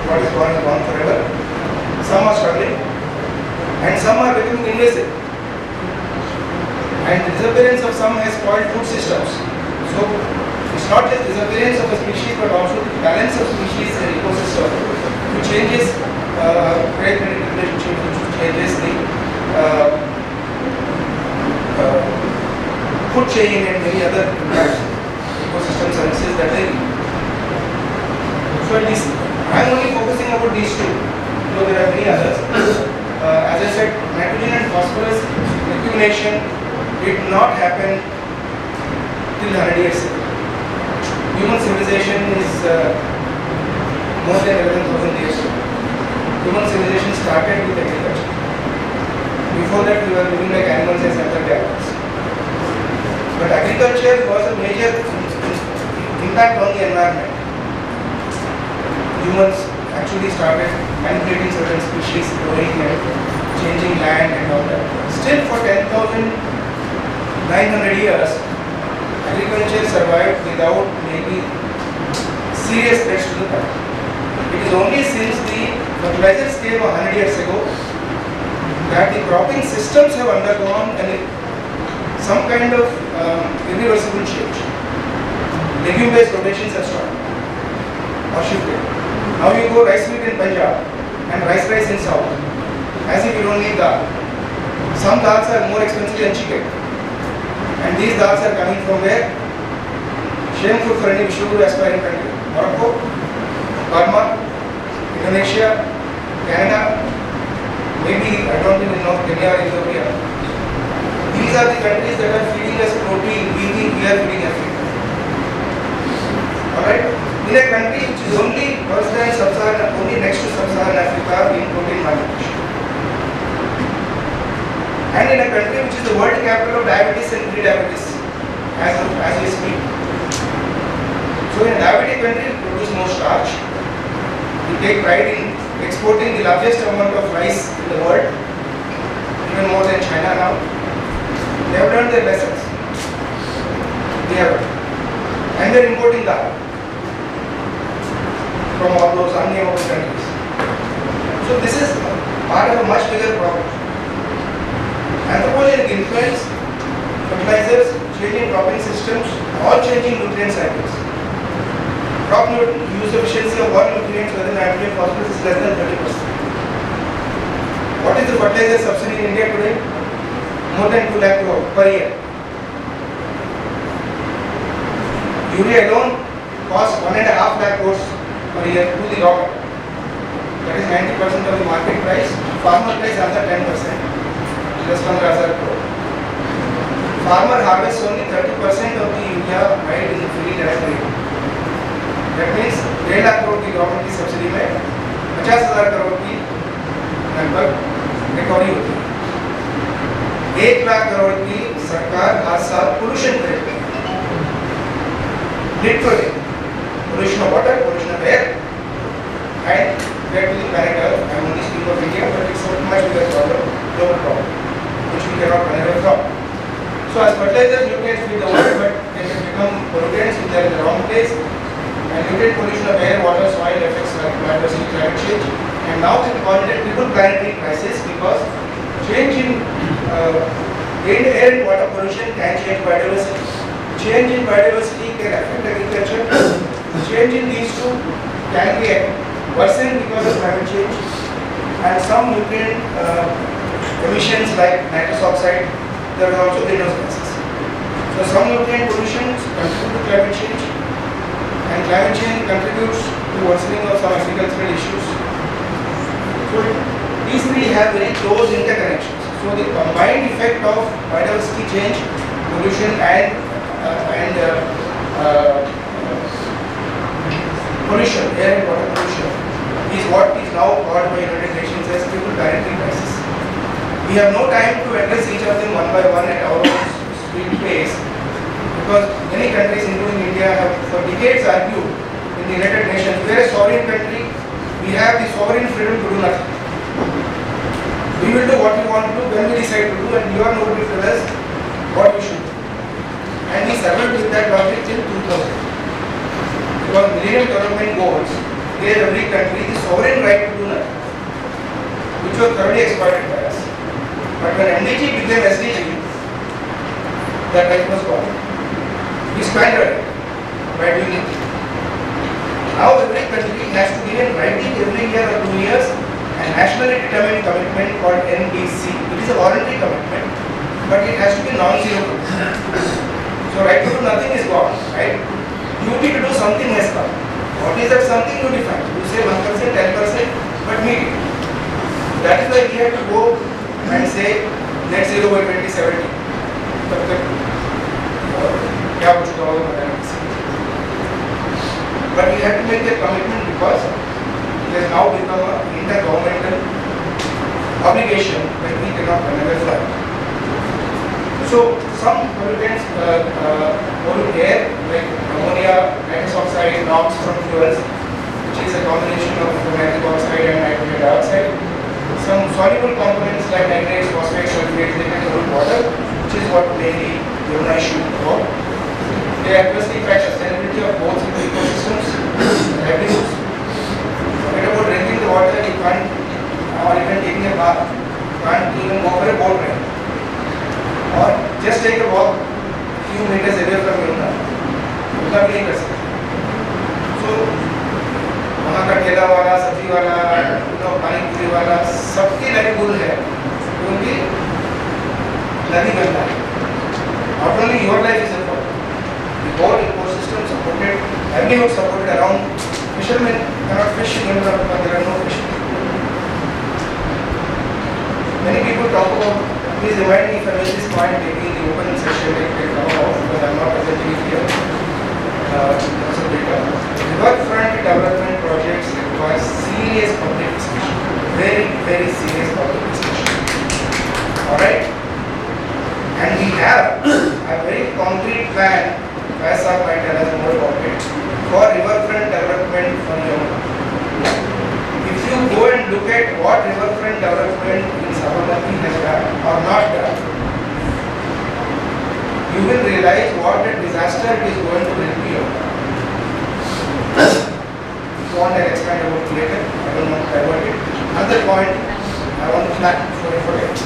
What is gone forever. Some are struggling, and some are becoming invasive. And the disappearance of some has spoiled food systems. So it's not just disappearance of a species, but also the balance of species and ecosystem, which changes prey-predator relationship, which changes the food chain and many other ecosystem services that they need. So I am only focusing about these 2, though there are many others. As I said, nitrogen and phosphorus accumulation did not happen till 100 years ago. Human civilization is more than 11,000 years old. Human civilization started with agriculture. Before that we were living like animals as hunter-gatherers. But agriculture was a major impact on the environment. Humans actually started manipulating certain species, growing and changing land and all that. Still for 10,900 years, agriculture survived without maybe serious threats to the planet. It is only since the fertilizers came 100 years ago that the cropping systems have undergone some kind of irreversible change. Legume-based rotations have started or shifted. Now you go rice wheat in Punjab and rice in South, as if you don't need dal. Some dals are more expensive than chicken. And these dals are coming from where? Shameful for any Vishnu aspiring country. Morocco, Burma, Indonesia, Canada, maybe I don't even know Kenya or Ethiopia. These are the countries that are feeding us protein, we are feeding Africa. Alright? In a country which is only worse than Sub-Saharan, only next to Sub-Saharan Africa in protein malnutrition. And in a country which is the world capital of diabetes and pre-diabetes as we speak. So in a diabetic country we produce more starch. We take pride in exporting the largest amount of rice in the world, even more than China now. They have learned their lessons. They have. And they are importing that from all those unnameable countries. So this is part of a much bigger problem. Anthropogenic influence, fertilizers, changing cropping systems, all changing nutrient cycles. Crop use efficiency of all nutrients, whether nitrogen, phosphorus, is less than 30%. What is the fertilizer subsidy in India today? More than 2 lakh crore per year. Urea alone costs 1.5 lakh crores per year to the raw. That is 90% of the market price. Farmer price another 10%. Just 15,000 crore. farmer harvests only 30% of the urea right in the field as rate. That means 1.5 lakh crore की government की subsidy में 50,000 करोड़ की लगभग recovery होती है। 1 लाख करोड़ की सरकार हर साल पोल्यूशन करेगी, literally pollution of water, pollution of air, and that will connect us. I am only speaking of India, but it's a much bigger problem, global problem, which we cannot run away from. So as fertilizers, nutrients feed the world, but they can become pollutants if they are in the wrong place. And nutrient pollution of air, water, soil affects biodiversity, climate change. And now we call it a triple planetary crisis because change in air and water pollution can change biodiversity. Change in biodiversity can affect agriculture. Change in these two can be worsened because of climate change. And some nutrient emissions like nitrous oxide, there are also greenhouse gases. So some nutrient pollutions contribute to climate change, and climate change contributes to worsening of some agricultural issues. So these three have very close interconnections. So the combined effect of biodiversity change, pollution, and pollution, air and water pollution, is what is now called by United Nations as triple planetary crisis. We have no time to address each of them one by one at our own speed pace, because many countries, including India, have for decades argued in the United Nations, we are a sovereign country, we have the sovereign freedom to do nothing. We will do what we want to do when we decide to do, and you are nobody to tell us what we should do. And we survived with that logic till 2000. Because Millennium Development Goals gave every country the sovereign right to do nothing, which was thoroughly exploited by us. But when MDG became SDG, that right was gone. We squandered it by doing it. Now every country has to give in writing every year or 2 years a nationally determined commitment called NDC. It is a voluntary commitment, but it has to be non-zero. So right to do nothing is gone, right? Duty to do something has come. What is that something you define? You say 1%, 10%, but meet it. That is why we have to go and say net zero by 2070. But we have to make that commitment because it has now become an intergovernmental obligation that we cannot run away from. So some pollutants pollute air like ammonia, nitrous oxide, NOx from fuels, which is a combination of nitric oxide and nitrogen dioxide. Some soluble components like nitrates, phosphates, sulfates, they can pollute water, which is what mainly Yamuna issue about. They adversely affect sustainability of both ecosystems and livelihoods. Forget about drinking the water, you can't, or even taking a bath, you can't even go for a boat ride. Or just take a walk few meters away from Yamuna, उतना भी नहीं कर सकते. So वहाँ का ठेला वाला, सब्जी वाला, पानी पूरी वाला, सबकी लाइवलीहुड है क्योंकि नदी गंदा है. Not only your life is important, the whole ecosystem supported, livelihood supported around. Fishermen cannot fish in Yamuna because there are no fish. Many people talk about. Please remind me if I miss this point taking the open session take now off because I am not presenting it here. Also data. Riverfront development projects require serious public discussion. Very, very serious public discussion. Alright? And we have a very concrete plan, Vaisa might tell us more about it, for riverfront development for Yamuna. If you go and look at what riverfront development in Sabarmati has done or not done, you will realize what a disaster it is going to bring to you. If you want, I'll expand about it later. I don't want to divert it. Another point I want to flag for it.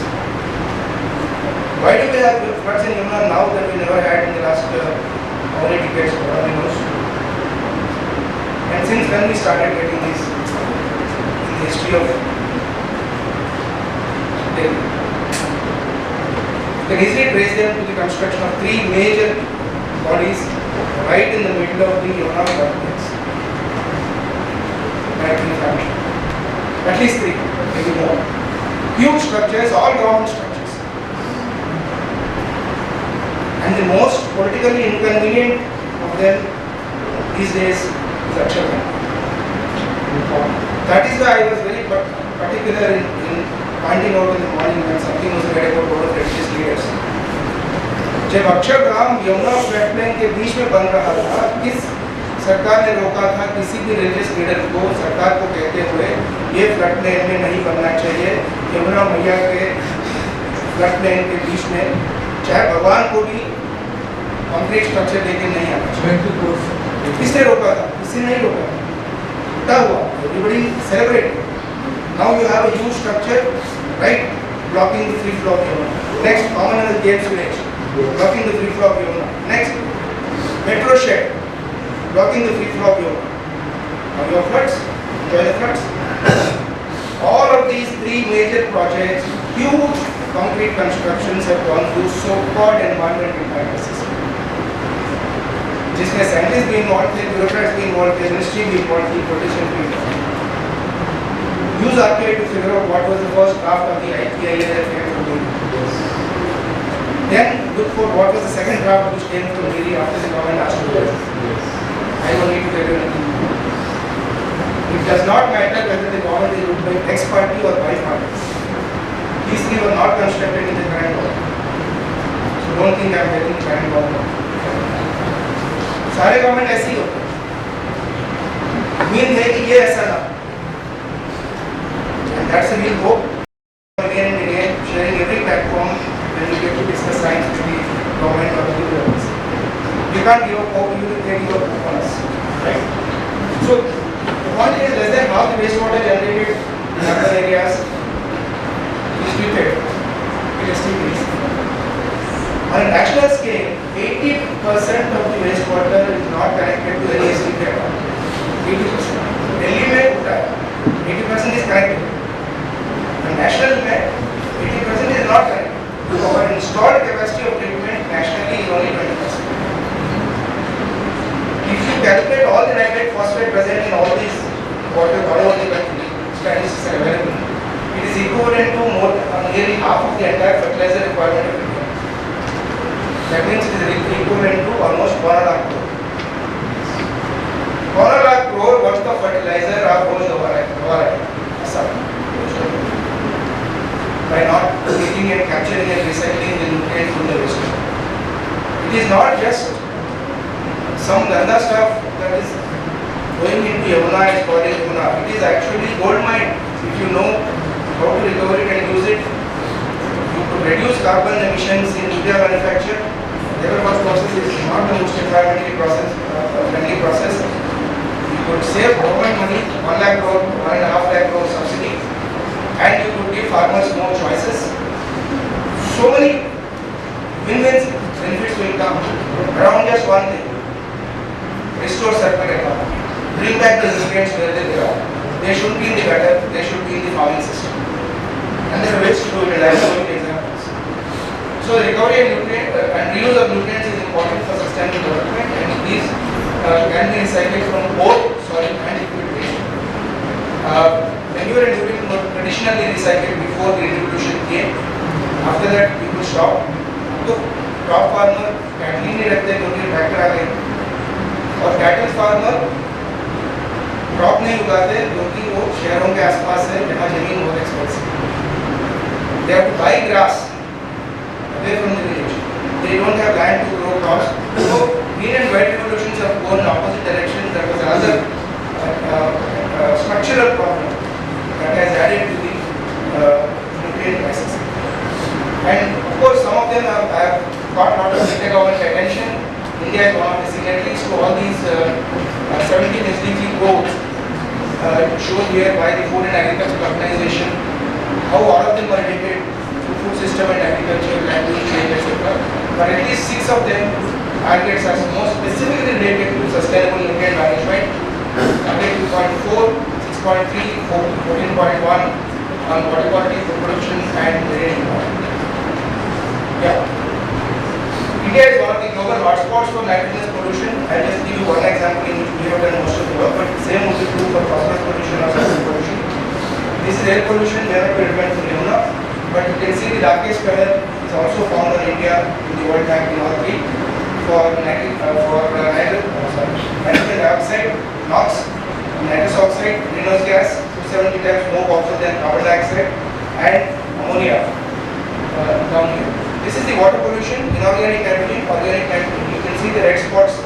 Why do we have floods in Yamuna now that we never had in the last how many decades? Nobody knows. And since when we started getting these in the history of Delhi? You can easily trace them to the construction of three major bodies right in the middle of the Yamuna complex. At least three, maybe more. Huge structures, all government structures. And the most politically inconvenient of them these days is Akshardham. That is why I was very particular in finding out in the morning when something was read about all of religious leaders. जब Akshardham Yamuna floodplain के बीच में बन रहा था, किस सरकार ने रोका था किसी भी रिलीजियस लीडर को सरकार को कहते हुए ये फ्लडप्लेन में नहीं बनना चाहिए, यमुना मैया के फ्लडप्लेन के बीच में, चाहे भगवान को भी कंक्रीट स्ट्रक्चर लेके नहीं आना चाहिए। किसने रोका था? किसी नहीं रोका। क्या हुआ? Everybody celebrate. Now you have a huge structure, right, blocking the free flow of Yamuna. Next, Commonwealth Games Village, blocking the free flow of Yamuna. Next, metro shed, blocking the free flow of Yamuna. Now you have floods, enjoy the floods. All of these three major projects, huge concrete constructions have gone through so-called environment impact assessment. जिसमें scientist भी involve थे, bureaucrats भी involve थे, ministry भी involve थी, politicians भी involve थे. Use RPI to figure out what was the first draft of the IPIA that came from Delhi. Then look for what was the second draft which came from Delhi after the government asked to do it. I don't need to tell you anything. It does not matter whether the government is ruled by X party or Y party. These three were not constructed in the current government. So don't think I am getting the current government. सारे government ऐसे ही होते हैं। उम्मीद है कि ये ऐसा ना। And that's the real hope. Again and again, sharing every platform when you get to discuss science with the government or the leaders. You can't give up hope, you will give up on us. Right? So, the point is less than half the wastewater generated in urban areas is treated. It is still waste. On a national scale, 80% of the wastewater is not connected to any STP at all. 80%. Delhi में होता है, 80% is connected. National में 80% is not correct. So our installed capacity of treatment nationally is only 20%. If you calculate all the nitrate phosphate present in all these water all over the country, statistics are available. It is equivalent to nearly half of the entire fertilizer requirement of India. That means it is equivalent to almost 1.5 crore. 1.5 crore worth of fertilizer are going over by not taking and capturing and recycling the nutrients from the waste. It is not just some ganda stuff that is going into Yamuna and spoiling Yamuna. It is actually gold mine. If you know how to recover it and use it, you could reduce carbon emissions in media manufacture. The wash process is not the most environmentally friendly process. You could save government money, 1 lakh crore, 1.5 lakh crore subsidy. And you could give farmers more choices. So many win-wins benefits will come around just one thing. Restore circular economy. Bring back the nutrients where they are. They should be in the gutter, they should be in the farming system. And there are ways to do it, and I will show you examples. So the recovery and reuse of nutrients is important for sustainable development, and these can be recycled from both soil and liquid waste. Manure and urine were traditionally recycled before the revolution came. After that, people stopped. तो crop farmer cattle नहीं रखते क्योंकि tractor आ गए, और cattle farmer crop नहीं उगाते क्योंकि वो शहरों के आसपास है जहाँ जमीन बहुत expensive. They have to buy grass away from the village. They don't have land to grow crops. So green and white revolutions have gone in opposite directions. That was another structural problem that has added to the nutrient crisis. And of course, some of them have got a lot of government attention. India is one of the signatories to all these 17 SDG goals shown here by the Food and Agriculture Organization. How all of them are related to food system and agriculture, land use change, etc. But at least 6 of them targets are more specifically related to sustainable nutrient management. Target 2.4, 6.3, 14.1 on water quality, food production and marine environment. Yeah. India is one of the global hotspots for nitrogenous pollution. I'll just give you one example in which we have done most of the work, but the same would be true for phosphorus pollution or sulfur pollution. This is air pollution, may not be relevant for Yamuna, but you can see the darkest color is also found in India in the World Bank in all 3. nitrogen dioxide, NOx, nitrous oxide, greenhouse gas, 270 times more powerful than carbon dioxide, and ammonia down here. This is the water pollution, inorganic nitrogen, organic nitrogen. You can see the red spots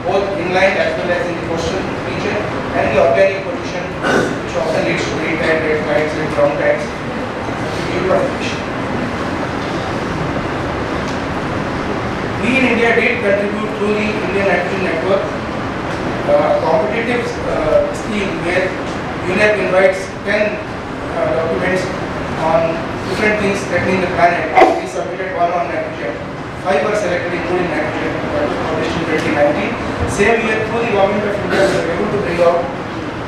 both inland as well as in the coastal region, and the organic pollution, which often leads to green tide, red tides, and brown tides due to pollution. We in India did contribute through the Indian Nitrogen Network competitive scheme where UNEP invites 10 documents on different things threatening the planet. We submitted one on nitrogen. 5 were selected, including nitrogen, that was published in 2019. Same year, through the government of India, we were able to bring out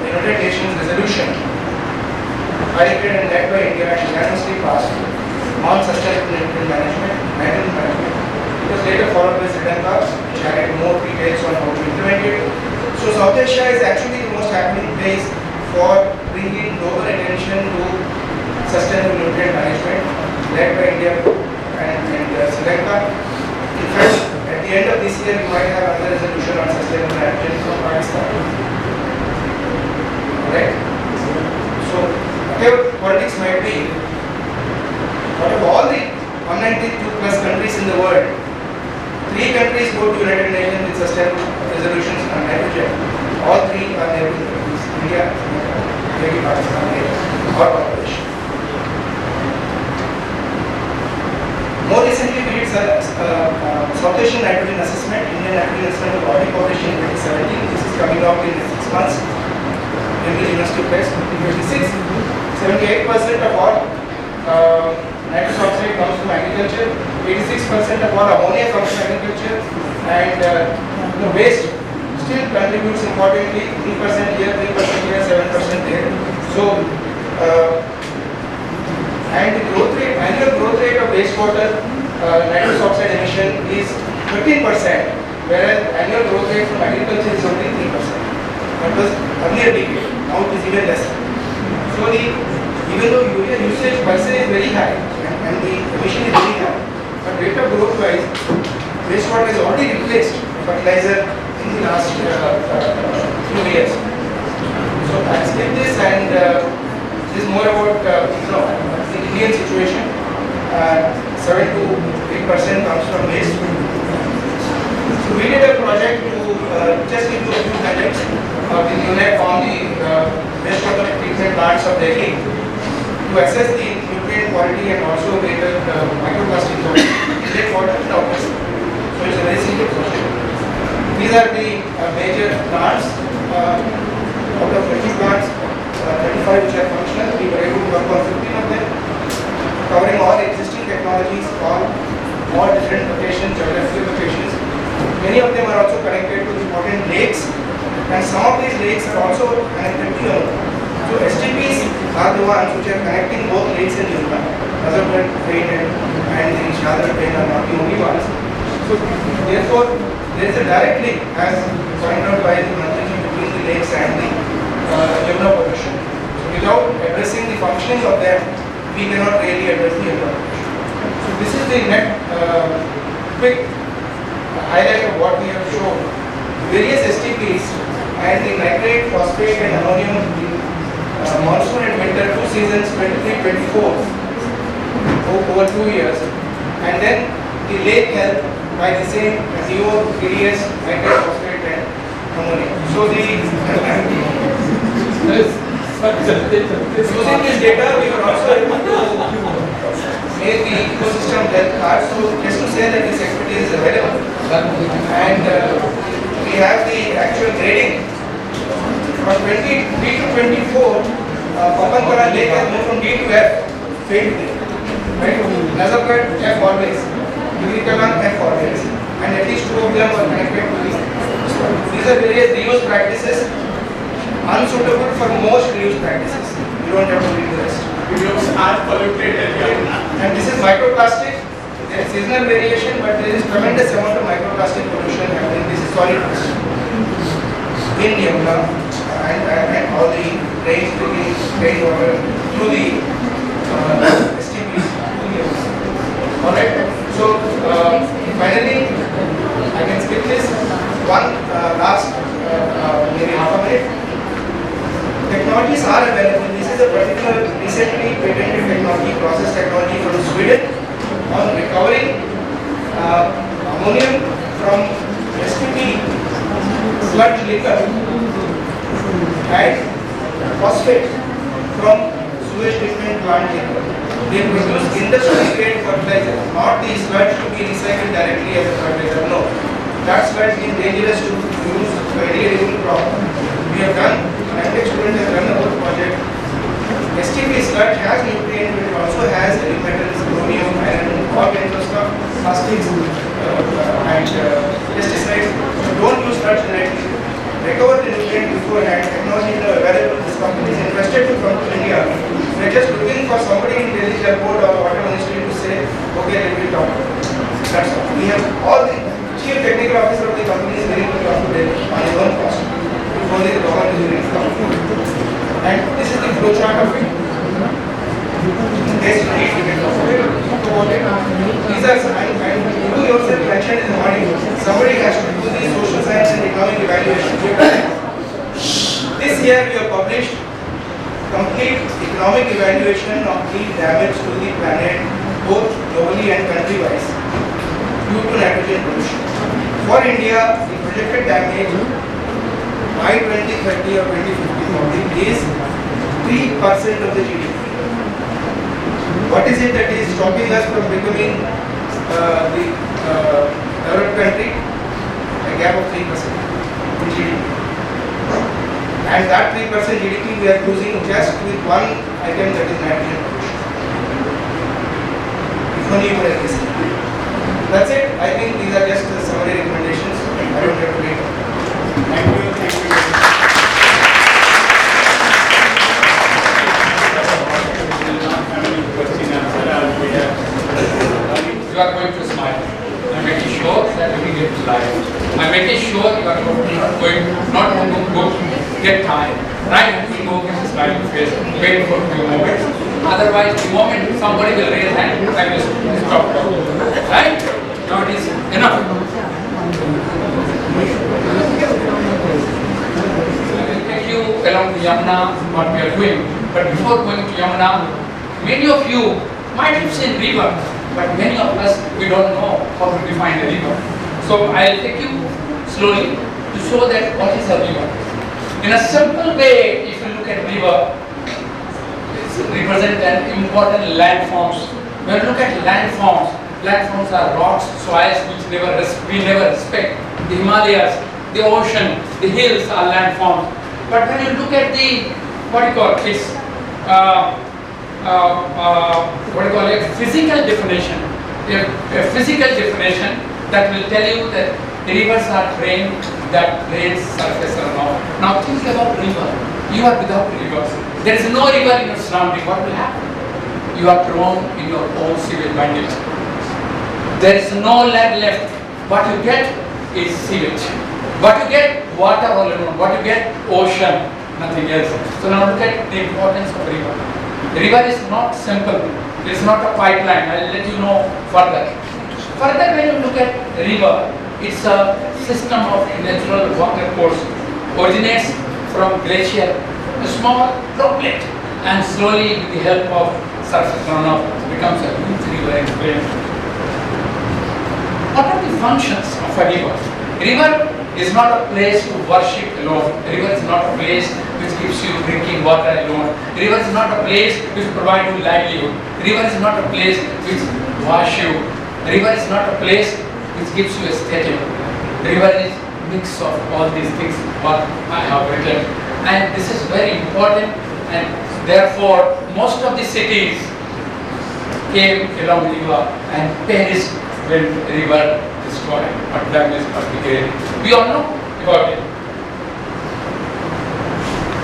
the United Nations resolution piloted and led by India and unanimously passed on sustainable nitrogen management. It was later followed by Sri Lanka, which added more details on how to implement it. So South Asia is actually the most happening place for bringing global attention to sustainable nutrient management, led by India and Sri Lanka. In fact, at the end of this year, we might have another resolution on sustainable nitrogen from Pakistan. Right? So, whatever politics might be, out of all the 192 plus countries in the world, 3 countries go to United Nations with sustainable resolutions on nitrogen. All 3 are neighboring countries: India, maybe Pakistan, or Bangladesh. More recently, we did South Asian nitrogen assessment. Indian nitrogen assessment was already published in 2017. This is coming out in 6 months in the University Press. In 2026, 78% of all nitrous oxide comes from agriculture, 86% of all ammonia comes from agriculture, and the waste still contributes importantly, 3% here, 3% here, 7% there. So, and the growth rate, annual growth rate of wastewater nitrous oxide emission is 13%, whereas annual growth rate from agriculture is only 3%. That was earlier decade, now it is even less. So even though urea usage per se is very high and the emission is very high, but rate of growth wise, wastewater has already replaced fertilizer in the last few years. So I skip this, and this is more about the Indian situation. 7 to 8% comes from waste. So we did a project to just into a few projects. The UNEP on the wastewater treatment plants of Delhi to assess the nutrient quality and also whether microplastics of inlet water and outlet. So it's a very simple project. These are the major plants. Out of 20 plants, 35 which are functional. We were able to work on 15 of them, covering all existing technologies, all different locations, geographical locations. Many of them are also connected to important lakes, and some of these lakes are also connected to Yamuna. So STPs are the ones which are connecting both lakes in Yamuna. Nazarpet Plain and the Shadar Plain are not the only ones. So therefore, there is a direct link, as pointed out by the Mantriji, between the lakes and the Yamuna pollution. So without addressing the functioning of them, we cannot really address the Yamuna pollution. So this is the quick highlight of what we have shown. Various STPs and the nitrate, phosphate and ammonium, monsoon and winter, 2 seasons, 23-24, over 2 years, and then the lake health by the same NEO, PDS, nitrate, phosphate and ammonia. So using this data, we were also able to make the ecosystem health card. So just to say that this expertise is available, and we have the actual grading from 23 to 24. Papankara Lake has moved from D to F, failed there. Right? Nazarpet F always, Virikalan F always, and at least 2 of them are connected to this. These are various reuse practices, unsuitable for most reuse practices. You don't have to read the rest. Videos are polluted and this is microplastic. There is seasonal variation, but there is tremendous amount of microplastic pollution happening. This is solid waste in Yamuna and all the rainwater through the STPs. Alright. So finally, I I can skip this. One last, maybe half a minute. Technologies are available. This is a particular recently patented technology, process technology from Sweden on recovering ammonium from STP sludge liquor and phosphate from sewage treatment plant liquor. They produce industry grade fertilizer, not the sludge to be recycled directly as a fertilizer. No, that sludge is dangerous to use for irrigating crop. We have done, an MTech student has done a whole project. STP sludge has nutrient, but it also has heavy metals, chromium, iron, all kinds of stuff, plastics and pesticides. So don't use sludge directly. Recover the nutrient beforehand. Technology is available. This company is interested to come to India. They are just looking for somebody in Delhi airport or whatever ministry to say, okay, let me talk. That's all. We have all the chief technical officer of the company is willing to come to Delhi on his own cost. If only the government is willing to come. And this is the flow chart of it. In case you need, you can talk about it. These are, you yourself mentioned in the morning, somebody has to do the social science and economic evaluation. This year we have published complete economic evaluation of the damage to the planet, both globally and country-wise, due to nitrogen pollution. For India, the projected damage by 2030 or 2050 is 3% of the GDP. What is it that is stopping us from becoming the developed country? A gap of 3% in GDP. And that 3% GDP we are losing just with one item, that is nitrogen pollution. If only you were this. That's it. I think these are just summary recommendations. I don't have to read. Thank you. Thank you. You are going to smile. I'm making sure that you will get life. I'm making sure you are not going to get tired. Right? You will go get a smiling face, wait for a few moments. Otherwise, the moment somebody will raise hand, I will stop talking. Right? Now it is enough. I will take you along to Yamuna, what we are doing. But before going to Yamuna, many of you might have seen river, but many of us, we don't know how to define a river. So I'll take you slowly to show that what is a river. In a simple way, if you look at river, it represents an important landforms. When you look at landforms are rocks, soils which we never respect. The Himalayas, the ocean, the hills are landforms. But when you look at the, physical definition, a physical definition that will tell you that the rivers are drained, that drains surface runoff. Now think about river. You are without rivers. There is no river in your surrounding. What will happen? You are drowned in your own sewage bundle. There is no land left. What you get is sewage. What you get, water all alone. What you get, ocean, nothing else. So now look at the importance of river. The river is not simple. It is not a pipeline. I will let you know further. Further, when you look at river, it's a system of natural water course. Originates from glacier, a small droplet, and slowly with the help of surface runoff becomes a huge river in plain. What are the functions of a river? River is not a place to worship alone. River is not a place which gives you drinking water alone. River is not a place which provides you livelihood. River is not a place which wash you. River is not a place which gives you a statue. River is a mix of all these things what I have written. And this is very important, and therefore most of the cities came along the river and perished when river destroyed or damaged or degraded. We all know about it.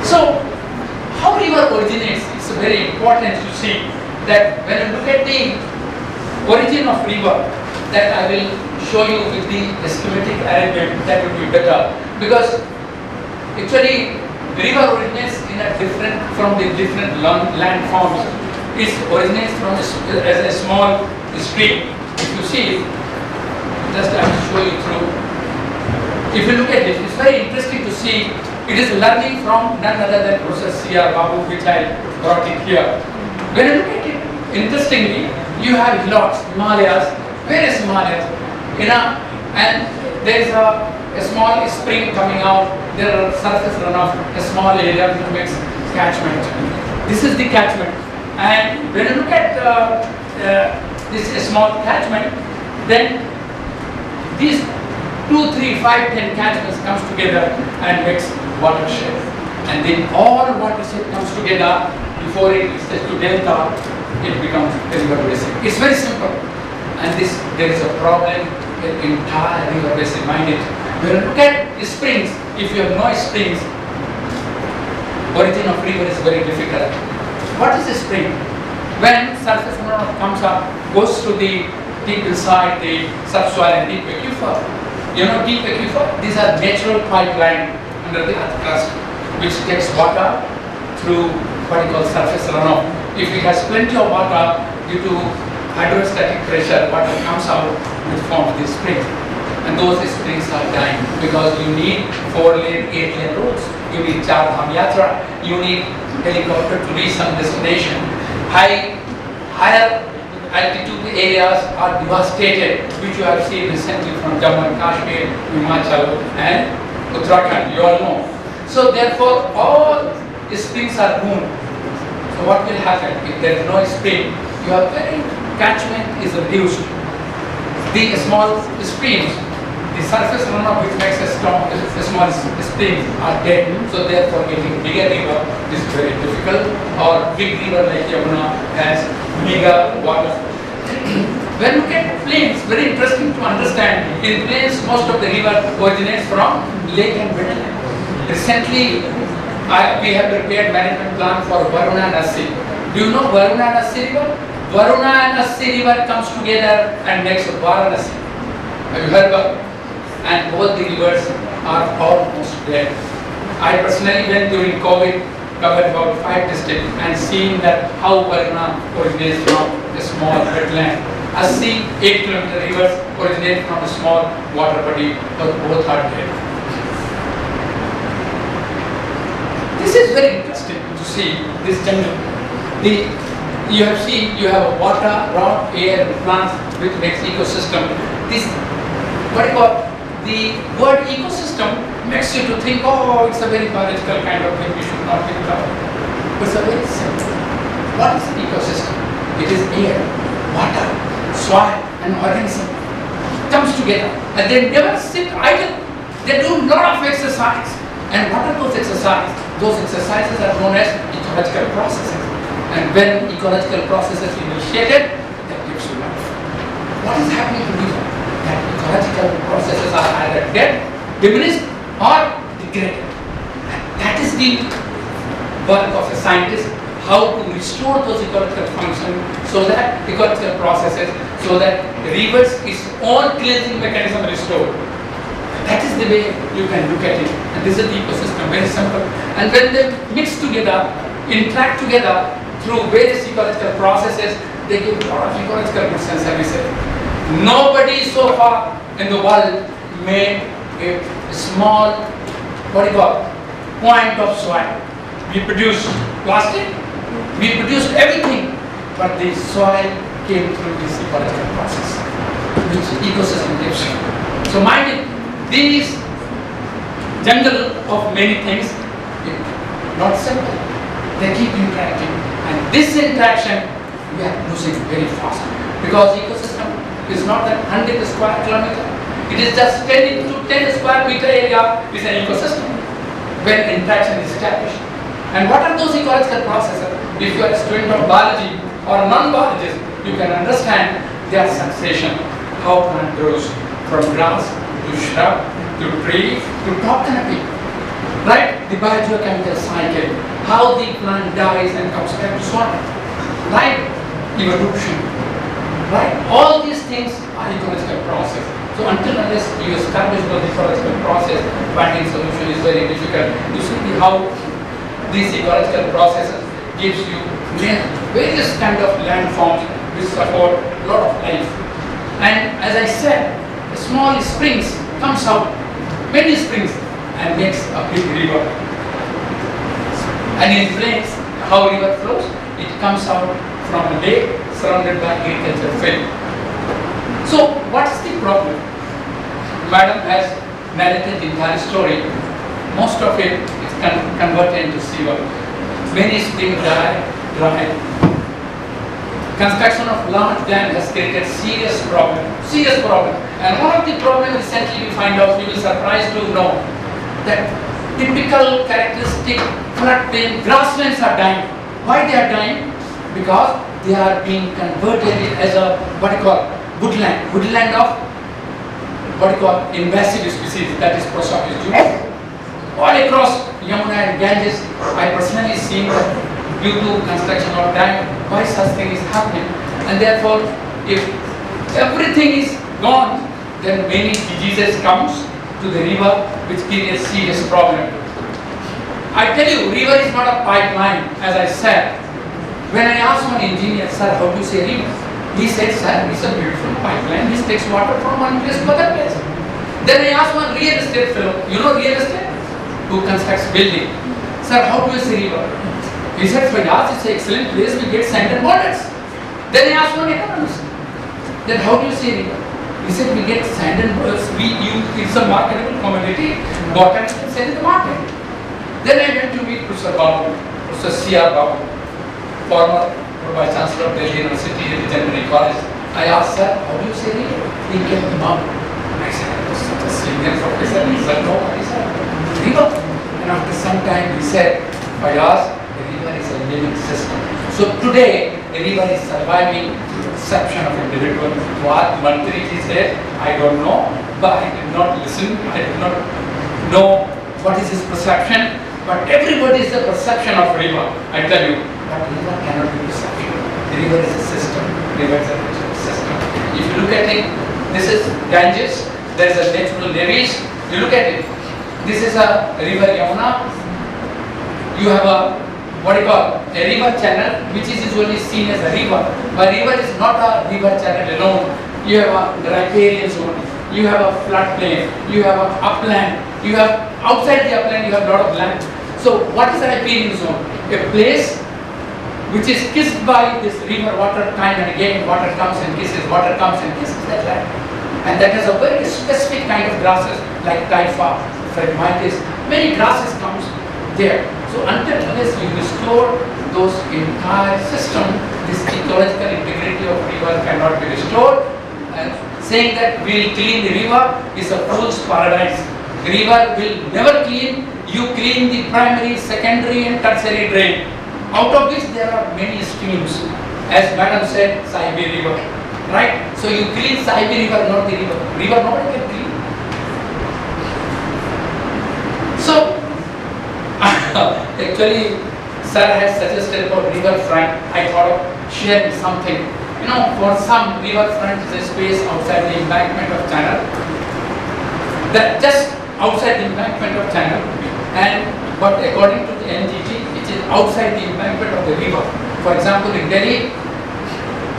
So, how river originates? It's very important to see that when you look at the origin of river, that I will show you with the schematic arrangement, that will be better. Because actually, river originates from the different landforms. It originates from as a small stream. If you see, just I will show you through If you look at it, it's very interesting to see. It is learning from none other than Professor C.R. Babu, which I brought it here. When you look at it, interestingly, you have hillocks, Himalayas, various Himalayas, and there is a small spring coming out. There are surface runoff, a small area which makes catchment. This is the catchment, and when you look at this small catchment, then these 2, 3, 5, 10 catchments comes together and makes watershed. And then all watershed comes together before it reaches to delta, it becomes a river basin. It's very simple. And there is a problem with entire river basin. Mind it. When you look at the springs, if you have no springs, origin of river is very difficult. What is a spring? When surface runoff comes up, goes to the deep inside the subsoil and deep aquifer. You know deep aquifer? These are natural pipeline under the earth crust which takes water through what you call surface runoff. If it has plenty of water due to hydrostatic pressure, water comes out which forms the spring. And those springs are dying because you need 4-lane, 8-lane roads. You need Char Dham Yatra. You need helicopter to reach some destination. Higher altitude areas are devastated, which you have seen recently from Jammu and Kashmir, Himachal and Uttarakhand, you all know. So therefore all springs are ruined. So what will happen if there is no spring? Your catchment is reduced. The small streams, the surface runoff which makes a small streams are dead. So therefore getting bigger river is very difficult, or big river like Yamuna has mega water. When you look at plains, very interesting to understand. In plains, most of the river originates from lake and wetland. Recently, we have prepared management plan for Varuna and Assi. Do you know Varuna and Assi river? Varuna and Assi river comes together and makes Varanasi. Have you heard about it? And both the rivers are almost dead. I personally went during COVID, covered about 5 districts and seen that how Varuna originates from a small wetland. Assi 8-kilometer rivers originate from a small water body, but both are dead. This is very interesting to see this jungle. You have seen, you have a water, rock, air, plants, which makes ecosystem. This, what you call, the word ecosystem makes you to think, oh, it's a very biological kind of thing, we should not think about it. But it's a very simple. What is an ecosystem? It is air, water, soil, and organism comes together, and they never sit idle. They do a lot of exercise. And what are those exercises? Those exercises are known as ecological processes. And when ecological processes initiated, that gives you life. What is happening to river? That ecological processes are either dead, diminished, or degraded. And that is the work of a scientist, how to restore those ecological functions, so that ecological processes, so that the rivers its own cleansing mechanism restored. That is the way you can look at it. And this is the ecosystem, very simple. And when they mix together, interact together through various ecological processes, they give a lot of ecological goods and services. Nobody so far in the world made a small, what do you call, point of soil. We produced plastic, we produced everything, but the soil came through this ecological process, which ecosystem gives you. So mind it, these jungle of many things, not simple. They keep interacting, and this interaction we are losing very fast, because ecosystem is not that 100 square kilometer. It is just 10 into 10 square meter area is an ecosystem when interaction is established. And what are those ecological processes? If you are a student of biology or a non-biologist, you can understand their succession, how plant grows from grass to shrub, to tree, to top canopy. Right? The biogeochemical cycle, how the plant dies and comes back to soil. Right? Evolution. Right? All these things are ecological process. So until unless you establish the ecological process, finding solution is very difficult. You see how these ecological processes gives you various kind of landforms which support a lot of life. And as I said, small springs comes out many springs and makes a big river. And in plains, how river flows? It comes out from a lake surrounded by agricultural field. So what's the problem? Madam has narrated the entire story. Most of it is converted into sewer. Many springs dry. Construction of large dam has created serious problem. And one of the problems recently we find out, you will be surprised to know that typical characteristic floodplain grasslands are dying. Why they are dying? Because they are being converted as a woodland of invasive species, that is Prosopis junipero. All across Yamuna and Ganges, I personally seen that due to construction of dam, why such thing is happening. And therefore, if everything is gone, then many diseases comes to the river, which creates serious problem. I tell you, river is not a pipeline, as I said. When I asked one engineer, sir, how do you say river? He said, sir, it's a beautiful pipeline, which takes water from one place to other place. Then I asked one real estate fellow, you know real estate? Who constructs building. Sir, how do you say river? He said, for us, it's an excellent place, we get sand and borders. Then I asked one economist, then how do you say river? He said, we get sand and borders, it's a marketable commodity, bottom and sell in the market. Then I went to meet Professor Babu, Professor C.R. Babu, former Vice Chancellor of Delhi University at the General College. I asked, sir, how do you say river? He came to mom. I said, I was such a senior professor. He said, no, I said, river. And after some time he said, I asked, the river is a living system. So today, the river is surviving through the perception of individual. What Mantri said, I don't know, but I did not listen, I did not know what is his perception, but everybody is the perception of river, I tell you. But river cannot be perception. The river is a system. River is a natural system. If you look at it, this is Ganges, there is a natural levees. You look at it, this is a river Yamuna. You have a a river channel, which is usually seen as a river. But river is not a river channel alone. You have a riparian zone, you have a floodplain, you have an upland, you have outside the upland you have a lot of land. So what is a riparian zone? A place which is kissed by this river water time and again, water comes and kisses that land. And that has a very specific kind of grasses like typha, phragmitis, many grasses comes there. So unless you restore those entire system, this ecological integrity of river cannot be restored. And saying that we will clean the river is a fool's paradise. The river will never clean. You clean the primary, secondary and tertiary drain, out of which there are many streams. As Madam said, Saibi river, right? So you clean Saibi river, not the river. River nobody can clean. So actually, sir has suggested about riverfront. I thought of sharing something. You know, for some, riverfront is a space outside the embankment of channel. That just outside the embankment of channel, but according to the NGT, it is outside the embankment of the river. For example, in Delhi,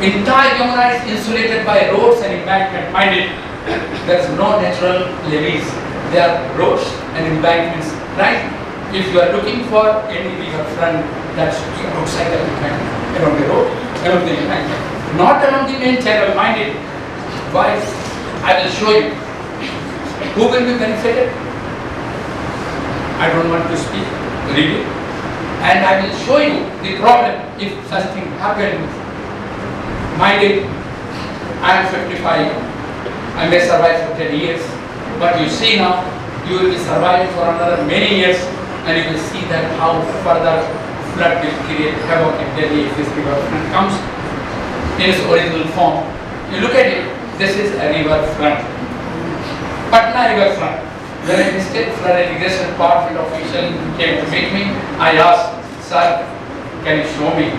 entire Yamuna is insulated by roads and embankment. Mind it, there is no natural levees. There are roads and embankments, right? If you are looking for any riverfront, that should be outside the embankment, along the road, along the embankment, not along the main channel. Mind it. Why? I will show you. Who will be benefited? I don't want to speak, read it. And I will show you the problem if such thing happens. Mind it, I am 55. I may survive for 10 years. But you see now, you will be surviving for another many years, and you will see that how further flood will create havoc in Delhi if this river front comes in its original form. You look at it, this is a river front. Patna river front. When a state flood irrigation department official came to meet me, I asked, sir, can you show me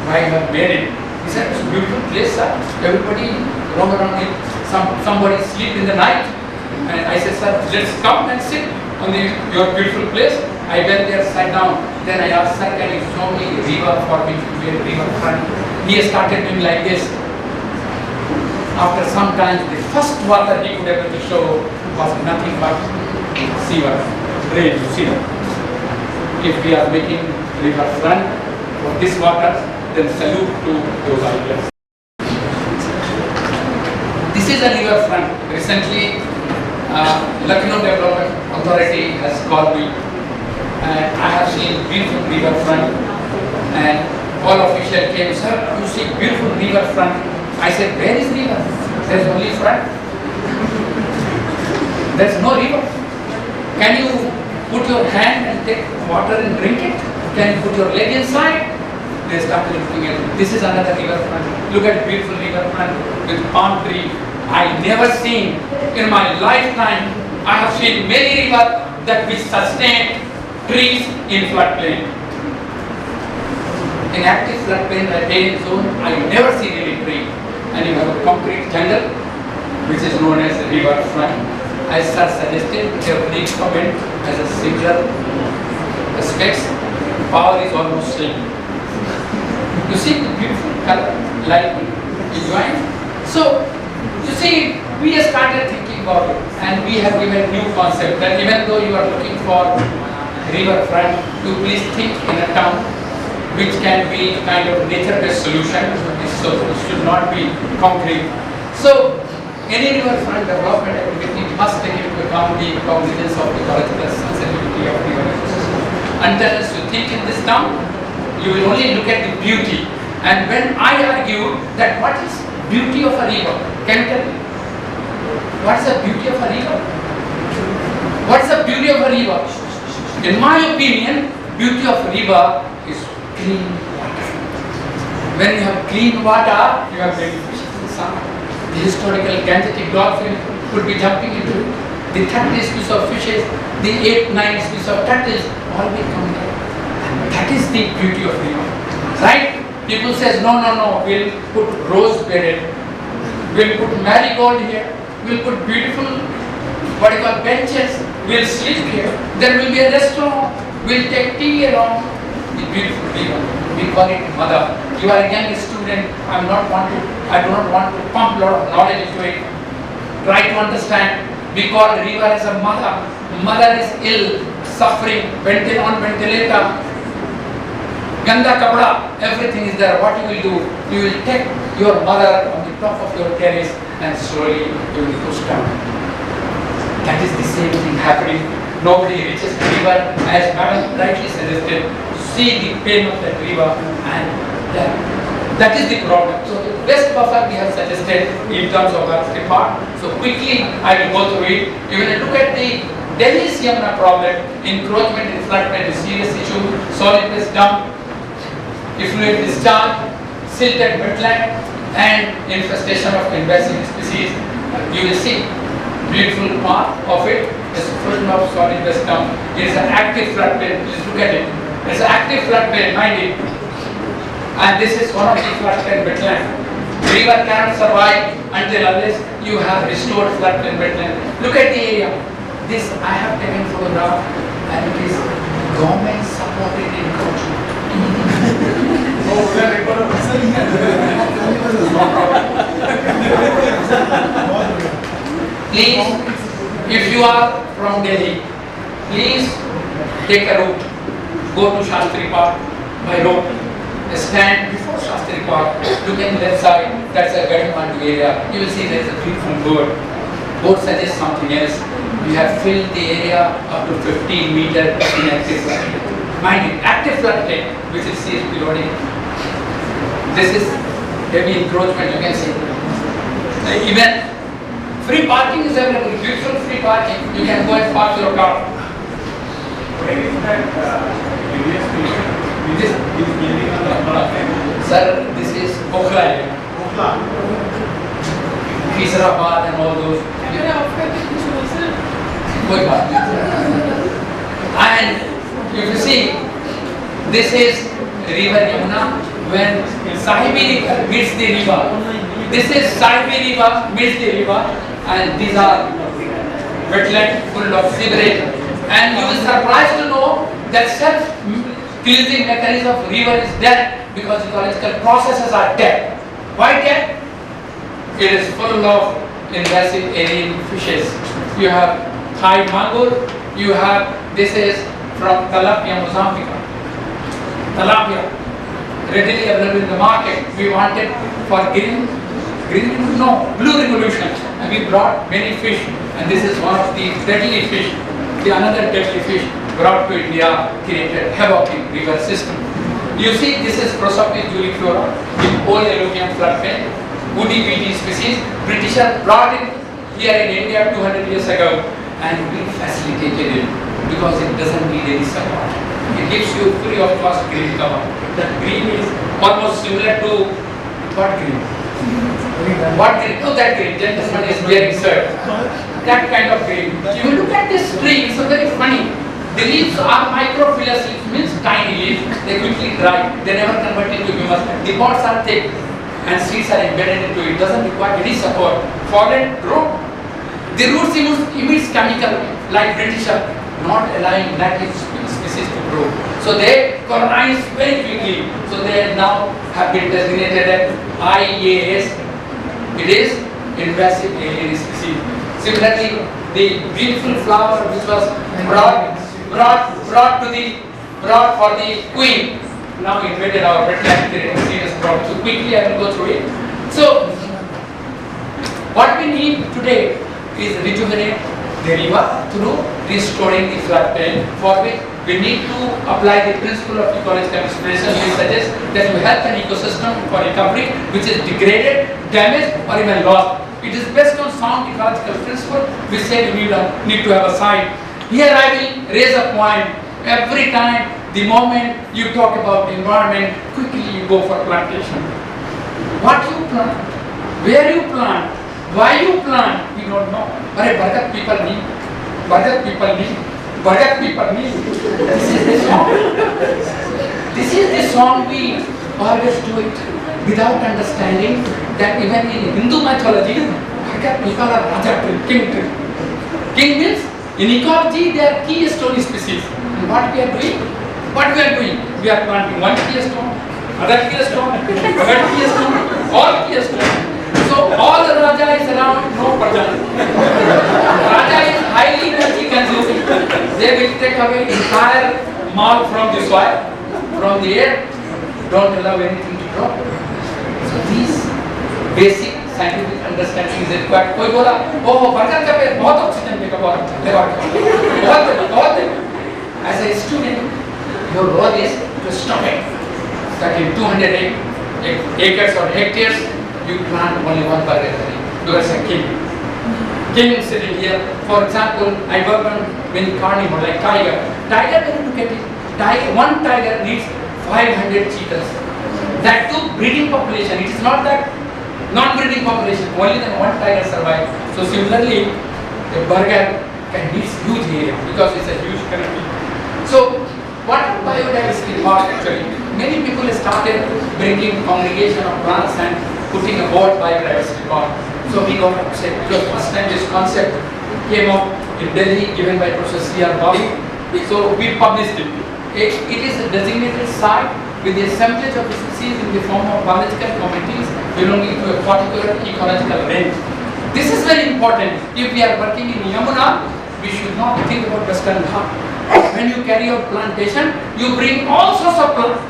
why you have made it? He said, it's a beautiful place, sir. Everybody roam around it. Somebody sleep in the night. And I said, sir, let's come and sit on your beautiful place. I went there, sat down. Then I asked, sir, can you show me a river for which you made river front? He started doing like this. After some time, the first water he could able to show was nothing but sewer drain, you see. If we are making river front for this water, then salute to those ideas. This is a river front. Recently, Lucknow Development Authority has called me, and I have seen beautiful river front, and all officials came, sir, you see beautiful river front. I said, where is river? There is only front. There is no river. Can you put your hand and take water and drink it? Can you put your leg inside? They started looking at it. This is another river front. Look at beautiful river front with palm tree. I never seen in my lifetime. I have seen many rivers that will sustain trees in floodplain. In active floodplain riparian zone, I never seen any tree. And you have a concrete jungle, which is known as river front. As sir suggested, every comment has a similar aspects. Power is almost same. You see the beautiful color, light, enjoying. So, you see, we have started thinking about it, and we have given new concept that even though you are looking for river front, you please think in a town which can be kind of nature-based solution. So it should not be concrete. So any riverfront development activity must take into account the cognizance of ecological sensitivity of the ecosystem. Unless you think in this town, you will only look at the beauty. And when I argue that what is beauty of a river, can you tell me? What is the beauty of a river? What is the beauty of a river? In my opinion, beauty of a river is clean water. When you have clean water, you have many fishes in the summer. The historical Gangetic dolphin could be jumping into it. The 30 species of fishes, the 8-9 species of turtles, all will come there. And that is the beauty of river. Right? People says, no, we'll put rose bedded, we'll put marigold here, we'll put beautiful, what you call benches, we'll sleep here, there will be a restaurant, we'll take tea along. The beautiful river, we call it mother. You are a young student, I do not want to pump a lot of knowledge into it. Try to understand, we call the river as a mother. Mother is ill, suffering, on ventilator, ganda kapda, everything is there. What you will do? You will take your mother on the top of your terrace and slowly you will push down. That is the same thing happening. Nobody reaches the river, as Madam rightly suggested, see the pain of that river, and that is the problem. So the best buffer we have suggested in terms of our part. So quickly I will go through it. You will look at the Delhi's Yamuna problem, encroachment in floodplain is a serious issue, solid waste dump, effluent discharge, silted wetland, and infestation of invasive species. You will see beautiful part of it is full of solid waste dump. It is an active floodplain. Please look at it. It's an active floodplain, mind it. And this is one of the floodplain wetland. River cannot survive until unless you have restored floodplain wetland. Look at the area. This I have taken photograph, and it is government supported encroachment. Please, if you are from Delhi, please take a route. Go to Shastri Park by road. Stand before Shastri Park. Look at the left side. That's a Gadimandi area. You will see there is a beautiful bird. Board suggests something else. We have filled the area up to 15 meters in active floodplain. Mind you, active floodplain, which is seriously eroding. This is heavy encroachment, you can see. Even free parking is available. Beautiful free parking. You can go and park your car. Where is that previous building? This is building on the floodplain. Sir, this is Pokhara area. Pokhara. Kisarabad and all those. कोई बात नहीं. And if you see, this is river Yamuna. When Sahibi river meets the river, this is Sahibi river meets the river, and these are wetland full of sewerage. And you will be surprised to know that self-cleansing mechanism of river is dead because ecological processes are dead. Why dead? It is full of invasive alien fishes. You have high mango. You have, this is from Tilapia, Mozambique. Tilapia, readily available in the market. We wanted for blue revolution, and we brought many fish, and this is one of the deadly fish. The another deadly fish brought to India created havoc in river system. You see, this is Prosopis juliflora, the whole European floodplain, woody weedy species. Britishers brought it here in India 200 years ago, and we facilitated it because it doesn't need any support. It gives you free of cost green cover. That green is almost similar to what green? What green? No, that green. Gentleman is wearing shirt. That kind of green. You look at this tree, it's very funny. The leaves are microphyllous leaves, means tiny leaves. They quickly dry. They never convert into humus. The pods are thick and seeds are embedded into it. Doesn't require any support. Fallen, grow. The roots emits chemical like Britisher, not allowing native species to grow. So they colonize very quickly. So they now have been designated as IAS. It is invasive alien species. Similarly, the beautiful flower which was brought for the queen, now invaded our wetland serious problem. So quickly I will go through it. So what we need today is rejuvenate the river through restoring the floodplain, for which we need to apply the principle of ecological restoration. We suggest that you help an ecosystem for recovery which is degraded, damaged or even lost. It is based on sound ecological principle. We say we need to have a site. Here I will raise a point. Every time, the moment you talk about the environment, quickly you go for plantation. What you plant, where you plant, why you plant, we don't know. But Bhagat people need. Bhagat people need. Bhagat people need. This is the song. This is the song we always do it without understanding that even in Hindu mythology, Bhagat people are Raja tree, king tree. King means in ecology they are keystone species. And what we are doing? What we are doing? We are planting one keystone, other keystone, third keystone, all keystone. So all the Raja is around, no Praja. Raja is highly energy consuming. They will take away entire mall from the soil, from the air, don't allow anything to grow. So these basic scientific understanding is required. कोई बोला, ओह बरगद का पेड़ बहुत oxygen देगा, बहुत देगा. As a student, your role is to stop it. That in 200 acres or hectares, you plant only one burger tree. You are a king. King sitting here. For example, I work on many carnivore like tiger. Tiger, when you look at it, one tiger needs 500 cheetahs. That too breeding population. It is not that non-breeding population. Only then one tiger survives. So similarly, a burger can need huge area because it's a huge canopy. So what biodiversity park actually? Many people started bringing congregation of plants and putting a board biodiversity park. So we got upset because first time this concept came up in Delhi, given by Professor C.R. Babu. So we published it. It is a designated site with the assemblage of species in the form of biological communities belonging to a particular ecological range. This is very important. If we are working in Yamuna, we should not think about Western Ghat. When you carry out plantation, you bring all sorts of plants.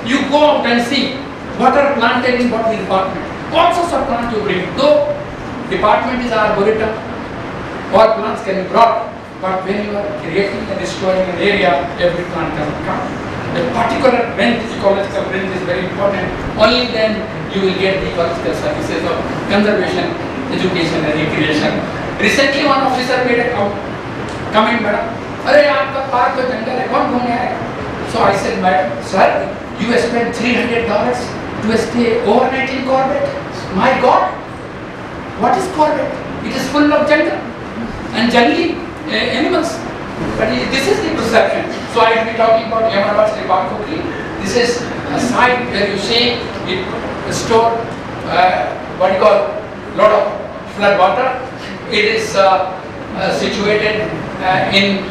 You go out and see what are planted in what department. All sorts of plants you bring. Though department is arboretum, all plants can be brought, but when you are creating and destroying an area, every plant can come. The particular range, ecological range is very important. Only then you will get the ecological services of conservation, education and recreation. Recently one officer made a comment, madam, अरे आपका park तो जंगल है, कौन घूमने आएगा? So I said, madam, sir, you spent $300 to stay overnight in Corbett. My God, what is Corbett? It is full of jungle and jungly animals. But this is the perception. So I will be talking about Yamuna Park quickly. This is a site where you see it store what you call lot of flood water. It is situated in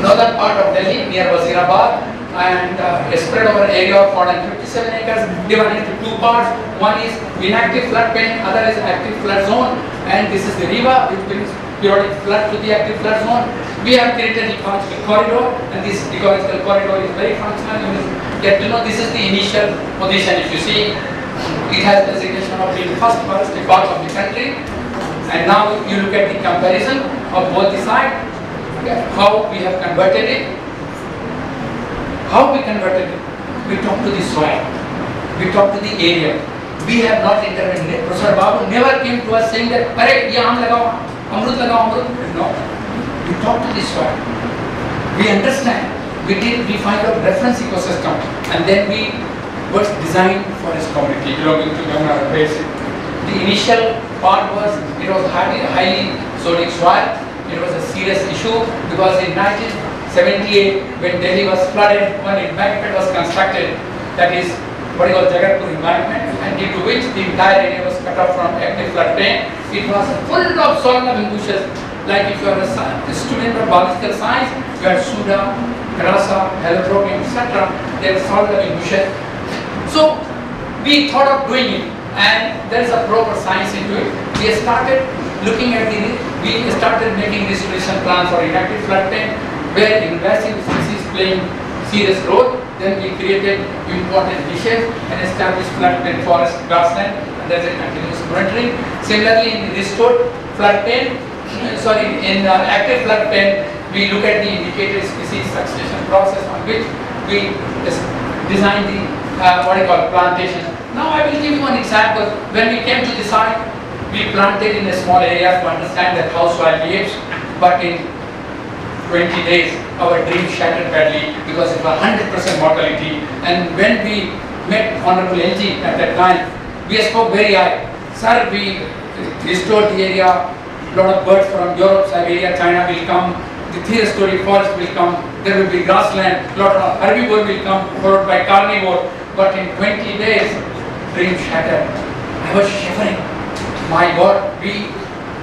northern part of Delhi near Wazirabad and spread over an area of 457 acres, divided into two parts. One is inactive floodplain, other is active flood zone, and this is the river which brings periodic flood to the active flood zone. We have created ecological corridor, and this ecological corridor is very functional. You will get to know this is the initial position. If you see, it has designation of being first forest record of the country. And now you look at the comparison of both the sides, how we have converted it. How we converted it? We talk to the soil, we talk to the area. We have not intervened. Professor Babu never came to us saying that, "Arey, ye aam lagao, amrut lagao, amrut." No. We talk to the soil. We understand. We find a reference ecosystem, and then we was designed for its community belonging to Yamuna basin. The initial part was it was highly sodic soil. It was a serious issue because in 1978 when Delhi was flooded, one embankment was constructed, that is what is called Jagatpur embankment, and due to which the entire area was cut off from active floodplain. It was full of soil-loving bushes. Like if you are a student of biological science, you had Suda, Grassa, Heliotropium, etc. They were soil-loving bushes. So we thought of doing it, and there is a proper science into it. We started looking at we started making restoration plans for inactive floodplain, where invasive species playing serious role. Then we created important dishes and established floodplain forest grassland, and there is a continuous monitoring. Similarly, in restored floodplain, in active floodplain, we look at the indicator species succession process on which we design the plantation. Now I will give you an example. When we came to the site, we planted in a small area to understand that how soil behaves, but in 20 days our dream shattered badly because it was 100% mortality. And when we met Honorable LG at that time, we spoke very high. Sir, we restored the area, lot of birds from Europe, Siberia, China will come, the 3-story forest will come, there will be grassland, lot of herbivore will come, followed by carnivore. But in 20 days, dream shattered. I was shivering. My God, we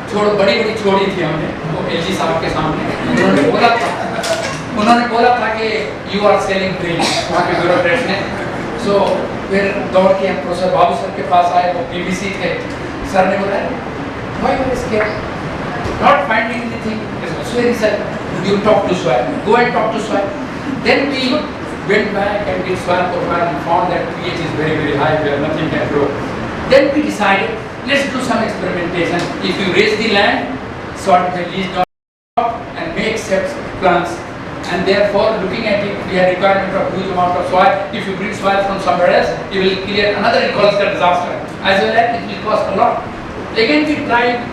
छोड़ो बड़ी छोड़ी थी हमने वो LG साहब के सामने उन्होंने बोला था कि यू आर सेलिंग ड्रीम वहाँ के ब्यूरोक्रेट ने. सो फिर दौड़ के हम प्रोफेसर बाबू सर के पास आए, वो बीबीसी थे. सर ने बोला why you are scared, not finding anything, it's also very sir, you talk to soil, go and talk to soil. Then we went back and did soil profile and found that pH is very, very high where nothing can grow. Then we decided, let's do some experimentation. If you raise the land, sort the least down and make steps plants. And therefore, looking at it, we had requirement of huge amount of soil. If you bring soil from somewhere else, you will create another ecological disaster. As well as it will cost a lot. Again, we tried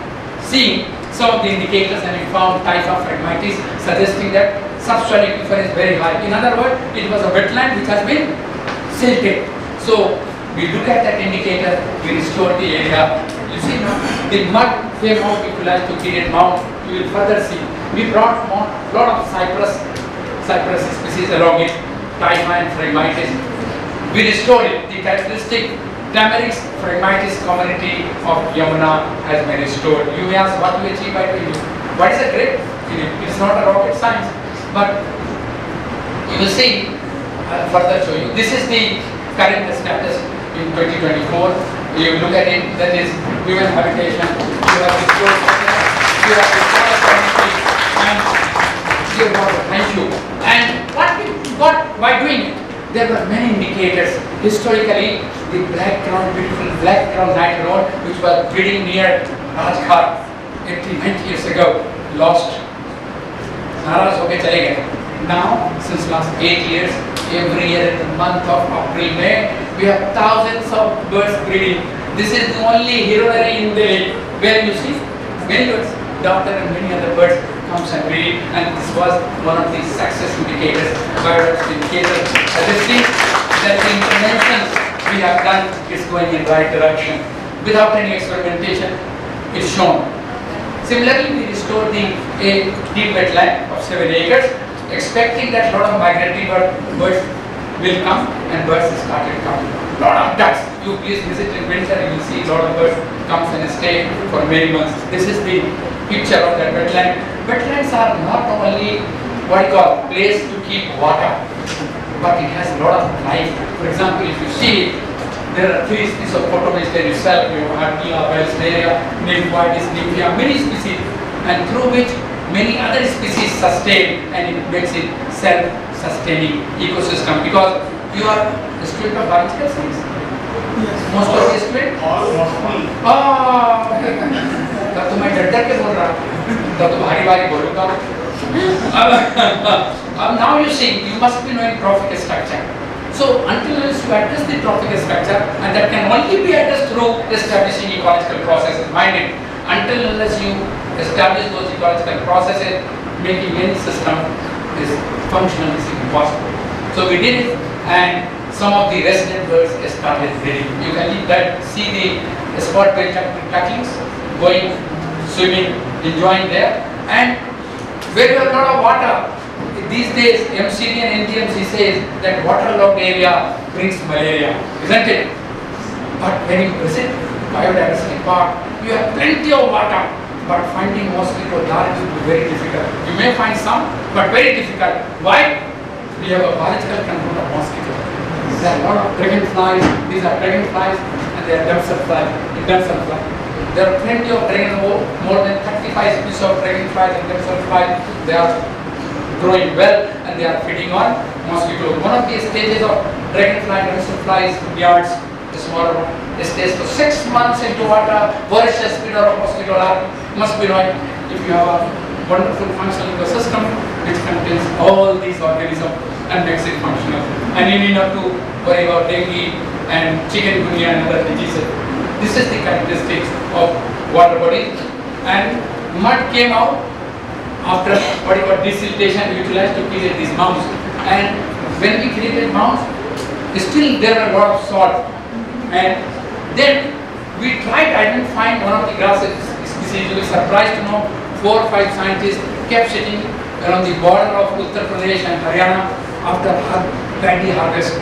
seeing some of the indicators and we found type of phragmites suggesting that subsoil aquifer is very high. In other words, it was a wetland which has been silted. So we look at that indicator, we restore the area. You see now, the mud came out utilized to create mound. You will further see. We brought a lot of cypress species along it, typha and phragmites. We restored it. The characteristic Tamarix phragmites community of Yamuna has been restored. You may ask what we achieved by doing it. What is a grape? It's not a rocket science, but you will see. I'll further show you. This is the current status in 2024. You look at it, that is human habitation. You have restored you have restored community, and you have thank you. And what we got by doing it? There were many indicators. Historically, the black crown, beautiful black crown night road, which was breeding near Rajghat 80-90 years ago, lost. नाराज होके चले गए. Now, since last 8 years, every year in the month of April, May, we have thousands of birds breeding. This is the only heronry in Delhi where you see many birds, doctor and many other birds comes and breed, and this was one of the success indicators, biodiversity indicators, suggesting that the interventions we have done is going in the right direction. Without any experimentation, it's shown. Similarly, we restored the deep wetland of 7 acres, expecting that a lot of migratory birds will come, and birds started coming. Lot of ducks. You please visit in winter, you will see a lot of birds comes and stay for many months. This is the picture of that wetland. Wetlands are not only what you call place to keep water, but it has a lot of life. For example, if you see, there are 3 species of photomaster itself. You have Nila, Belsteria, Nymphoides, Nymphia, many species. and through which many other species sustain, and it makes it self-sustaining ecosystem. Because you are a student of biological science. Most of the student. तब तो मैं डर के बोल रहा हूँ, तब तो भारी बोलूँगा। Now you see, you must be knowing trophic structure. So until you address the trophic structure, and that can only be addressed through establishing ecological processes, mind it. Until unless you establish those ecological processes, making any system is functional is impossible. So we did it, and some of the resident birds started breeding. You can see the spot-tail ducklings going, swimming, enjoying there, and where you have a lot of water. These days, MCD and NDMC says that waterlogged area brings malaria, isn't it? But when you visit biodiversity park, you have plenty of water, but finding mosquito larvae will be very difficult. You may find some, but very difficult. Why? We have a biological control of mosquito. There are a lot of dragonflies. These are dragonflies, and they are damselflies. There are plenty of more than 35 species of dragonflies and damselflies. They are growing well, and they are feeding on mosquitoes. One of the stages of dragonfly and damselflies yards, the smaller one, it stays for 6 months into water. Voracious feeder of mosquito larvae. Must be knowing if you have a wonderful functional ecosystem which contains all these organisms and makes it functional. And you need not to worry about dengue and chikungunya and other diseases. This is the characteristics of water bodies. And mud came out after what you call desiltation, utilized to create these mounds. And when we created mounds, still there were a lot of salt. And then we tried identifying one of the grasses species. You will be surprised to know 4 or 5 scientists kept sitting around the border of Uttar Pradesh and Haryana after paddy harvest.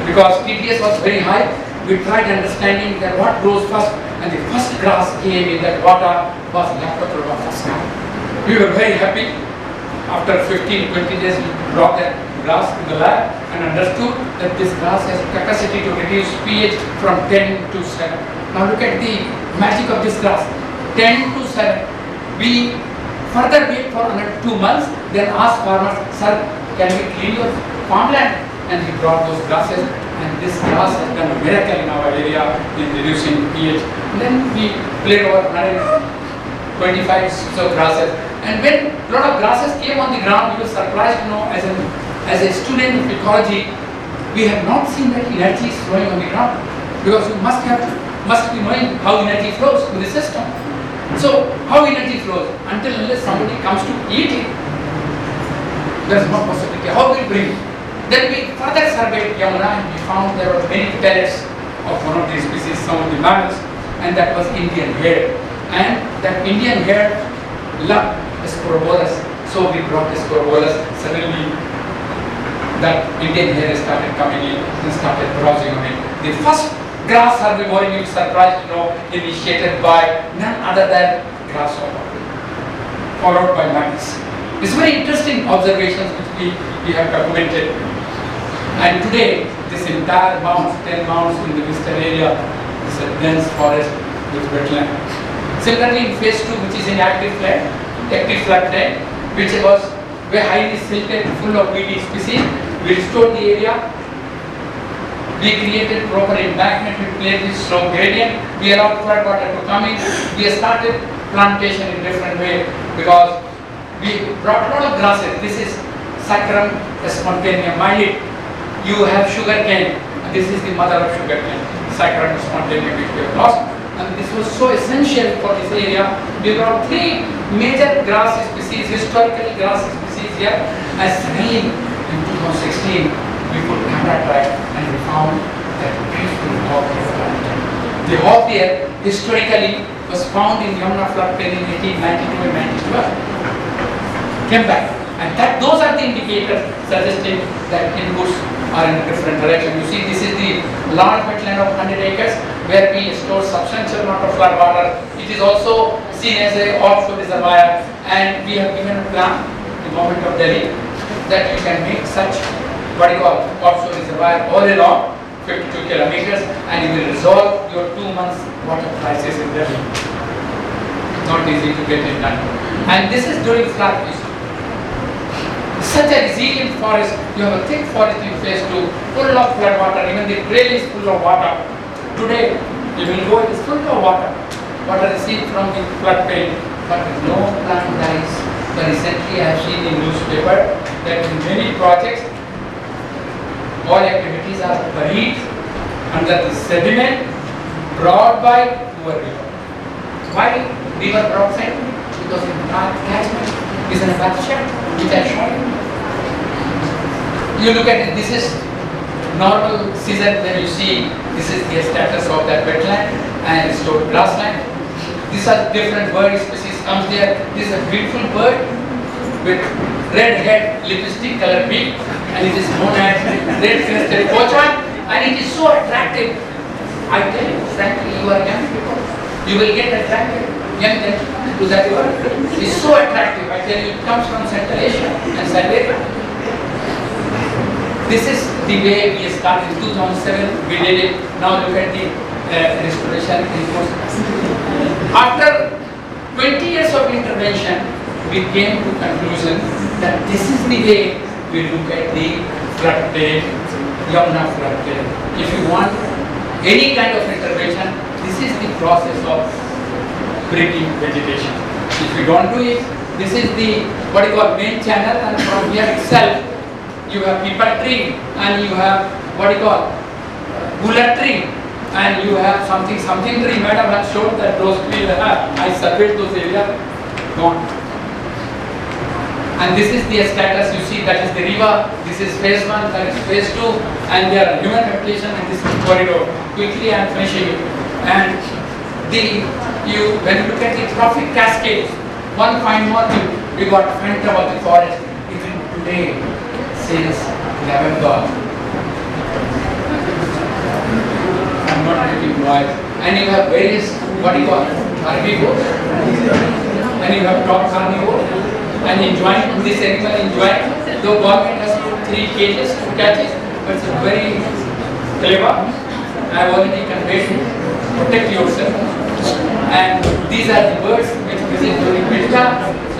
Because TDS was very high, we tried understanding that what grows first, and the first grass came in that water was Leptoproma fusca. We were very happy. After 15-20 days, we brought that grass in the lab and understood that this grass has capacity to reduce pH from 10 to 7. Now look at the magic of this grass. 10 to 7. We further wait for another 2 months, then ask farmers, sir, can we clean your farmland? And we brought those grasses, and this grass has done a miracle in our area in reducing pH. And then we played over 125 so grasses. And when a lot of grasses came on the ground, we were surprised to know as a student of ecology, we have not seen that energy is flowing on the ground. Because you must be knowing how energy flows in the system. So how energy flows? Until unless somebody comes to eat it, there is no possibility. How will we bring it? Then we further surveyed Yamuna, and we found there were many pellets of one of these species, some of the mammals, and that was Indian hare. And that Indian hare loved Sporobolus. So we brought Sporobolus. Suddenly that Indian hare started coming in and started browsing on it. The first grass herbivore, you will be surprised to know, initiated by none other than grasshopper, followed by mammals. It's very interesting observations which we have documented. And today, this entire mounds, 10 mounds in the Western area, is a dense forest with wetland. Similarly, in phase 2, which is in active floodplain, which was very highly silted, full of weedy species, we restored the area. We created proper embankment, we played with slope gradient, we allowed flood water to come in. We started plantation in different way because we brought a lot of grasses. This is Saccharum spontaneum. Mind it, you have sugar cane. This is the mother of sugar cane, Saccharum spontaneum, which we have lost. And this was so essential for this area. We brought 3 major grass species, historically grass species here. And suddenly in 2016, we put camera track and we found that beautiful hawk deer. The hawk deer historically was found in Yamuna floodplain in 1892 and 1912. Came back. And those are the indicators suggesting that inputs are in a different direction. You see, this is the large wetland of 100 acres where we store substantial amount of flood water. It is also seen as a offshore reservoir, and we have given a plan, the government of Delhi, that you can make such what you call offshore reservoir all along 52 kilometers, and you will resolve your 2 months water crisis in Delhi. Not easy to get it done. And this is during flood season. Such a resilient forest, you have a thick forest in phase 2, full of flood water, even the trail is full of water. Today, you will go, it is full of water. Water received from the flood plain, but no plant dies. But recently I have seen in newspaper that in many projects, all activities are buried under the sediment brought by poor river. Why river brought sediment? Because in our catchment is an aperture which I showed you. You look at it, this is normal season when you see this is the status of that wetland and restored grassland. These are different bird species comes there. This is a beautiful bird with red head, lipstick color beak, and it is known as red crested pochard, and it is so attractive. I tell you frankly, you are young people, you will get attracted young to that bird. It is so attractive. I tell you, it comes from Central Asia and Siberia. This is the way we started in 2007. We did it. Now look at the restoration in course. After 20 years of intervention, we came to conclusion that this is the way we look at the floodplain, Yamuna floodplain. If you want any kind of intervention, this is the process of breaking vegetation. If you don't do it, this is the what you call main channel, and from here itself you have people tree, and you have what you call bullet tree, and you have something tree. Madam has shown that those trees I surveyed those areas, gone. And this is the status you see, that is the river, this is phase 1, that is phase 2, and there are human habitation, and this is corridor. Quickly I am finishing it. And when you look at the trophic cascades, one fine morning we got phantom of the forest. Even today, since November, I'm not making noise. And you have various, what do you call, herbivores, and you have top carnivore, and enjoying this animal, enjoying. The government has put 3 cages to catch it, but it's very clever. I have already conveyed it. Protect yourself. And these are the birds which visit during winter.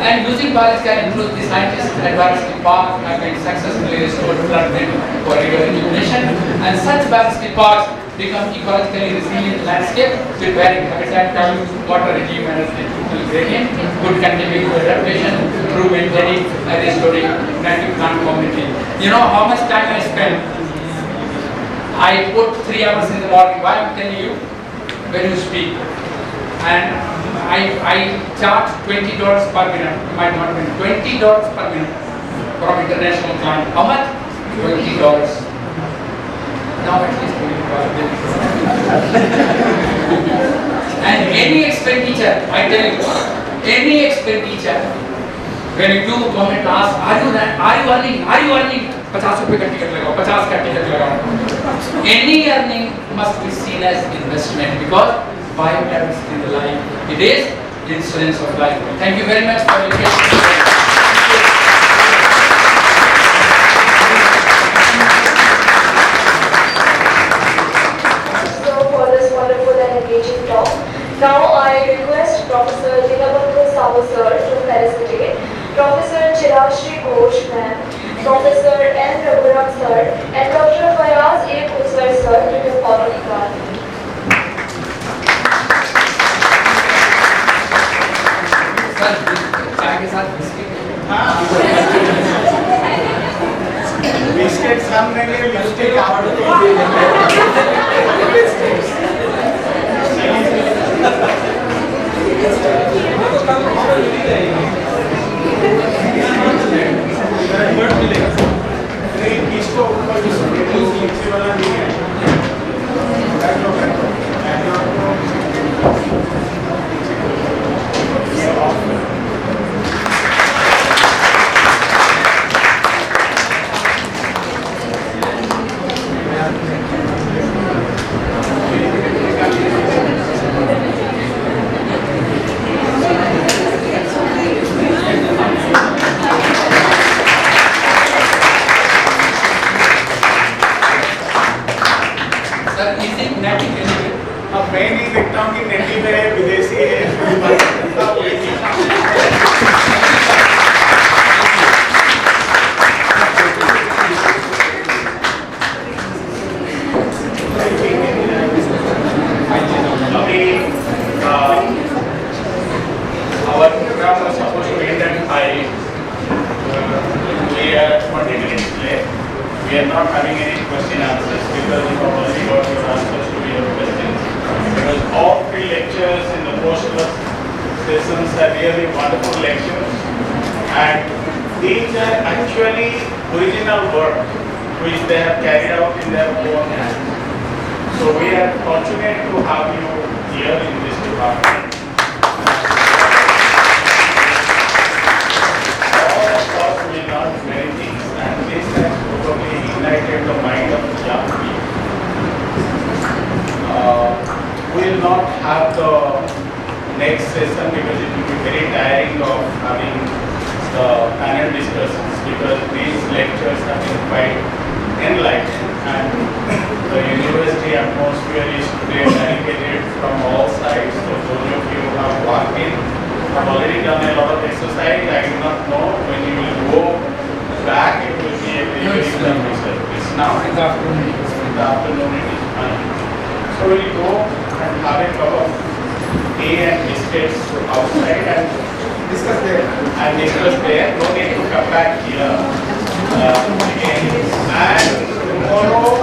And using biological includes the scientists at Biological Park have been successfully restored floodplain for river rejuvenation. And such biological parks become ecologically resilient landscape with varying habitat types, water regime and altitudinal gradient, good contributing to adaptation through maintaining and restoring native plant community. You know how much time I spent? I put 3 hours in the morning. Why I'm telling you? When you speak. And I charge $20 per minute. You might not win. $20 per minute from international client. How much? $20. Now at least and any expenditure, I tell you, any expenditure, when you do government ask, are you earning? 50 रुपए का ticket लगाओ, 50 का ticket लगाओ. Any earning must be seen as investment because biodiversity in the life, it is insurance of life. Thank you very much for your attention. Now I request Professor Dinabandhu Sahu sir to felicitate, Professor Chirashri Ghosh ma'am, Professor N. Raghuram sir, and Dr. Fayaz A. Kusar sir to give formal card. Sir, चाय के साथ biscuit. Biscuit सामने के lipstick इसको वाला नहीं है. we are not having any question answers because you have already got your answers to your questions. Because all 3 lectures in the post-class sessions are really wonderful lectures, and these are actually original work which they have carried out in their own hands. So we are fortunate to have you here in this department. All of us will learn many things, and this has probably ignited the mind of young people. We will not have the next session because it will be very tiring of having the panel discussions, because these lectures have been quite enlightening, and the university atmosphere is today dedicated from all sides. So those of you who have walked in have already done a lot of exercise. I do not know when you will go back, it will be a very tough research. It's now in the afternoon. In the afternoon it is fine. So we'll go and have a cup of tea and biscuits outside and discuss there. And discuss there. No need to come back here again. And tomorrow,